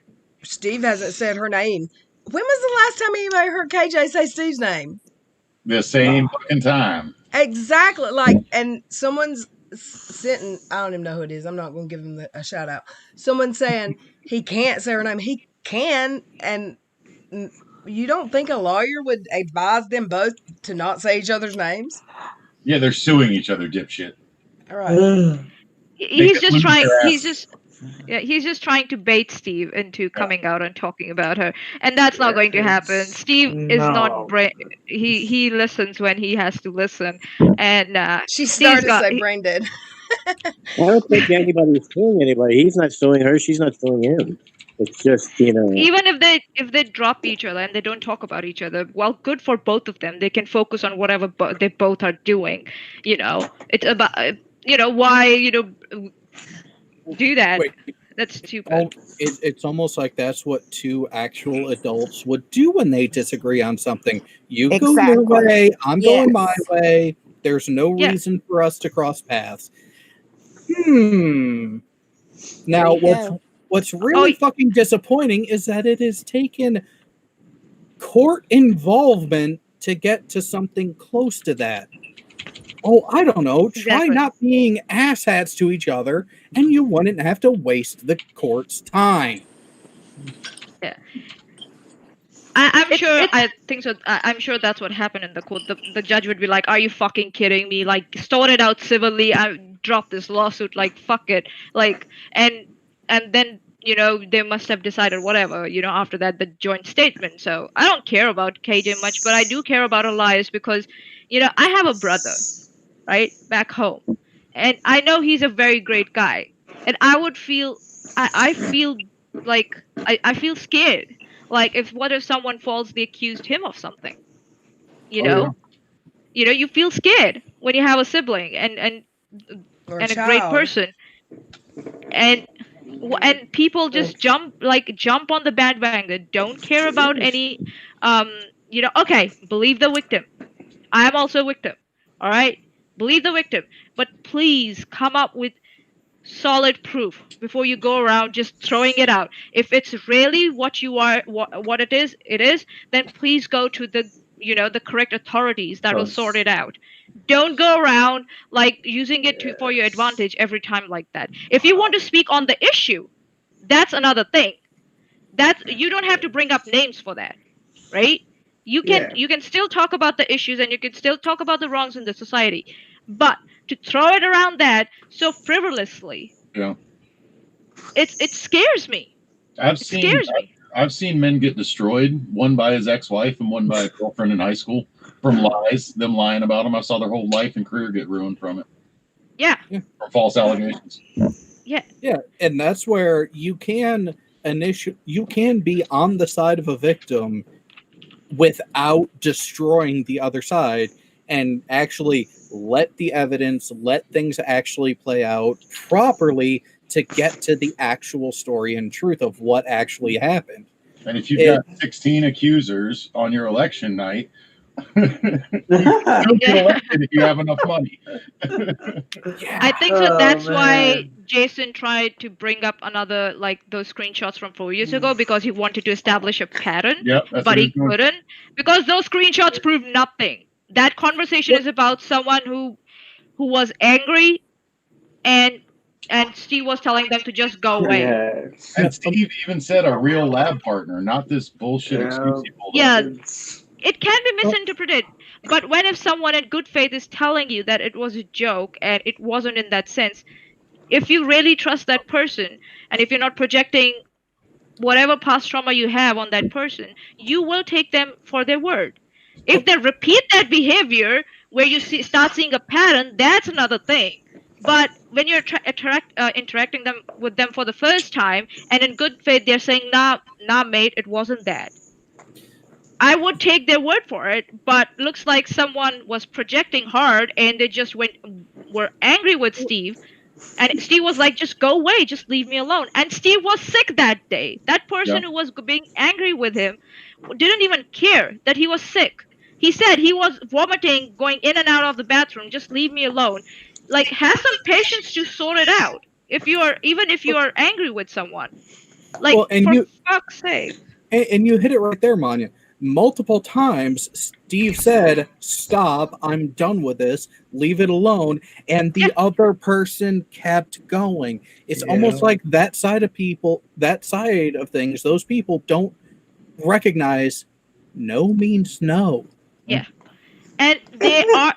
Steve hasn't said her name. When was the last time anybody heard KJ say Steve's name? The same fucking time. Exactly. Like, and someone's sitting, I don't even know who it is. I'm not going to give him a shout out. Someone's saying he can't say her name. He can. And you don't think a lawyer would advise them both to not say each other's names? Yeah, they're suing each other, dipshit. All right. He's just trying. He's just trying to bait Steve into coming out and talking about her, and that's not going to happen. Steve is not he listens when he has to listen, and she started to say brain dead. I don't think anybody is suing anybody. He's not suing her. She's not suing him. It's just, you know. Even if they drop each other and they don't talk about each other, well, good for both of them. They can focus on whatever they both are doing. You know, it's about why do that. Wait, that's stupid. It's almost like that's what two actual adults would do when they disagree on something. You go your way, I'm going my way. There's no reason for us to cross paths. Now, what's really fucking disappointing is that it has taken court involvement to get to something close to that. Oh, I don't know. Try not being asshats to each other, and you wouldn't have to waste the court's time. Yeah. I'm sure. I think so. I'm sure that's what happened in the court. The judge would be like, "Are you fucking kidding me? Like, sort it out civilly. I dropped this lawsuit. Like, fuck it. Like, and then they must have decided whatever. After that, the joint statement. So I don't care about KJ much, but I do care about Elias because, I have a brother, right, back home, and I know he's a very great guy, and I would feel, I feel like I feel scared. Like, what if someone falsely accused him of something? You feel scared when you have a sibling and a great person, and people just jump on the bandwagon. Don't care about any, okay, believe the victim. I am also a victim. All right, believe the victim, but please come up with solid proof before you go around just throwing it out. If it's really what you are, what it is, then please go to the correct authorities that will sort it out. Don't go around like using it for your advantage every time like that. If you want to speak on the issue, that's another thing. You don't have to bring up names for that, right? You can still talk about the issues and you can still talk about the wrongs in the society. But to throw it around that so frivolously, it scares me. I've seen men get destroyed, one by his ex-wife and one by a girlfriend in high school, from lies, them lying about him. I saw their whole life and career get ruined from it. Yeah. From false allegations. Yeah. Yeah, and that's where you can be on the side of a victim without destroying the other side, and actually let the evidence, let things actually play out properly to get to the actual story and truth of what actually happened. And if you've got 16 accusers on your election night, you still get elected if you have enough money. I think so. That's why Jason tried to bring up another, like those screenshots from 4 years ago, because he wanted to establish a pattern, but he couldn't, because those screenshots prove nothing. That conversation is about someone who was angry, and Steve was telling them to just go away. And Steve even said a real lab partner, not this bullshit excuse he pulled up. It can be misinterpreted, but if someone in good faith is telling you that it was a joke and it wasn't in that sense, if you really trust that person, and if you're not projecting whatever past trauma you have on that person, you will take them for their word. If they repeat that behavior where you start seeing a pattern, that's another thing. But when you're interacting with them for the first time, and in good faith they're saying, nah, mate, it wasn't that, I would take their word for it. But looks like someone was projecting hard, and they just were angry with Steve, and Steve was like, just go away, just leave me alone. And Steve was sick that day. That person who was being angry with him didn't even care that he was sick. He said he was vomiting, going in and out of the bathroom, just leave me alone. Like, have some patience to sort it out. If you are angry with someone, like, fuck's sake. And you hit it right there, Manya. Multiple times, Steve said, stop, I'm done with this, leave it alone, and the other person kept going. It's almost like that side of things, those people don't recognize no means no. Yeah. And they are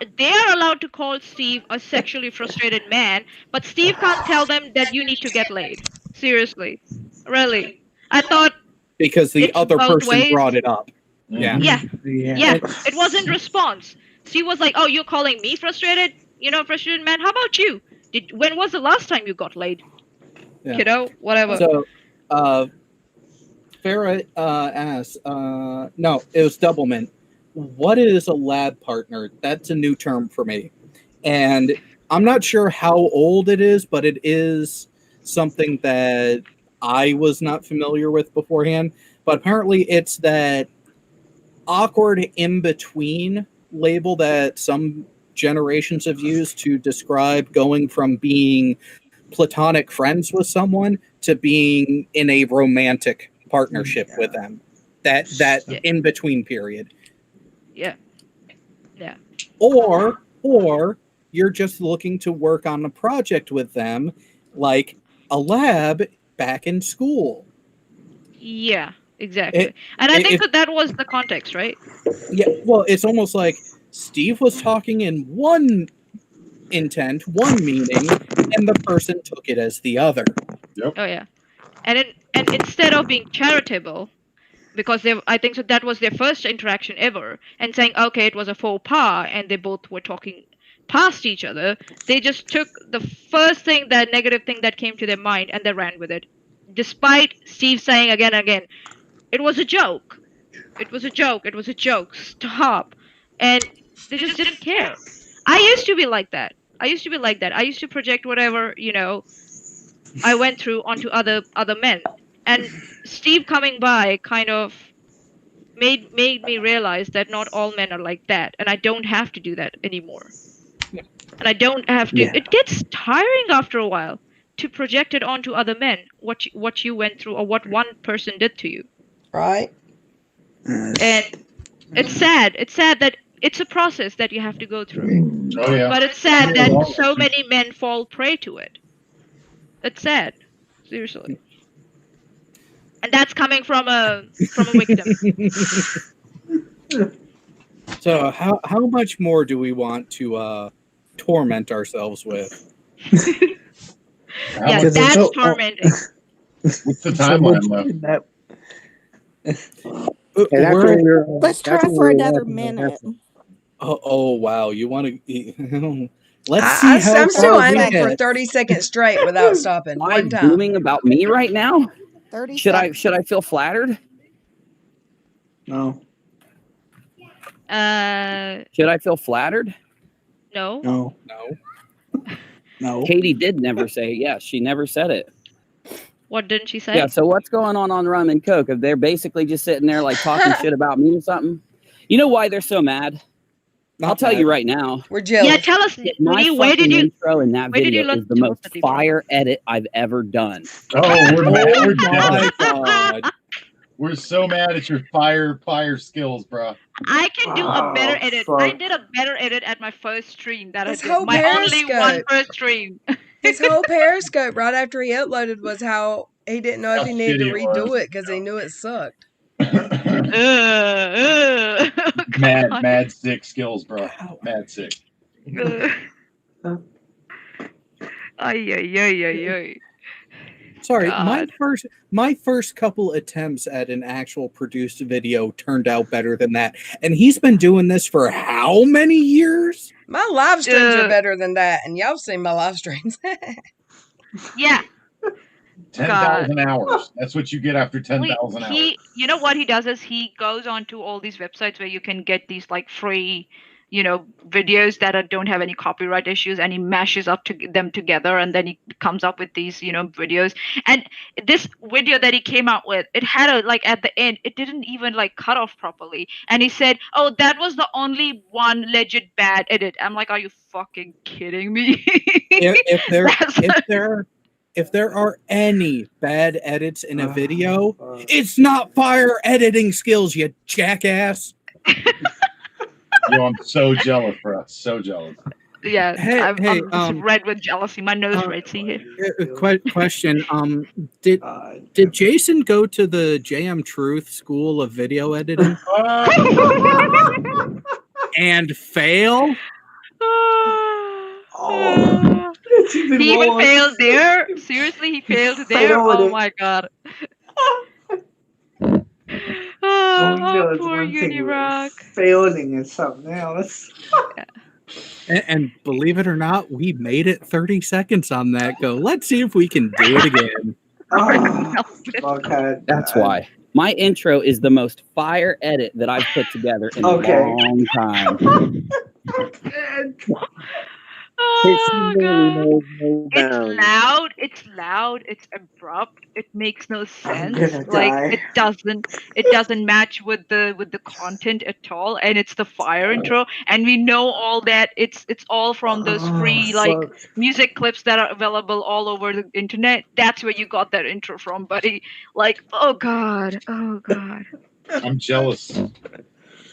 allowed to call Steve a sexually frustrated man, but Steve can't tell them that you need to get laid. Seriously. Really. I thought, because the other person brought it up. Yeah. It was in response. Steve was like, oh, you're calling me frustrated? Frustrated man? How about you? When was the last time you got laid? Whatever. So, Farrah asks, no, it was Doublemint. What is a lab partner? That's a new term for me. And I'm not sure how old it is, but it is something that I was not familiar with beforehand. But apparently it's that awkward in-between label that some generations have used to describe going from being platonic friends with someone to being in a romantic partnership with them. That in-between period. Yeah. Or you're just looking to work on a project with them, like a lab back in school. Yeah, exactly. And I think that was the context, right? Yeah, well, it's almost like Steve was talking in one intent, one meaning, and the person took it as the other. Yep. Oh, yeah. And instead of being charitable, because I think so that was their first interaction ever, and saying, okay, it was a faux pas, and they both were talking past each other, they just took the first thing, that negative thing that came to their mind, and they ran with it. Despite Steve saying again and again, it was a joke. It was a joke. It was a joke. Stop. And they just didn't care. I used to be like that. I used to project whatever, I went through onto other men. And Steve coming by kind of made me realize that not all men are like that, and I don't have to do that anymore. Yeah. And I don't have to. Yeah. It gets tiring after a while to project it onto other men, what you went through or what one person did to you. Right. And it's sad. It's sad that it's a process that you have to go through. Oh, yeah. But it's sad that so many men fall prey to it. It's sad. Seriously. And that's coming from a victim. So how much more do we want to torment ourselves with. Yeah, that's tormenting. What's the timeline left? Let's try for another minute. Oh wow! You want to? Let's see how I'm still far we aiming for get. 30 seconds straight without stopping. Am I One time. booming about me right now? 30 Should seconds. I feel flattered? No. Should I feel flattered? No. No. No. Katie did never say yes. She never said it. What didn't she say? Yeah. So what's going on Rum and Coke? If they're basically just sitting there like talking shit about me or something. You know why they're so mad? I'll tell you right now. We're jealous. Yeah, tell us. My Where did you? intro in that where did you video learn is the to most talk to people? fire edit I've ever done. Oh, we're mad. We're my jealous. God. We're so mad at your fire skills, bro. I can do a better Oh, edit. fuck. I did a better edit at my first stream that His I whole did. My only one Periscope. first stream. His whole Periscope right after he uploaded was how he didn't know if How he needed to shitty it redo was. it because he knew it sucked. Mad sick skills, bro. Mad sick. Ay. Sorry, God. my first couple attempts at an actual produced video turned out better than that. And he's been doing this for how many years? My live streams are better than that, and y'all seen my live streams. Yeah. 10,000 hours. That's what you get after 10,000 hours. You know what he does is he goes onto all these websites where you can get these like free, videos that don't have any copyright issues, and he mashes up them together, and then he comes up with these, videos. And this video that he came out with, it had at the end, it didn't even cut off properly. And he said, "Oh, that was the only one legit bad edit." I'm like, "Are you fucking kidding me?" If there are any bad edits in a video, it's not fire editing skills, you jackass. Yo, I'm so jealous, bro. So jealous. Yeah, I'm Hey, red with jealousy. My nose red. See here. Question: Did Jason go to the JM Truth School of Video Editing and fail? He even failed there. Seriously, he failed there. Oh my god. Oh, poor Unirock. Failing is something else. And believe it or not, we made it 30 seconds on that go. Let's see if we can do it again. Okay. That's why. My intro is the most fire edit that I've put together in a long time. Oh god. It's loud, it's abrupt, it makes no sense. It doesn't match with the content at all, and it's the fire intro, and we know all that it's all from those free music clips that are available all over the internet. That's where you got that intro from, buddy. Oh god. I'm jealous.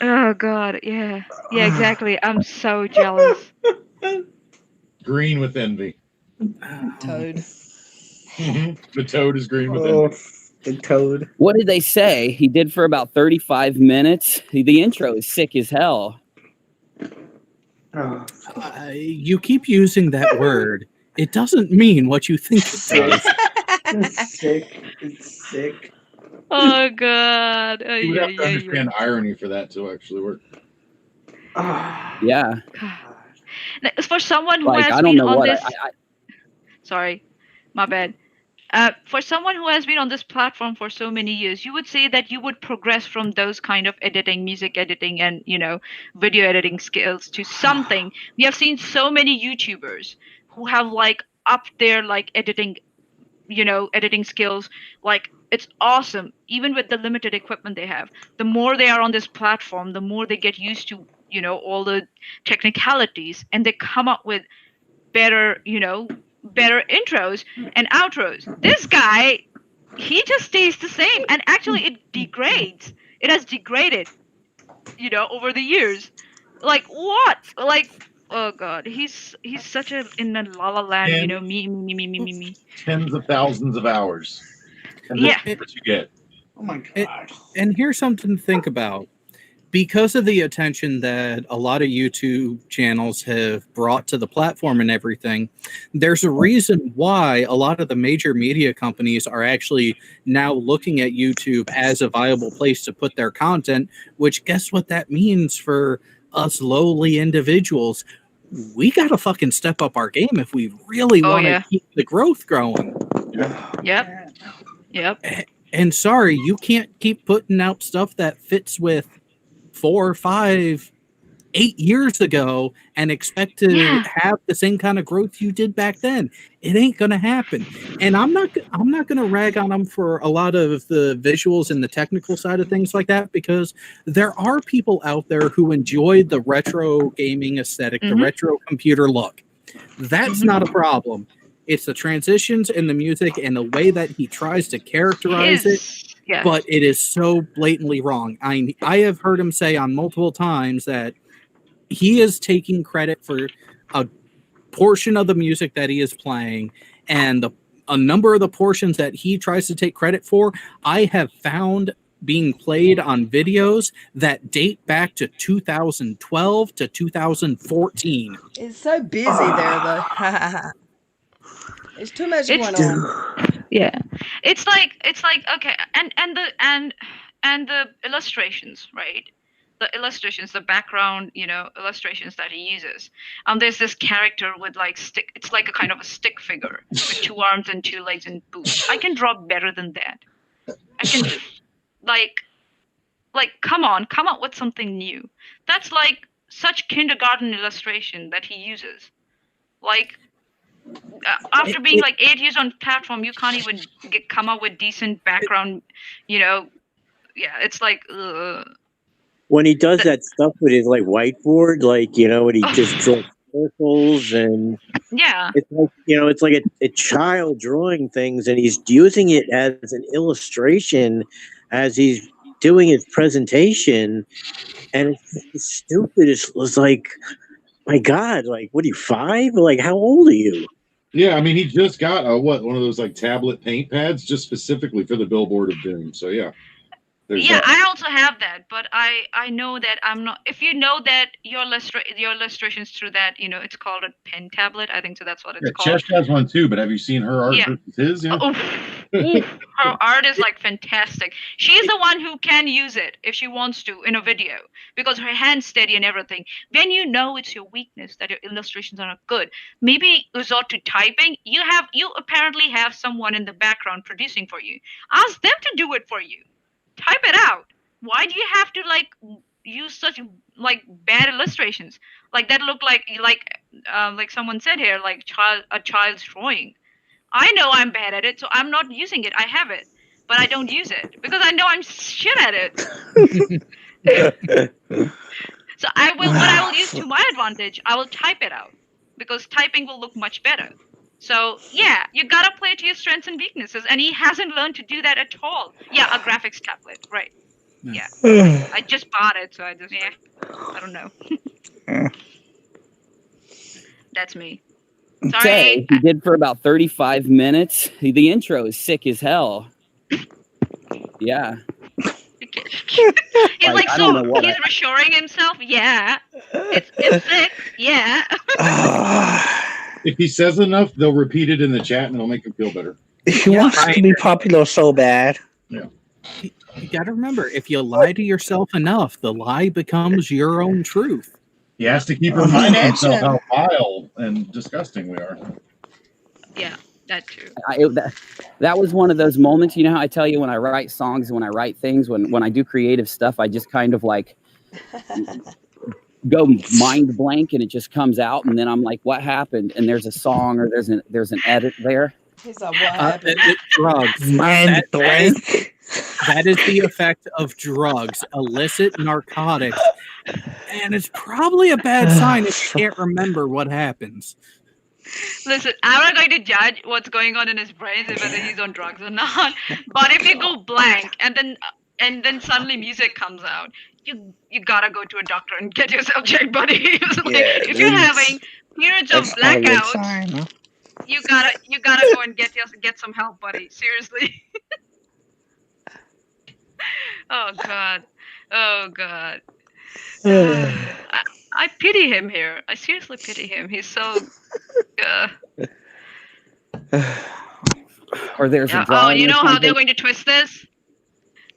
Oh god, yeah, exactly. I'm so jealous. Green with envy. Toad. The toad is green with envy. The toad. What did they say? He did for about 35 minutes. The intro is sick as hell. You keep using that word. It doesn't mean what you think it does. It's sick. It's sick. Oh god. You would have to understand irony for that to actually work. Yeah. For someone who has I don't been know on what this, sorry, my bad. For someone who has been on this platform for so many years, you would say that you would progress from those kind of editing, music editing, and video editing skills to something. We have seen so many YouTubers who have upped their editing, editing skills. It's awesome, even with the limited equipment they have. The more they are on this platform, the more they get used to all the technicalities, and they come up with better intros and outros. This guy, he just stays the same, and actually it degrades. It has degraded, over the years. What? Oh god, he's such a in a la la land, me. Tens of thousands of hours. And Yeah. that's what you get. Oh my god. And here's something to think about. because of the attention that a lot of YouTube channels have brought to the platform and everything, there's a reason why a lot of the major media companies are actually now looking at YouTube as a viable place to put their content, which guess what that means for us lowly individuals? We got to fucking step up our game if we really Oh, want to yeah. keep the growth growing. Yep. Yep. And sorry, you can't keep putting out stuff that fits with 4, 5, 8 years ago and expect to Yeah. have the same kind of growth you did back then. It ain't gonna happen. And I'm not gonna rag on them for a lot of the visuals and the technical side of things like that, because there are people out there who enjoy the retro gaming aesthetic, the retro computer look. That's not a problem. It's the transitions in the music and the way that he tries to characterize it. Yeah. But it is so blatantly wrong. I have heard him say on multiple times that he is taking credit for a portion of the music that he is playing, and a number of the portions that he tries to take credit for, I have found being played on videos that date back to 2012 to 2014. It's so busy there, though. It's too much It's going on. Yeah, it's like okay, and the illustrations, right? The illustrations, the background, illustrations that he uses. There's this character with like stick. It's like a kind of a stick figure with 2 arms and 2 legs and boots. I can draw better than that. I can like come up with something new. That's like such kindergarten illustration that he uses. Like after being like 8 years on platform, you can't even come up with decent background. Yeah, it's like. When he does that stuff with his like whiteboard, like when he just draws circles and yeah, it's like it's like a child drawing things, and he's using it as an illustration as he's doing his presentation, and it's just the stupidest. Was like, my God, like what are you, 5? Like how old are you? Yeah, I mean, he just got one of those like tablet paint pads just specifically for the Billboard of Doom. So yeah. Yeah, I also have that, but I know that I'm not. If you know that your illustrations through that, it's called a pen tablet. I think so. That's what it's called. Chesh has one too, but have you seen her art versus his? Yeah. Her art is like fantastic. She's the one who can use it if she wants to in a video because her hand's steady and everything. When you know it's your weakness that your illustrations are not good, maybe resort to typing. You apparently have someone in the background producing for you. Ask them to do it for you. Type it out. Why do you have to like use such like bad illustrations like that look like someone said here, like a child's drawing? I know I'm bad at it, so I'm not using it. I have it, but I don't use it because I know I'm shit at it. So what I will use to my advantage, I will type it out because typing will look much better. So yeah, you gotta play to your strengths and weaknesses, and he hasn't learned to do that at all. Yeah, a graphics tablet, right? Yeah, I just bought it, so I don't know. That's me. Sorry. Okay, he did for about 35 minutes. The intro is sick as hell. Yeah. He's like so he's reassuring himself. Yeah, it's sick. Yeah. If he says enough, they'll repeat it in the chat, and it'll make him feel better. He wants to be popular so bad. Yeah. You got to remember, if you lie to yourself enough, the lie becomes your own truth. He has to keep reminding himself how vile and disgusting we are. Yeah, that's true. That was one of those moments. You know how I tell you when I write songs and when I write things, when I do creative stuff, I just kind of like go mind blank and it just comes out, and then I'm like, what happened? And there's a song or there's an edit there. He's like, what happened? Drugs. Mind blank. That is the effect of drugs, illicit narcotics. And it's probably a bad sign if you can't remember what happens. Listen, I'm not going to judge what's going on in his brain, whether he's on drugs or not. But if you go blank and then suddenly music comes out, you gotta go to a doctor and get yourself checked, buddy. If you're having periods of blackouts, you gotta go and get some help, buddy. Seriously. Oh god. I pity him here. I seriously pity him. He's so. Or there's a Yeah. Oh, drawing you or know how they're something. going to twist this?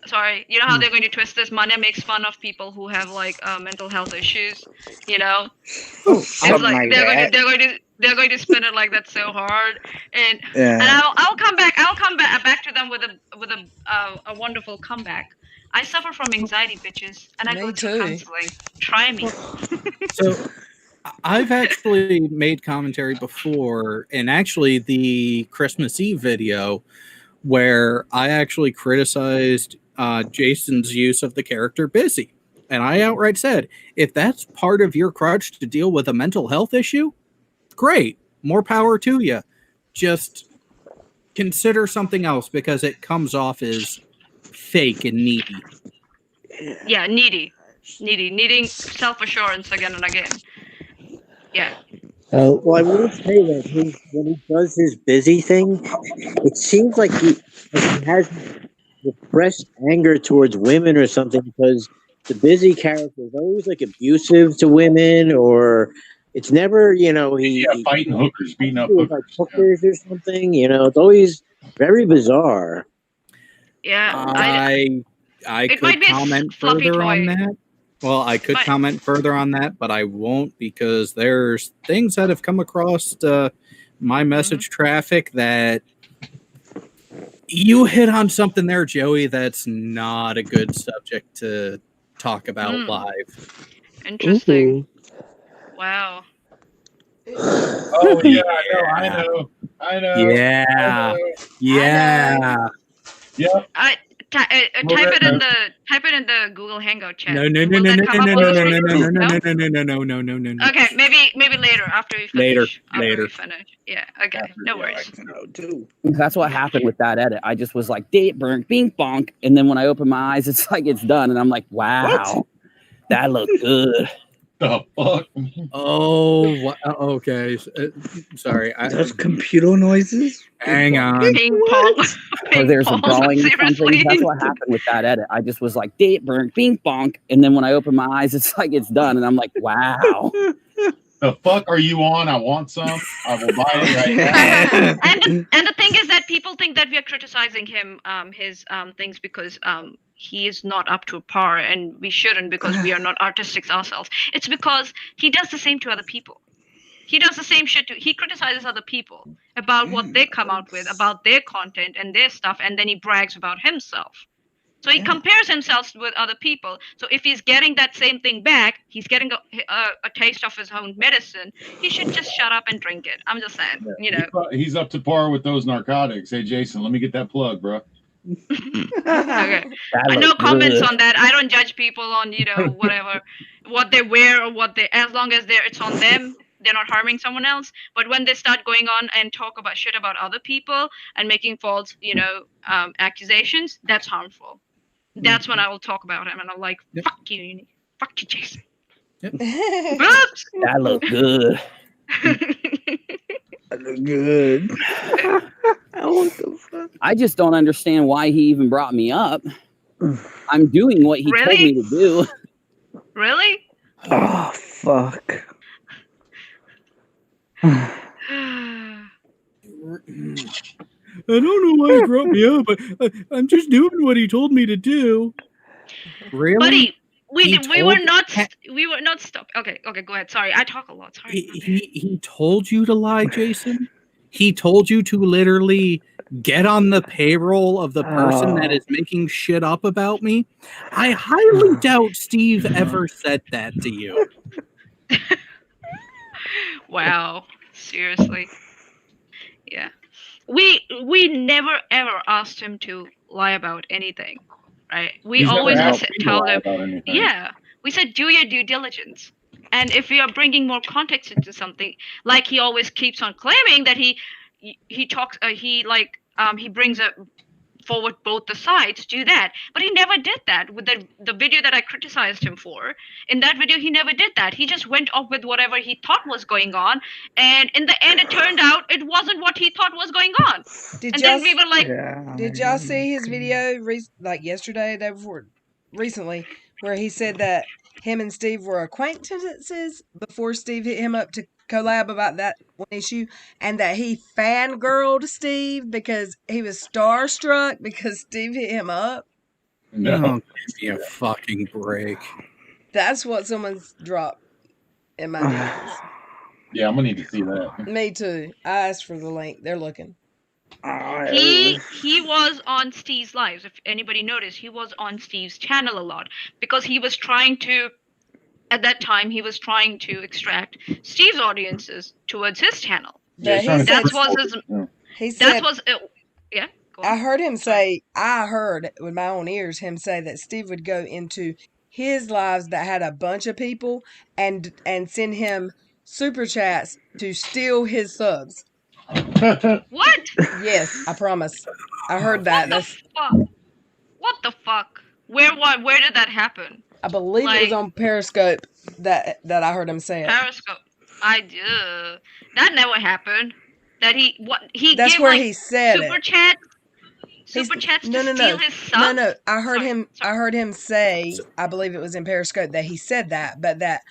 Sorry, you know how they're going to twist this? Manya makes fun of people who have like mental health issues. You know, it's Something like like they're that. going to spin it like that so hard, and Yeah. I'll come back. I'll come back to them with a wonderful comeback. I suffer from anxiety, bitches, and I Me go through too. counseling. Try me. So I've actually made commentary before, and actually the Christmas Eve video where I actually criticized Jason's use of the character Busy. And I outright said, if that's part of your crutch to deal with a mental health issue, great, more power to you. Just consider something else because it comes off as fake and needy. Yeah, needing self-assurance again and again. Yeah. Well, I will say that when he does his busy thing, it seems like he has repressed anger towards women or something, because the busy character is always like abusive to women, or it's never, he fighting hookers, beating up like hookers. hookers or something. It's always very bizarre. Yeah. I It could might be a comment fluffy further on toy. that. Well, I could comment further on that, but I won't because there's things that have come across my message traffic that you hit on something there, Joey, that's not a good subject to talk about live. Interesting. Wow. Oh yeah, I know. Yeah. Yeah. Yep. Type it in the Google Hangout chat. No. Will that come up on the screen? No. Okay, maybe later after we finish. Later. Yeah. Okay. No worries. That's what happened with that edit. I just was like, date burn, bing bonk, and then when I open my eyes, it's like it's done, and I'm like, wow, that looked good. The fuck? Oh, okay. Sorry. Those computer noises? Hang on. Ping pong. Or there's a drawing or something. Seriously? That's what happened with that edit. I just was like, date burn, bing bonk, and then when I open my eyes, it's like it's done, and I'm like, wow. The fuck are you on? I want some. I will buy it right now. And the thing is that people think that we are criticizing him, his things because he is not up to par, and we shouldn't because we are not artistics ourselves. It's because he does the same to other people. He does the same shit too. He criticizes other people about what they come out with, about their content and their stuff, and then he brags about himself. So he compares himself with other people. So if he's getting that same thing back, he's getting a taste of his own medicine. He should just shut up and drink it. I'm just saying, He's up to par with those narcotics. Hey, Jason, let me get that plug, bro. Okay. No comments on that. I don't judge people on whatever what they wear or as long as it's on them. They're not harming someone else. But when they start going on and talk about shit about other people and making false, accusations, that's harmful. That's when I will talk about him, and I'm like, fuck you, Jason. Yep. That looked good. That looked good. What the fuck? I just don't understand why he even brought me up. I'm doing what he told me to do. Really? Oh, fuck. I don't know why he brought me up, but I'm just doing what he told me to do. Really? Buddy, we were not stopped. Okay, go ahead. Sorry, I talk a lot. Sorry. He told you to lie, Jason? He told you to literally get on the payroll of the person that is making shit up about me? I highly doubt Steve ever said that to you. Wow. Seriously. Yeah. We never ever asked him to lie about anything, right? We always tell him, yeah. We said do your due diligence, and if we are bringing more context into something, like he always keeps on claiming that he brings forward both the sides, do that, but he never did that with the video that I criticized him for. In that video, he never did that. He just went off with whatever he thought was going on, and in the end, it turned out it wasn't what he thought was going on. Then we were like, did y'all see his video like yesterday, day before, recently, where he said that him and Steve were acquaintances before Steve hit him up to collab about that one issue, and that he fangirled Steve because he was starstruck because Steve hit him up. No. Oh, give me a fucking break. That's what someone's dropped in my DMs. Yeah, I'm gonna need to see that. Me too. I asked for the link. They're looking. He was on Steve's lives. If anybody noticed, he was on Steve's channel a lot because he was trying to. At that time, he was trying to extract Steve's audiences towards his channel. But Yeah, he said, That was his. he said, That was yeah. Go on. I heard him say, I heard with my own ears him say that Steve would go into his lives that had a bunch of people and send him super chats to steal his subs. What? Yes, I promise. I heard that. What the fuck? What the fuck? Where did that happen? I believe it was on Periscope that I heard him say it. Periscope. That never happened. That he That's gave where like he said super it. chats. Super chats to steal his subs. No. I heard him say, I believe it was in Periscope that he said that, but that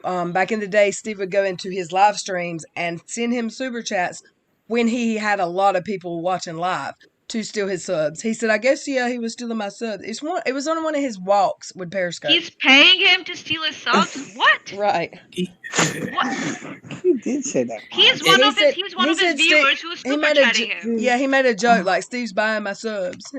back in the day, Steve would go into his live streams and send him super chats when he had a lot of people watching live to steal his subs. He said, I guess, yeah, he was stealing my subs. It was on one of his walks with Periscope. He's paying him to steal his subs? What? Right. What? He did say that. He's one of his viewers who's super chatting him. Yeah, he made a joke like, Steve's buying my subs.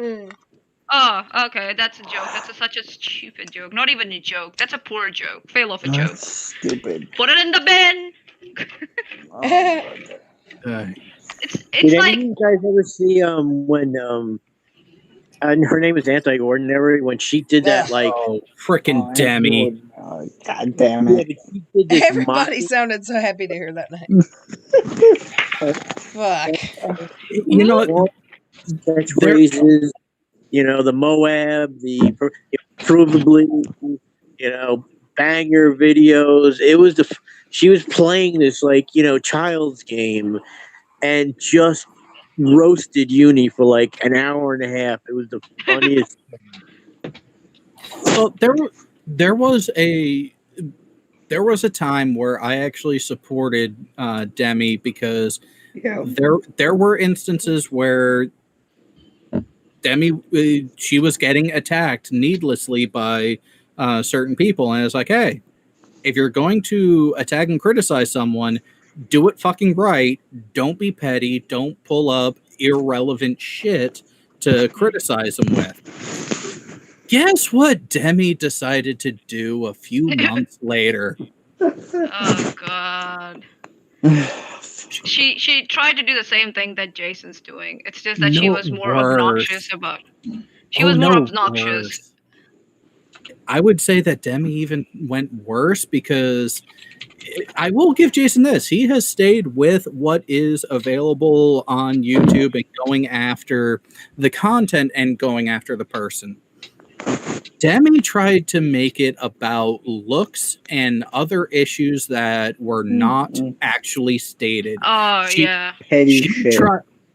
Oh, okay, that's a joke. That's such a stupid joke. Not even a joke. That's a poor joke. Fail off a joke. That's stupid. Put it in the bin. It's Did like, any of you guys ever see when and her name is Anti-Ordinary when she did that frickin' Demi. God damn it. Yeah, but she did this Everybody sounded so happy to hear that name. Fuck. You know, catchphrases, the Moab, the provably, banger videos. It was she was playing this child's game and just roasted Uni for like an hour and a half. It was the funniest thing. Well, there was a time where I actually supported Demi because there were instances where Demi she was getting attacked needlessly by certain people, and it's like, hey, if you're going to attack and criticize someone, do it fucking right. Don't be petty. Don't pull up irrelevant shit to criticize them with. Guess what Demi decided to do a few months later? oh god. She tried to do the same thing that Jason's doing. It's just that she was more obnoxious about. She was more obnoxious. Worse. I would say that Demi even went worse because I will give Jason this. He has stayed with what is available on YouTube and going after the content and going after the person. Demi tried to make it about looks and other issues that were not actually stated. Oh,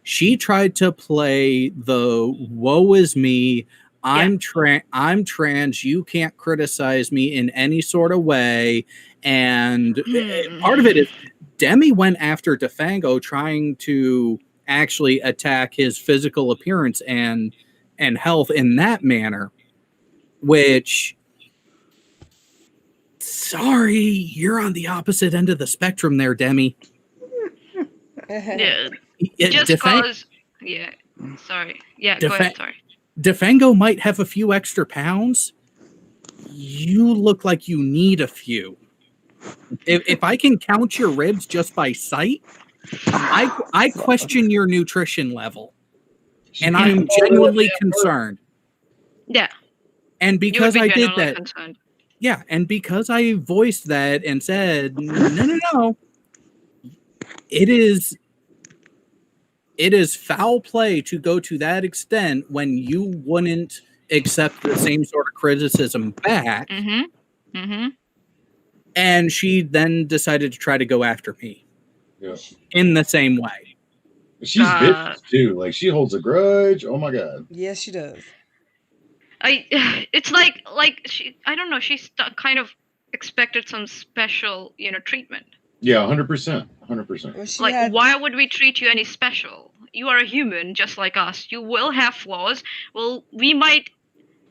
She tried to play the woe is me. I'm trans. You can't criticize me in any sort of way. And part of it is Demi went after DeFango trying to actually attack his physical appearance and health in that manner, which, sorry, you're on the opposite end of the spectrum there, Demi. Yeah. Just because, yeah. Sorry. Yeah, go ahead, sorry. DeFango might have a few extra pounds. You look like you need a few. If I can count your ribs just by sight, I question your nutrition level. And I'm genuinely concerned. Yeah. And because I did that, concerned. yeah, and because I voiced that and said, no, it is foul play to go to that extent when you wouldn't accept the same sort of criticism back. Mm-hmm. Mm-hmm. And she then decided to try to go after me in the same way. She's bitch too. Like, she holds a grudge. Oh my god. Yes, she does. It's like she, I don't know, she's kind of expected some special, treatment. Yeah, 100%, 100%. Well, she Like, had why would we treat you any special? You are a human just like us. You will have flaws. Well, we might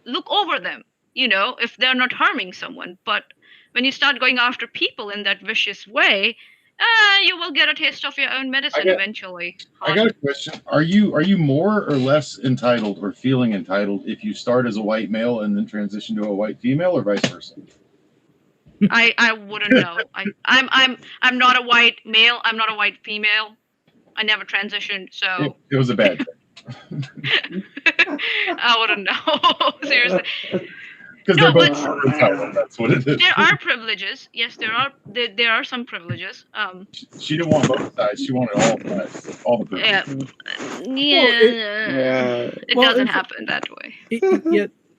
look over them, if they're not harming someone. But when you start going after people in that vicious way, you will get a taste of your own medicine eventually. I got a question. Are you more or less entitled or feeling entitled if you start as a white male and then transition to a white female, or vice versa? I wouldn't know. I'm not a white male. I'm not a white female. I never transitioned, so It was a bad thing. I wouldn't know. Seriously. Because No, they're but both entitled. That's what it is. there are privileges. Yes, there are some privileges. She didn't want both sides. She wanted all sides, all the privileges. It doesn't happen that way.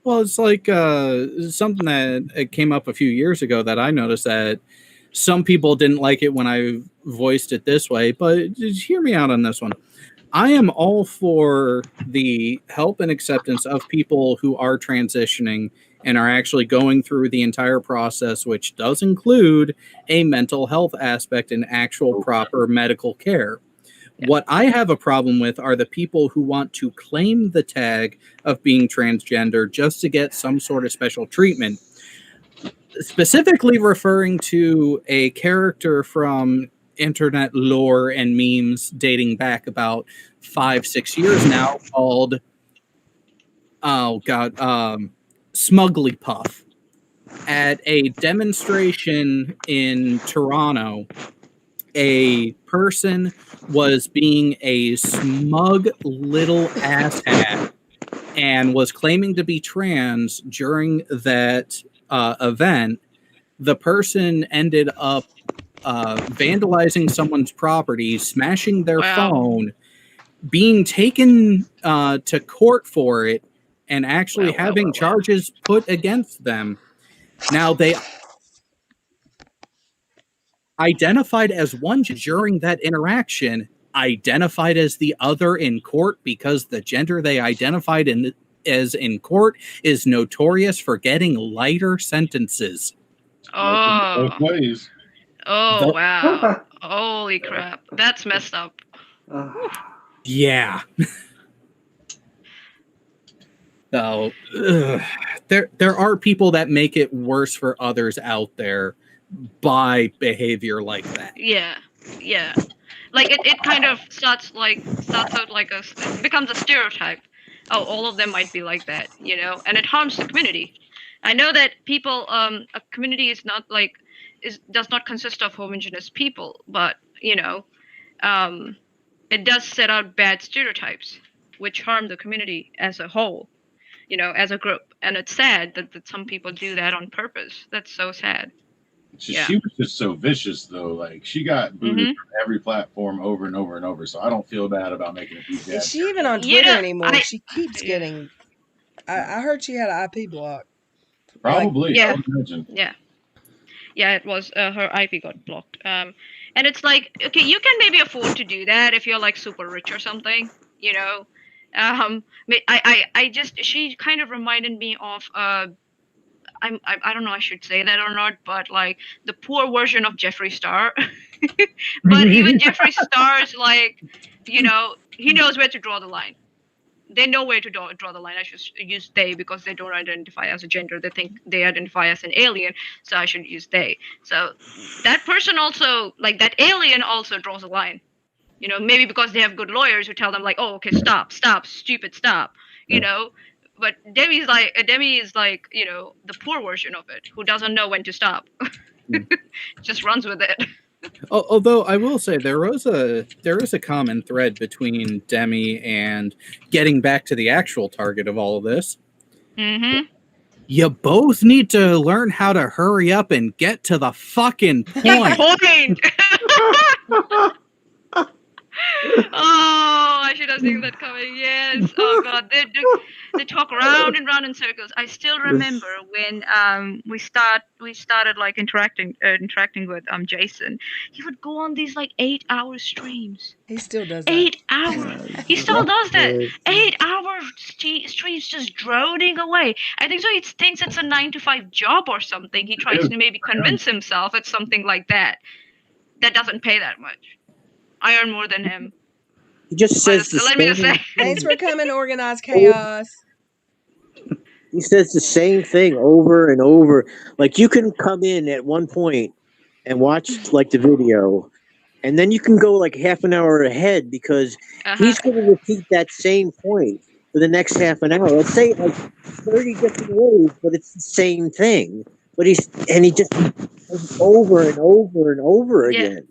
Well, it's like something that came up a few years ago that I noticed that some people didn't like it when I voiced it this way, but just hear me out on this one. I am all for the help and acceptance of people who are transitioning and are actually going through the entire process, which does include a mental health aspect and actual proper medical care. What I have a problem with are the people who want to claim the tag of being transgender just to get some sort of special treatment. Specifically referring to a character from internet lore and memes dating back about 5-6 years now called Smugly Puff. At a demonstration in Toronto, a person was being a smug little asshat and was claiming to be trans during that event. The person ended up vandalizing someone's property, smashing their phone, being taken to court for it, and actually having charges put against them. Now, they identified as one during that interaction, identified as the other in court because the gender they identified as in court is notorious for getting lighter sentences. Oh. Both ways. Oh, wow. Holy crap. That's messed up. Yeah. So, there are people that make it worse for others out there by behavior like that. Yeah. Like it kind of starts out like it becomes a stereotype. Oh, all of them might be like that, and it harms the community. I know that people, a community is not does not consist of homogeneous people, but it does set out bad stereotypes which harm the community as a whole, as a group. And it's sad that some people do that on purpose. That's so sad. She was just so vicious, though. Like, she got booted from every platform over and over and over. So I don't feel bad about making a huge. Is she even on Twitter anymore? She keeps getting. I heard she had an IP block. Probably. Yeah. I would imagine. Yeah, it was her IP got blocked. And it's like, okay, you can maybe afford to do that if you're like super rich or something, she kind of reminded me of I don't know I should say that or not, but like the poor version of Jeffree Star. But even Jeffree Star is like, he knows where to draw the line. They know where to draw the line. I should use they because they don't identify as a gender. They think they identify as an alien, so I should use they. So that person also, like that alien also draws a line. Maybe because they have good lawyers who tell them like, oh, okay, stop, stupid, stop. But Demi is like, the poor version of it, who doesn't know when to stop. Just runs with it. Although I will say there is a common thread between Demi and getting back to the actual target of all of this. Mm-hmm. You both need to learn how to hurry up and get to the fucking point. Oh, I should have seen that coming. Yes. Oh god, they talk round and round in circles. I still remember when we started like interacting with Jason. He would go on these like 8-hour streams. He still does that. 8 hours. He still does that. 8-hour streams just droning away. I think so. He thinks it's a 9 to 5 job or something. He tries to maybe convince himself it's something like that. That doesn't pay that much. I earn more than him. He just says the Let me just same. say. Thanks for coming, Organized Chaos. He says the same thing over and over. Like you can come in at one point and watch like the video, and then you can go like half an hour ahead because he's going to repeat that same point for the next half an hour. Let's say like 30 different ways, but it's the same thing. But he just does it over and over and over again.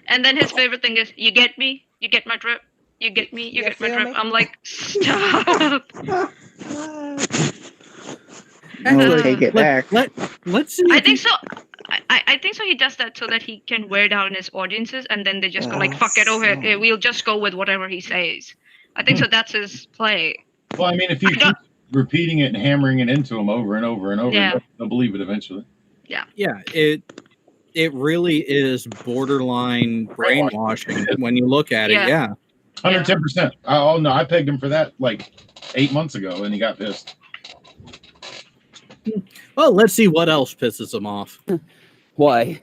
And then his favorite thing is, you get me? You get my drip? You get me? You get my drip? I'm like, stop. Take it back. Let's see. I think so. I think so. He does that so that he can wear down his audiences, and then they just go like, "Fuck it, over. We'll just go with whatever he says." I think so. That's his play. Well, I mean, if you keep repeating it and hammering it into him over and over and over, Yeah. they'll believe it eventually. Yeah. Yeah, it really is borderline brainwashing when you look at it. Yeah. 110%. Oh no, I pegged him for that like 8 months ago, and he got pissed. Well, let's see what else pisses him off. Why?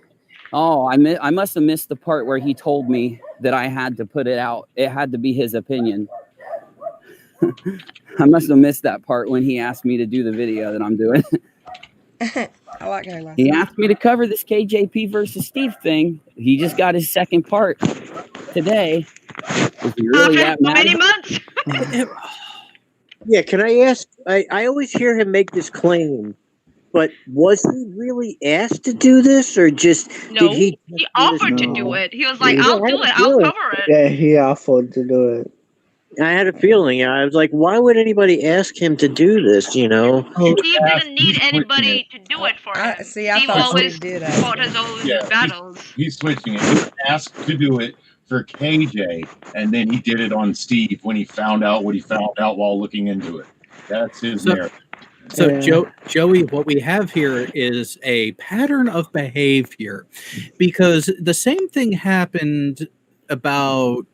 Oh, I must have missed the part where he told me that I had to put it out. It had to be his opinion. I must have missed that part when he asked me to do the video that I'm doing. I like Kayla. He asked me to cover this KJP versus Steve thing. He just got his second part today. Is he really that mad? Many months? Yeah, can I ask? I always hear him make this claim, but was he really asked to do this, or just No, did he? he offered to do it. He was like, Yeah, I'll I do had it. a I'll feeling. cover it. Yeah, he offered to do it. I had a feeling. I was like, why would anybody ask him to do this? You know? Steve didn't need anybody to do it for him. See, I Steve thought always Steve did. fought his own battles. He's switching it. He was asked to do it for KJ, and then he did it on Steve when he found out what he found out while looking into it. That's his narrative. So, Joey, what we have here is a pattern of behavior, because the same thing happened about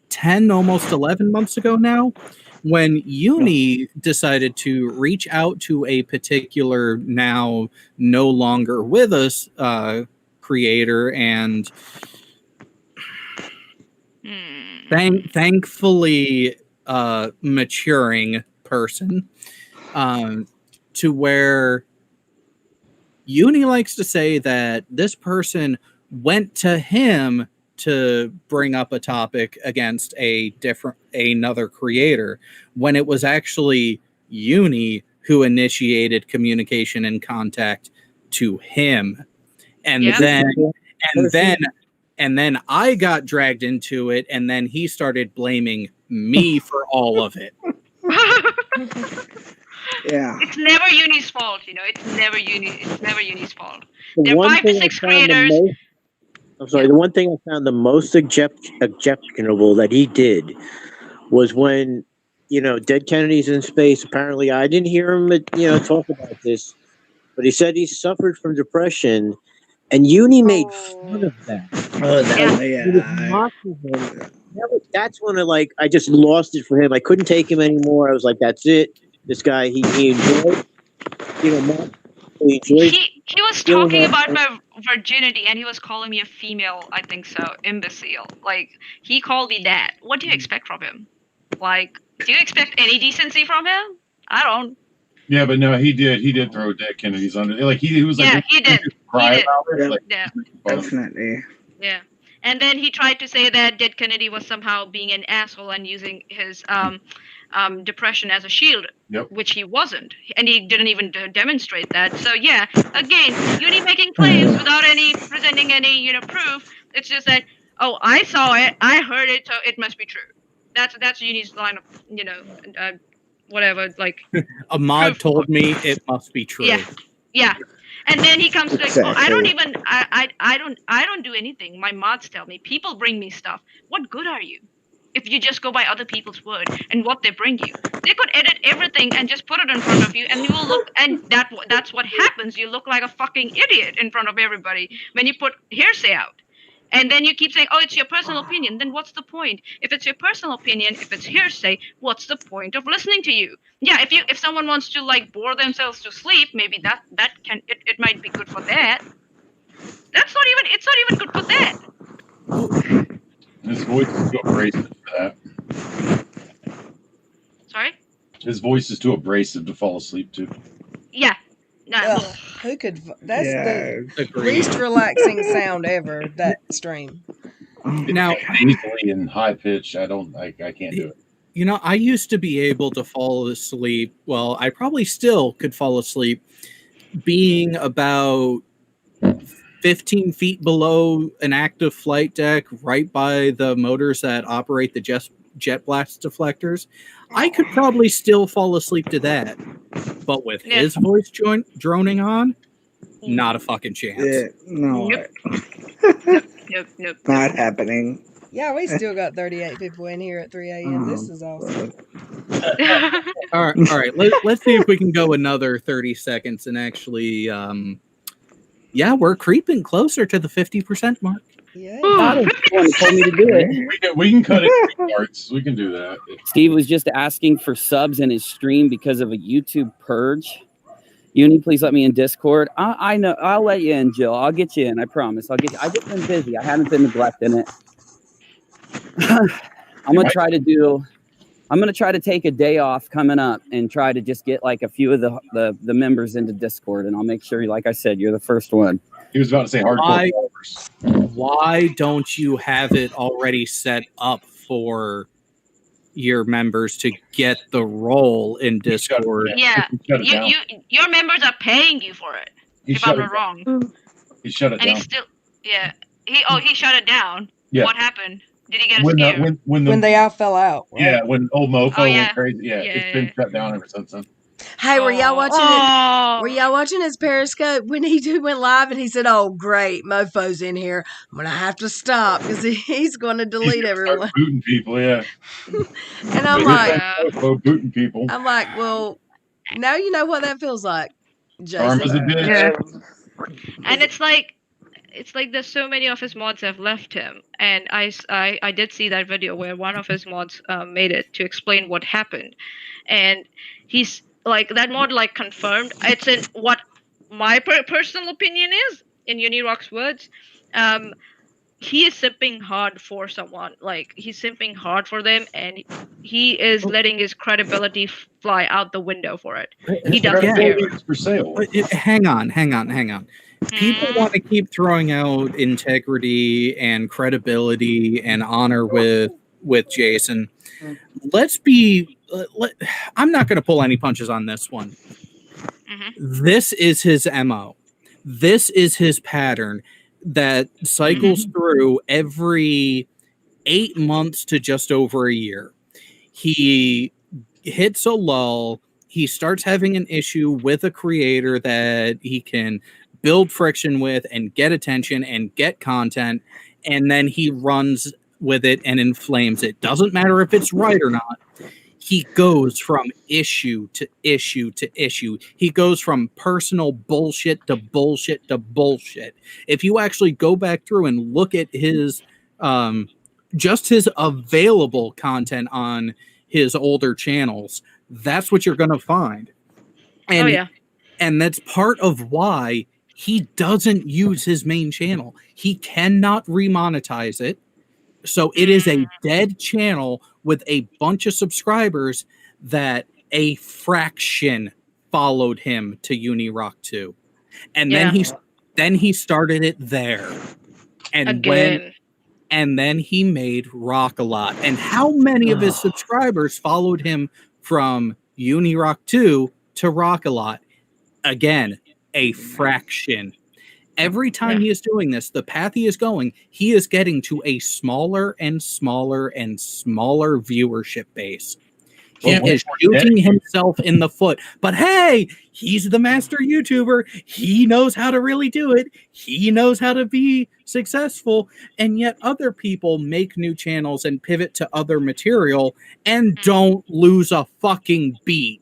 10, almost 11 months ago now, when Uni decided to reach out to a particular, now no longer with us, creator, and thankfully maturing person, to where Uni likes to say that this person went to him to bring up a topic against another creator, when it was actually Uni who initiated communication and contact to him. And then I got dragged into it, and then he started blaming me for all of it. Yeah. It's never Uni's fault, you know. It's never Uni's fault. The There are one 5 to thing I 6 found the creators. most- I'm sorry. The one thing I found the most objectionable that he did was when, Dead Kennedy's in space. Apparently, I didn't hear him, talk about this, but he said he suffered from depression, and Uni made fun of that. Oh, He was mocking him. That's when I just lost it for him. I couldn't take him anymore. I was like, that's it. This guy, he enjoyed, he enjoyed. He was talking about my virginity, and he was calling me a female, I think so, imbecile. Like, he called me that. What do you expect from him? Like, do you expect any decency from him? I don't. Yeah, but no, he did throw Dead Kennedys under. Like he was like, he did. Cry about it. Like, Yeah, definitely. Yeah. And then he tried to say that Dead Kennedy was somehow being an asshole and using his depression as a shield, which he wasn't, and he didn't even demonstrate that. So yeah, again, Uni making claims without presenting any proof. It's just that, oh, I saw it, I heard it, so it must be true. That's Uni's line of whatever, like Ahmad told me it must be true. Yeah. And then he comes like, oh, I don't Exactly. even, I don't do anything. My mods tell me, people bring me stuff. What good are you if you just go by other people's word and what they bring you? They could edit everything and just put it in front of you, and you will look, and that's what happens. You look like a fucking idiot in front of everybody when you put hearsay out. And then you keep saying, oh, it's your personal opinion. Then what's the point? If it's your personal opinion, if it's hearsay, what's the point of listening to you? Yeah, if someone wants to like bore themselves to sleep, maybe that can it might be good for that. It's not even good for that. His voice is too abrasive for that. Sorry? His voice is too abrasive to fall asleep to. Yeah. No, Ugh, well, who could? That's the Agreed. least relaxing sound ever. That stream. Now, Easily in high pitch, I can't do it. you know, I used to be able to fall asleep. Well, I probably still could fall asleep being about 15 feet below an active flight deck, right by the motors that operate the jet blast deflectors. I could probably still fall asleep to that. But with Yeah. his voice droning on, not a fucking chance. Yeah, no, Nope. not happening. Yeah, we still got 38 people in here at 3 a.m. This is awesome. All right. Let's see if we can go another 30 seconds and actually, yeah, we're creeping closer to the 50% mark. Yeah. Someone told me to do it. We can cut it in parts. We can do that. Steve was just asking for subs in his stream because of a YouTube purge. Uni, please let me in Discord. I know. I'll let you in, Jill. I'll get you in. I promise. I've just been busy. I haven't been neglecting it. I'm gonna try to take a day off coming up and try to just get like a few of the members into Discord, and I'll make sure, like I said, you're the first one. He was about to say hardcore. Why don't you have it already set up for your members to get the role in Discord? Yeah, your members are paying you for it. If I'm not wrong. He shut it and down. he's still, yeah. He shut it down. Yeah. What happened? Did he get a scare? When they all fell out. Right? Yeah, when old Mofo yeah. went crazy. Yeah, it's been shut down ever since then. Hey, were y'all watching it? Were y'all watching his Periscope when he went live and he said, "Oh, great, Mofo's in here. I'm gonna have to stop because he's going to delete everyone." Booting people, yeah. And I'm like, Mofo booting people. I'm like, well, now you know what that feels like, Arm as a Jason. bitch. Yeah. And it's like there's so many of his mods have left him, and I did see that video where one of his mods made it to explain what happened, and he's like, that mod like confirmed it's in what my personal opinion is, in Unirock's words. He is simping hard for someone, like he's simping hard for them, and he is letting his credibility fly out the window for it. He doesn't care. For sale. Hang on. People want to keep throwing out integrity and credibility and honor with Jason. I'm not going to pull any punches on this one. This is his MO. This is his pattern that cycles through every 8 months to just over a year. He hits a lull. He starts having an issue with a creator that he can build friction with and get attention and get content, and then he runs with it and inflames it. Doesn't matter if it's right or not. He goes from issue to issue to issue. He goes from personal bullshit to bullshit to bullshit. If you actually go back through and look at his just his available content on his older channels, that's what you're going to find. And, and that's part of why he doesn't use his main channel. He cannot remonetize it. So it is a dead channel with a bunch of subscribers that a fraction followed him to Unirock 2. And then he started it there. And then he made Rock a Lot. And how many of his subscribers followed him from Unirock 2 to Rock a Lot? Again, a fraction. Every time he is doing this, the path he is going, he is getting to a smaller and smaller and smaller viewership base. He is shooting himself in the foot. But hey, he's the master YouTuber. He knows how to really do it. He knows how to be successful. And yet other people make new channels and pivot to other material and don't lose a fucking beat.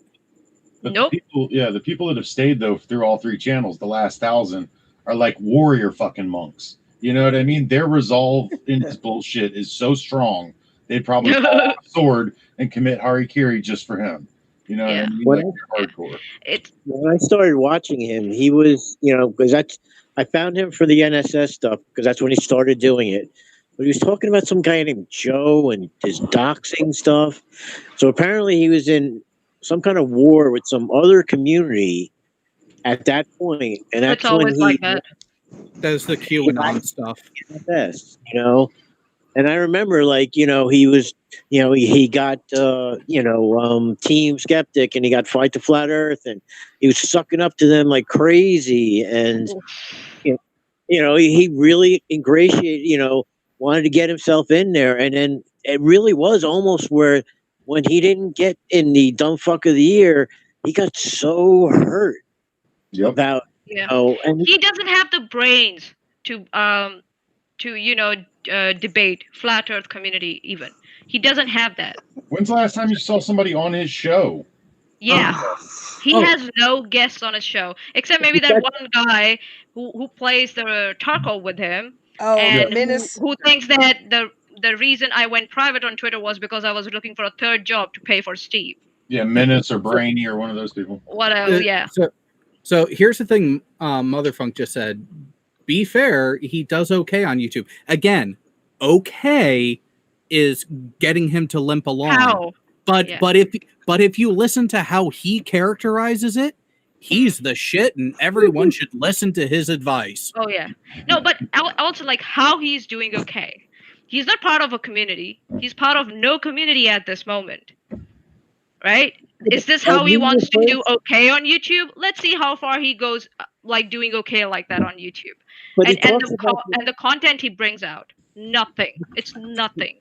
But the people that have stayed though through all three channels, the last 1,000, are like warrior fucking monks. You know what I mean? Their resolve in this bullshit is so strong. They'd probably fall on a sword and commit harikiri just for him. You know what I mean? When, like hardcore. When I started watching him, he was, because I found him for the NSS stuff because that's when he started doing it. But he was talking about some guy named Joe and his doxing stuff. So apparently he was in some kind of war with some other community at that point, and that's It's always when like that. Does the QAnon stuff. NSS, And I remember, he was, he got, Team Skeptic, and he got Fight the Flat Earth, and he was sucking up to them like crazy, and he really ingratiated, wanted to get himself in there, and then it really was almost where when he didn't get in the dumb fuck of the year, he got so hurt about, and he doesn't have the brains to debate flat earth community. Even he doesn't have that. When's the last time you saw somebody on his show? Yeah, he has no guests on his show except maybe that one guy who plays the Tarko with him, and who thinks that the reason I went private on Twitter was because I was looking for a third job to pay for Steve. Yeah, Menace or Brainy or one of those people. Whatever. Yeah. So here's the thing, Motherfunk just said. Be fair, he does okay on YouTube. Again, okay is getting him to limp along. How? But if you listen to how he characterizes it, he's the shit, and everyone should listen to his advice. Oh yeah. No, but also like how he's doing okay. He's not part of a community. He's part of no community at this moment. Right? Is this how he wants to do okay on YouTube? Let's see how far he goes like doing okay like that on YouTube. But and the content he brings out. Nothing. It's nothing.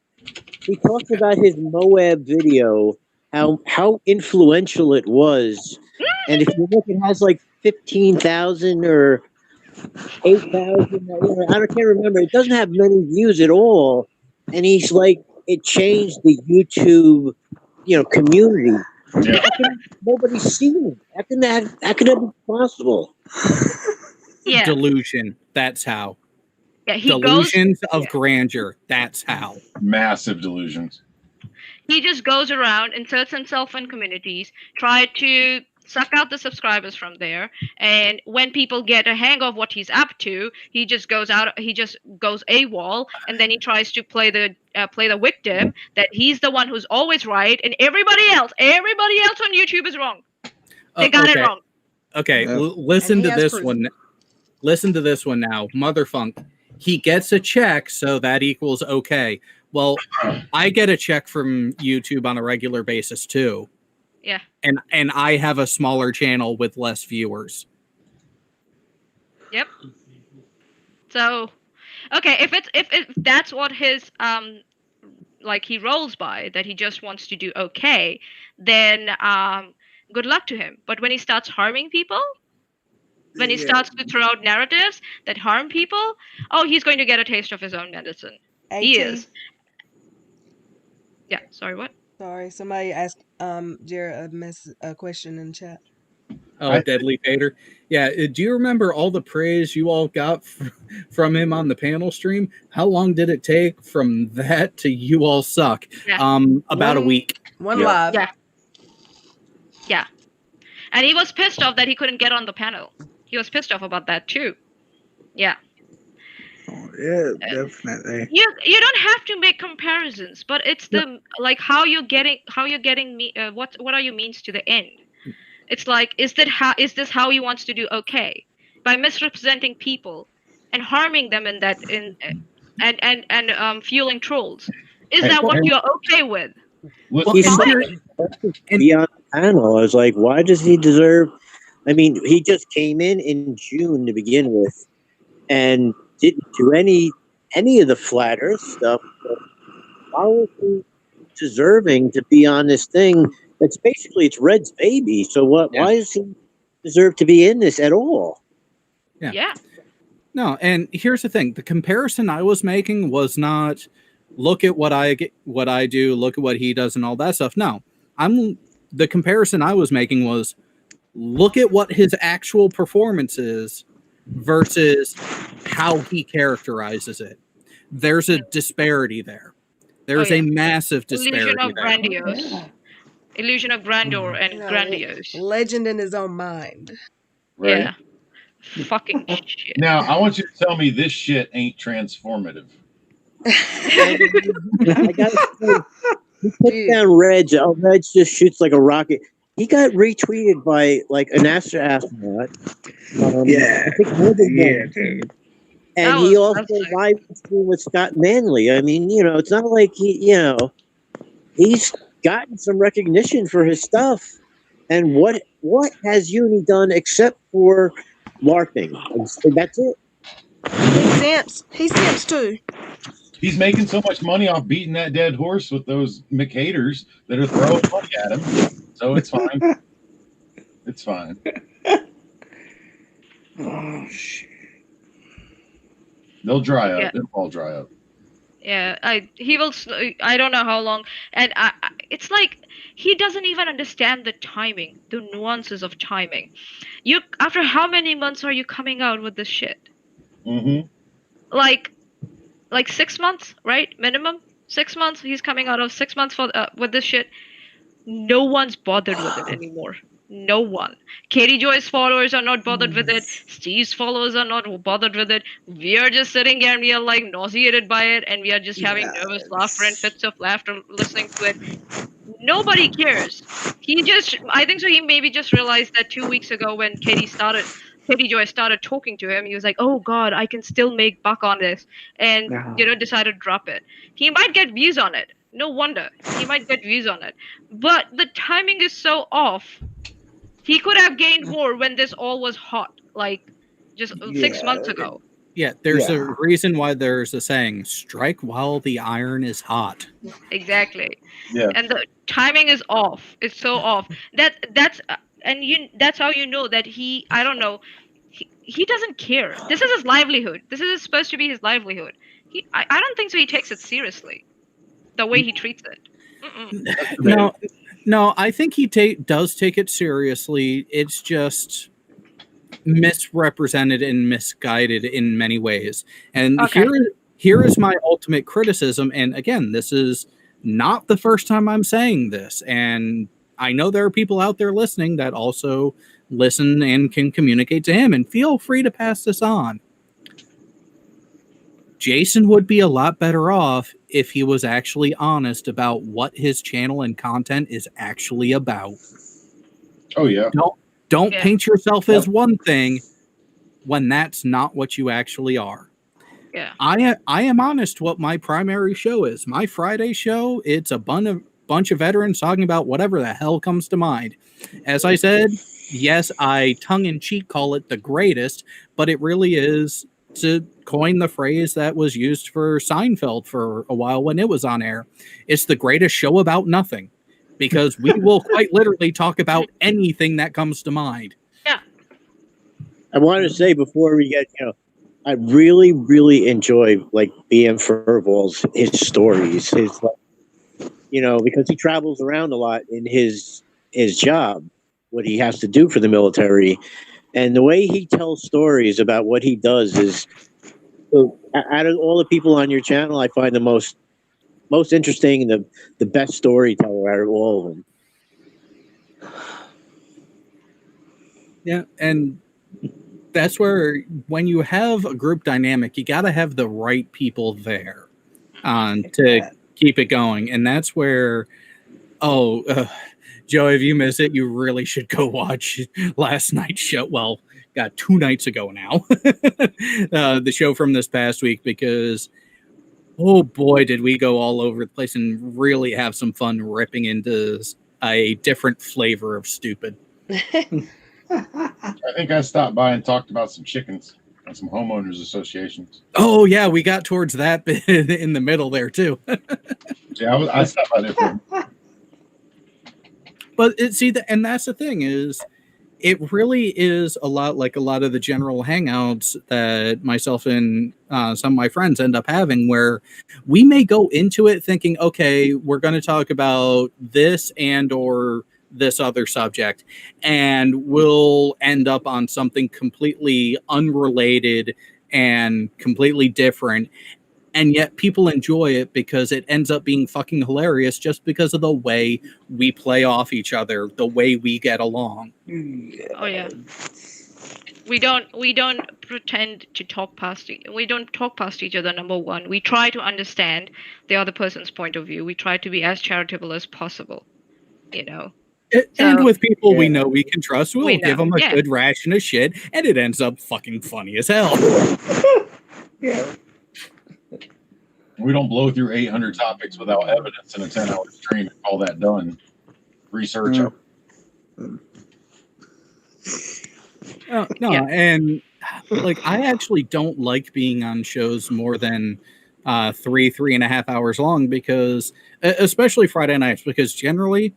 He talks about his Moab video, how influential it was. And if you look, it has like 15,000 or 8,000. I can't remember. It doesn't have many views at all. And he's like, it changed the YouTube, community. Yeah. Nobody's seen it. How can that be possible? Yeah. Delusion. That's how. Yeah, Delusions of grandeur. That's how. Massive delusions. He just goes around, inserts himself in communities, try to suck out the subscribers from there, and when people get a hang of what he's up to, he just goes AWOL, and then he tries to play the victim that he's the one who's always right, and everybody else on YouTube is wrong. They got it wrong. Okay, listen to this one. Listen to this one now. Motherfunk. He gets a check, so that equals okay. Well, I get a check from YouTube on a regular basis too. Yeah. And I have a smaller channel with less viewers. Yep. So, okay, if that's what his he rolls by, that he just wants to do okay, then good luck to him. But when he starts harming people, when he starts to throw out narratives that harm people, he's going to get a taste of his own medicine. He is. Yeah, sorry, what? Sorry, somebody asked Jared a question in chat. Oh, Deadly Vader. Yeah, do you remember all the praise you all got from him on the panel stream? How long did it take from that to you all suck? Yeah. About a week. One live. Yeah. Yeah. And he was pissed off that he couldn't get on the panel. He was pissed off about that too. Yeah. Oh, yeah, definitely. You don't have to make comparisons, but it's the how you're getting me. What are your means to the end? It's like, is this how he wants to do okay by misrepresenting people and harming them in that and fueling trolls? Is that what you're okay with? He's on the panel. I was like, why does he deserve? I mean, he just came in June to begin with, and didn't do any of the flat Earth stuff. But why was he deserving to be on this thing It's basically it's Red's baby. So what? Yeah. Why does he deserve to be in this at all? Yeah. No, and here's the thing: the comparison I was making was not look at what I do, look at what he does, and all that stuff. No, the comparison I was making was look at what his actual performance is versus how he characterizes it. There's a disparity there. There's a massive disparity Illusion of there. grandiose. Illusion of grandeur and grandiose. Legend in his own mind. Right. Yeah. Fucking shit. Now, I want you to tell me this shit ain't transformative. I gotta say, he put down Reds. Oh, Reds just shoots like a rocket. He got retweeted by like an astronaut. Yeah. I think more than Yeah, one. dude. And he also live streamed with Scott Manley. I mean, it's not like he's gotten some recognition for his stuff. And what has Uni done except for LARPing? And that's it. He simps too. He's making so much money off beating that dead horse with those McHaters that are throwing money at him. So it's fine. It's fine. Oh shit. They'll dry up. Yeah. They'll all dry up. Yeah, he will. I don't know how long, and it's like he doesn't even understand the timing, the nuances of timing. After how many months are you coming out with this shit? Mm-hmm. Like 6 months, right? Minimum 6 months. He's coming out of 6 months for with this shit. No one's bothered with it anymore. No one. Katie Joy's followers are not bothered with it. Steve's followers are not bothered with it. We are just sitting here and we are like nauseated by it, and we are just having nervous laughter and fits of laughter listening to it. Nobody cares. I think so. He maybe just realized that 2 weeks ago when Katie Joy started talking to him, he was like, "Oh God, I can still make buck on this," and decided to drop it. He might get views on it. No wonder he might get views on it, but the timing is so off. He could have gained more when this all was hot, like just 6 months ago. Yeah, there's a reason why there's a saying: "Strike while the iron is hot." Exactly. Yeah. And the timing is off. It's so off. That's how you know that I don't know. He doesn't care. This is his livelihood. This is supposed to be his livelihood. I don't think so. He takes it seriously, the way he treats it. No, I think he does take it seriously. It's just misrepresented and misguided in many ways. And here is my ultimate criticism. And again, this is not the first time I'm saying this. And I know there are people out there listening that also listen and can communicate to him. And feel free to pass this on. Jason would be a lot better off if he was actually honest about what his channel and content is actually about. Oh yeah. Don't paint yourself as one thing when that's not what you actually are. Yeah. I am honest what my primary show is. My Friday show, it's a bunch of veterans talking about whatever the hell comes to mind. As I said, yes, I tongue-in-cheek call it the greatest, but it really is, to coin the phrase that was used for Seinfeld for a while when it was on air, it's the greatest show about nothing, because we will quite literally talk about anything that comes to mind. Yeah. I wanted to say before we get, I really, really enjoy like BM Furbal's his stories, his because he travels around a lot in his job, what he has to do for the military. And the way he tells stories about what he does is, out of all the people on your channel, I find the most interesting and the best storyteller out of all of them. Yeah, and that's where, when you have a group dynamic, you got to have the right people there to keep it going. And that's where, Joe, if you missed it, you really should go watch last night's show. Well, 2 nights ago now, the show from this past week, because oh boy, did we go all over the place and really have some fun ripping into a different flavor of stupid. I think I stopped by and talked about some chickens and some homeowners associations. Oh yeah, we got towards that bit in the middle there too. Yeah, I stopped by there for But and that's the thing is, it really is a lot like a lot of the general hangouts that myself and some of my friends end up having, where we may go into it thinking, okay, we're going to talk about this and or this other subject, and we'll end up on something completely unrelated and completely different. And yet people enjoy it because it ends up being fucking hilarious just because of the way we play off each other, the way we get along. Oh yeah. We don't pretend to talk past we don't talk past each other. Number one, we try to understand the other person's point of view. We try to be as charitable as possible, you know. And with people we know we can trust, we'll We give know, them a yeah. good ration of shit, and it ends up fucking funny as hell. Yeah. We don't blow through 800 topics without evidence in a 10-hour stream and call that done. Research. No, Yeah. and like I actually don't like being on shows more than 3.5 hours long, because especially Friday nights, because generally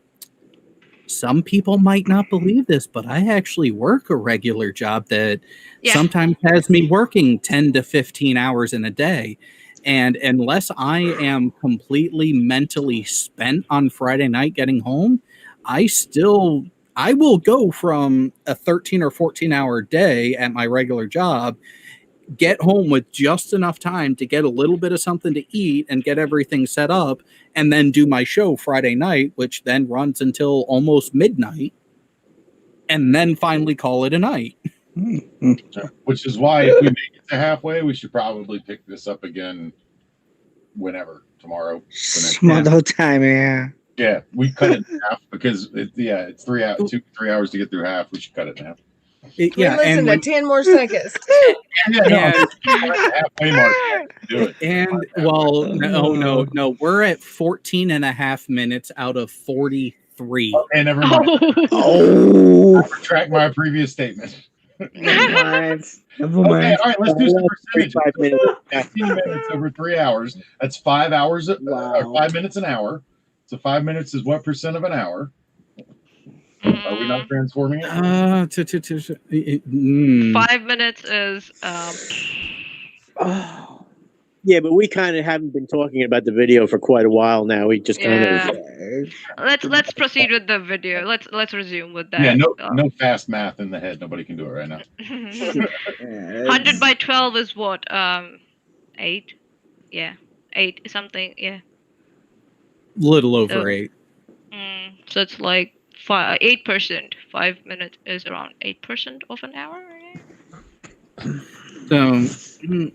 some people might not believe this, but I actually work a regular job that sometimes has me working 10 to 15 hours in a day. And unless I am completely mentally spent on Friday night getting home, I will go from a 13 or 14 hour day at my regular job, get home with just enough time to get a little bit of something to eat and get everything set up, and then do my show Friday night, which then runs until almost midnight, and then finally call it a night. Which is why if we make it to halfway, we should probably pick this up again whenever, tomorrow. Some other time, yeah. Yeah, we cut it in half because it's 3 hours to get through half. We should cut it in half. We listen to 10 more seconds. Halfway mark. Do it. And well, no, we're at 14 and a half minutes out of 43. Okay, never mind. Oh, I retract my previous statement. never mind. Never Okay, mind. all right, let's do some percentages. 5 minutes. 15 minutes over 3 hours. That's 5 hours, or 5 minutes an hour. So 5 minutes is what percent of an hour? Are we not transforming it? 5 minutes is Oh. Yeah, but we kind of haven't been talking about the video for quite a while now. We just kind of let's proceed with the video. Let's resume with that. Yeah, no fast math in the head. Nobody can do it right now. 100 by 12 is what? 8? Yeah. 8 something, yeah. Little over 8. So it's like 8%. 5 minutes is around 8% of an hour. So,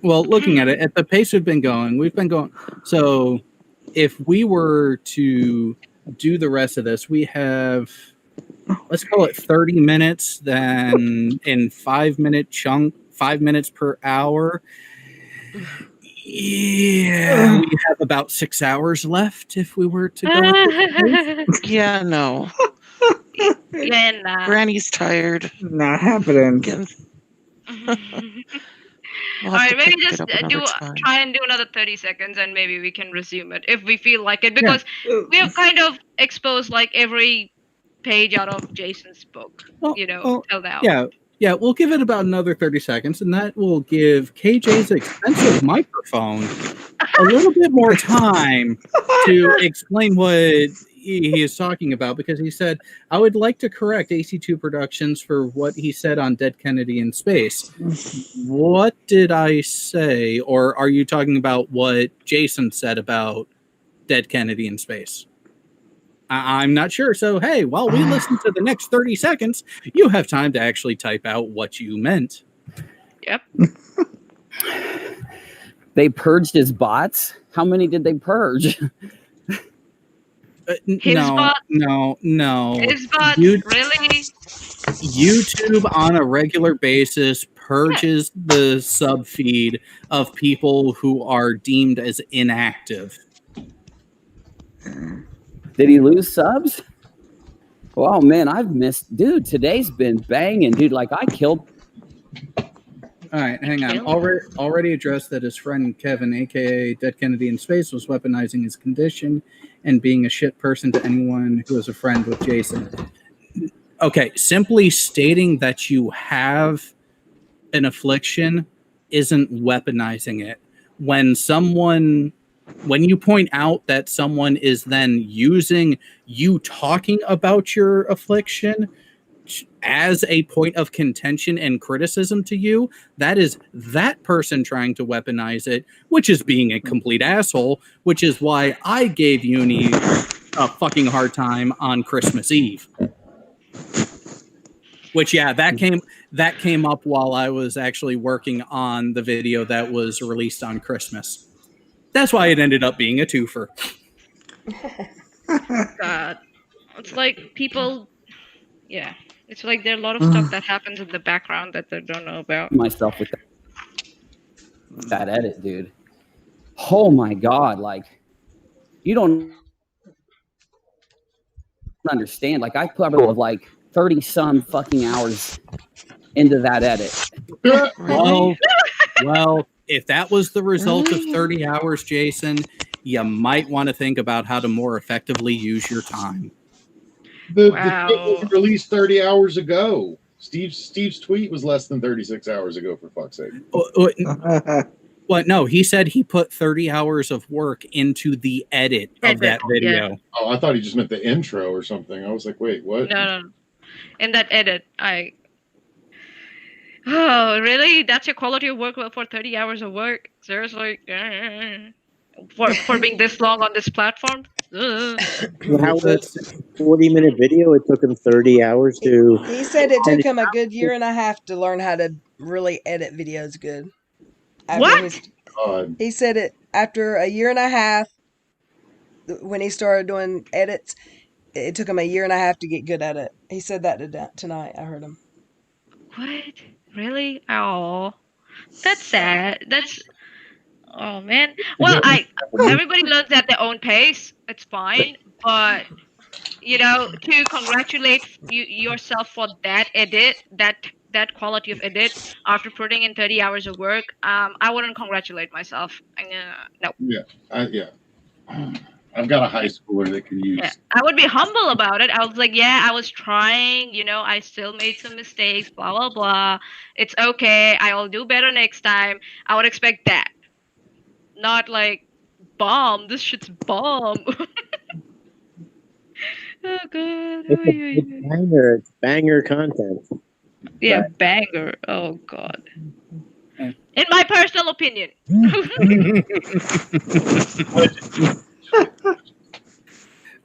well, looking at it, at the pace we've been going. So, if we were to do the rest of this, we have, let's call it 30 minutes, then in 5 minute chunk, 5 minutes per hour. Yeah, we have about 6 hours left if we were to go with this. Yeah, no. Yeah, nah. Granny's tired. Not happening. All right, maybe just try and do another 30 seconds, and maybe we can resume it if we feel like it, because we have kind of exposed like every page out of Jason's book, till now. Yeah, we'll give it about another 30 seconds, and that will give KJ's expensive microphone a little bit more time to explain what he is talking about, because he said, I would like to correct AC2 Productions for what he said on Dead Kennedy in Space. What did I say? Or are you talking about what Jason said about Dead Kennedy in Space? I'm not sure. So, hey, while we listen to the next 30 seconds, you have time to actually type out what you meant. Yep. They purged his bots? How many did they purge? No. His bots, really? YouTube on a regular basis purges the sub feed of people who are deemed as inactive. Did he lose subs? Oh man, I've missed. Dude, today's been banging, dude. Like I killed. All right, hang on. Already addressed that his friend Kevin, aka Dead Kennedy in Space, was weaponizing his condition. and being a shit person to anyone who is a friend with Jason. Okay, simply stating that you have an affliction isn't weaponizing it. When you point out that someone is then using you talking about your affliction as a point of contention and criticism to you, that is that person trying to weaponize it, which is being a complete asshole, which is why I gave Uni a fucking hard time on Christmas Eve. Which, yeah, that came up while I was actually working on the video that was released on Christmas. That's why it ended up being a twofer. God, it's like people. Yeah, it's like there are a lot of stuff that happens in the background that they don't know about. Myself with that edit, dude. Oh my god, like you don't understand. Like I put like 30 some fucking hours into that edit. Well, if that was the result of 30 hours, Jason, you might want to think about how to more effectively use your time. The tweet was released 30 hours ago. Steve's tweet was less than 36 hours ago, for fuck's sake. What? No, he said he put 30 hours of work into the edit of that video. Yeah. Oh, I thought he just meant the intro or something. I was like, wait, what? No. In that edit, Oh, really? That's your quality of work for 30 hours of work? Seriously? For being this long on this platform? How was a 40-minute video? It took him 30 hours to. He said it took him a good year and a half to learn how to really edit videos good. What? He said it after a year and a half, when he started doing edits, it took him a year and a half to get good at it. He said that tonight. I heard him. What? Really? Oh, that's sad. Oh man. Well, everybody learns at their own pace. It's fine, but to congratulate yourself for that edit, that quality of edit after putting in 30 hours of work, I wouldn't congratulate myself. No. Yeah. I've got a high schooler that can use. Yeah, I would be humble about it. I was like, yeah, I was trying. I still made some mistakes. Blah blah blah. It's okay. I'll do better next time. I would expect that. Not like, bomb. This shit's bomb. Oh god. It's banger content. Yeah, banger. Oh god. In my personal opinion.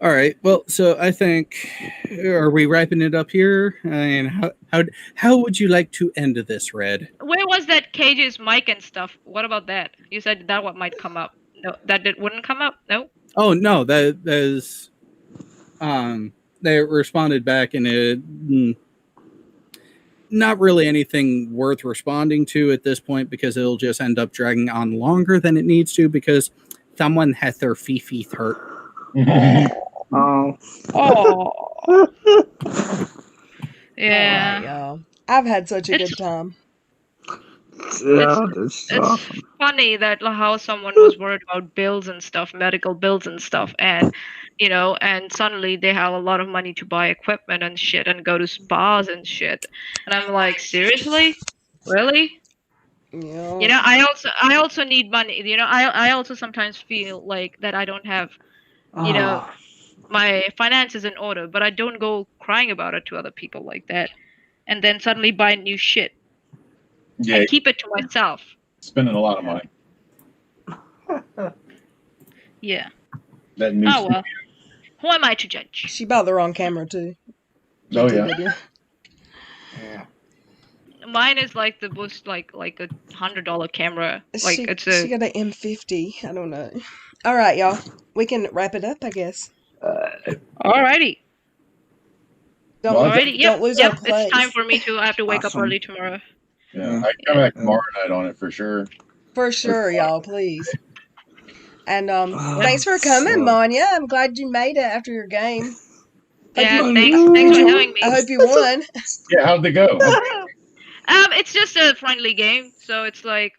All right. Well, so I think, are we wrapping it up here? I mean, how would you like to end this, Red? Where was that Cage's mic and stuff? What about that? You said that what might come up. No, wouldn't come up. No. Oh no, that is. They responded back, and it not really anything worth responding to at this point because it'll just end up dragging on longer than it needs to because someone has their feet hurt. Oh. Yeah. All right, y'all. I've had such a good time. Yeah, it's funny that how someone was worried about bills and stuff, medical bills and stuff, and and suddenly they have a lot of money to buy equipment and shit and go to spas and shit, and I'm like, seriously, really? Yeah. I also need money. I also sometimes feel like that I don't have, my finances in order, but I don't go crying about it to other people like that, and then suddenly buy new shit. Yeah, I keep it to myself. Spending a lot of money. Yeah. That new Oh well. Who am I to judge? She bought the wrong camera too. Oh yeah. Mine is like the most like a $100 camera. Like she got an M50. I don't know. All right, y'all. We can wrap it up, I guess. Alrighty. Don't lose our place. It's time for me to. I have to wake up early tomorrow. Yeah, I can come back tomorrow night on it for sure. For sure, y'all, please. And thanks for coming, Manya. I'm glad you made it after your game. Yeah, thanks for having me. I hope you won. Yeah, how'd they go? It's just a friendly game, so it's like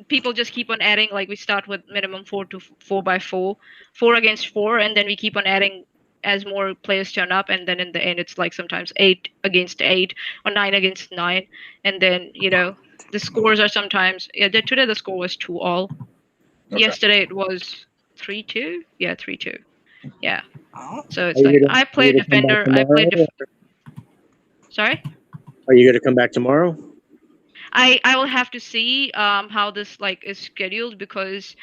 people just keep on adding. Like we start with minimum 4 to 4x4, 4 against 4, and then we keep on adding as more players turn up, and then in the end it's like sometimes 8 against 8 or 9 against 9, and then the scores are sometimes today the score was 2-all. Okay. Yesterday it was 3-2. Yeah, 3-2. Yeah. Oh. So it's like I played defender. I played. Sorry. Are you going to come back tomorrow? I will have to see how this like is scheduled, because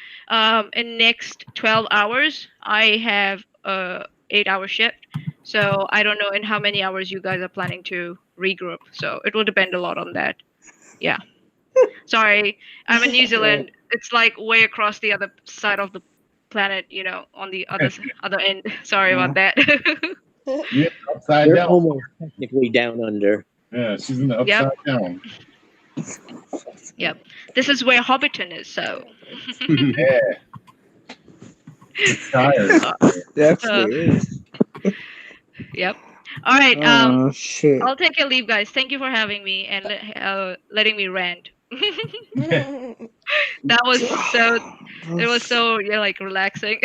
in next 12 hours I have a 8-hour shift, so I don't know in how many hours you guys are planning to regroup, so it will depend a lot on that. Yeah. Sorry, I'm in New Zealand. It's like way across the other side of the planet, on the other end. Sorry about that. Yeah, upside You're down. almost technically down under. Yeah, she's in the upside down. Yep. This is where Hobbiton is, so. Yeah. It's tired. Definitely. Yep. All right. Oh shit. I'll take your leave, guys. Thank you for having me and letting me rant. That was so. It was so like relaxing.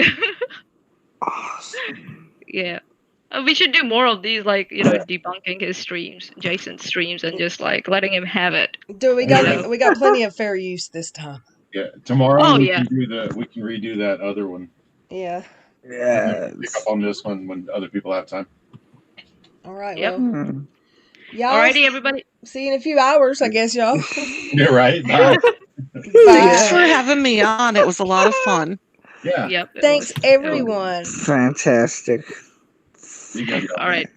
Awesome. Yeah. We should do more of these, like debunking his streams, Jason's streams, and just like letting him have it. Dude, we got plenty of fair use this time. Yeah, tomorrow Oh, we yeah. can redo that other one. Yeah. Yeah. Pick up on this one when other people have time. All right. Yep. Well, y'all. Alrighty, everybody. See you in a few hours, I guess, y'all. You're right. Bye. Thanks for having me on. It was a lot of fun. Yeah. Yep. Thanks, everyone. Fantastic. You guys All right.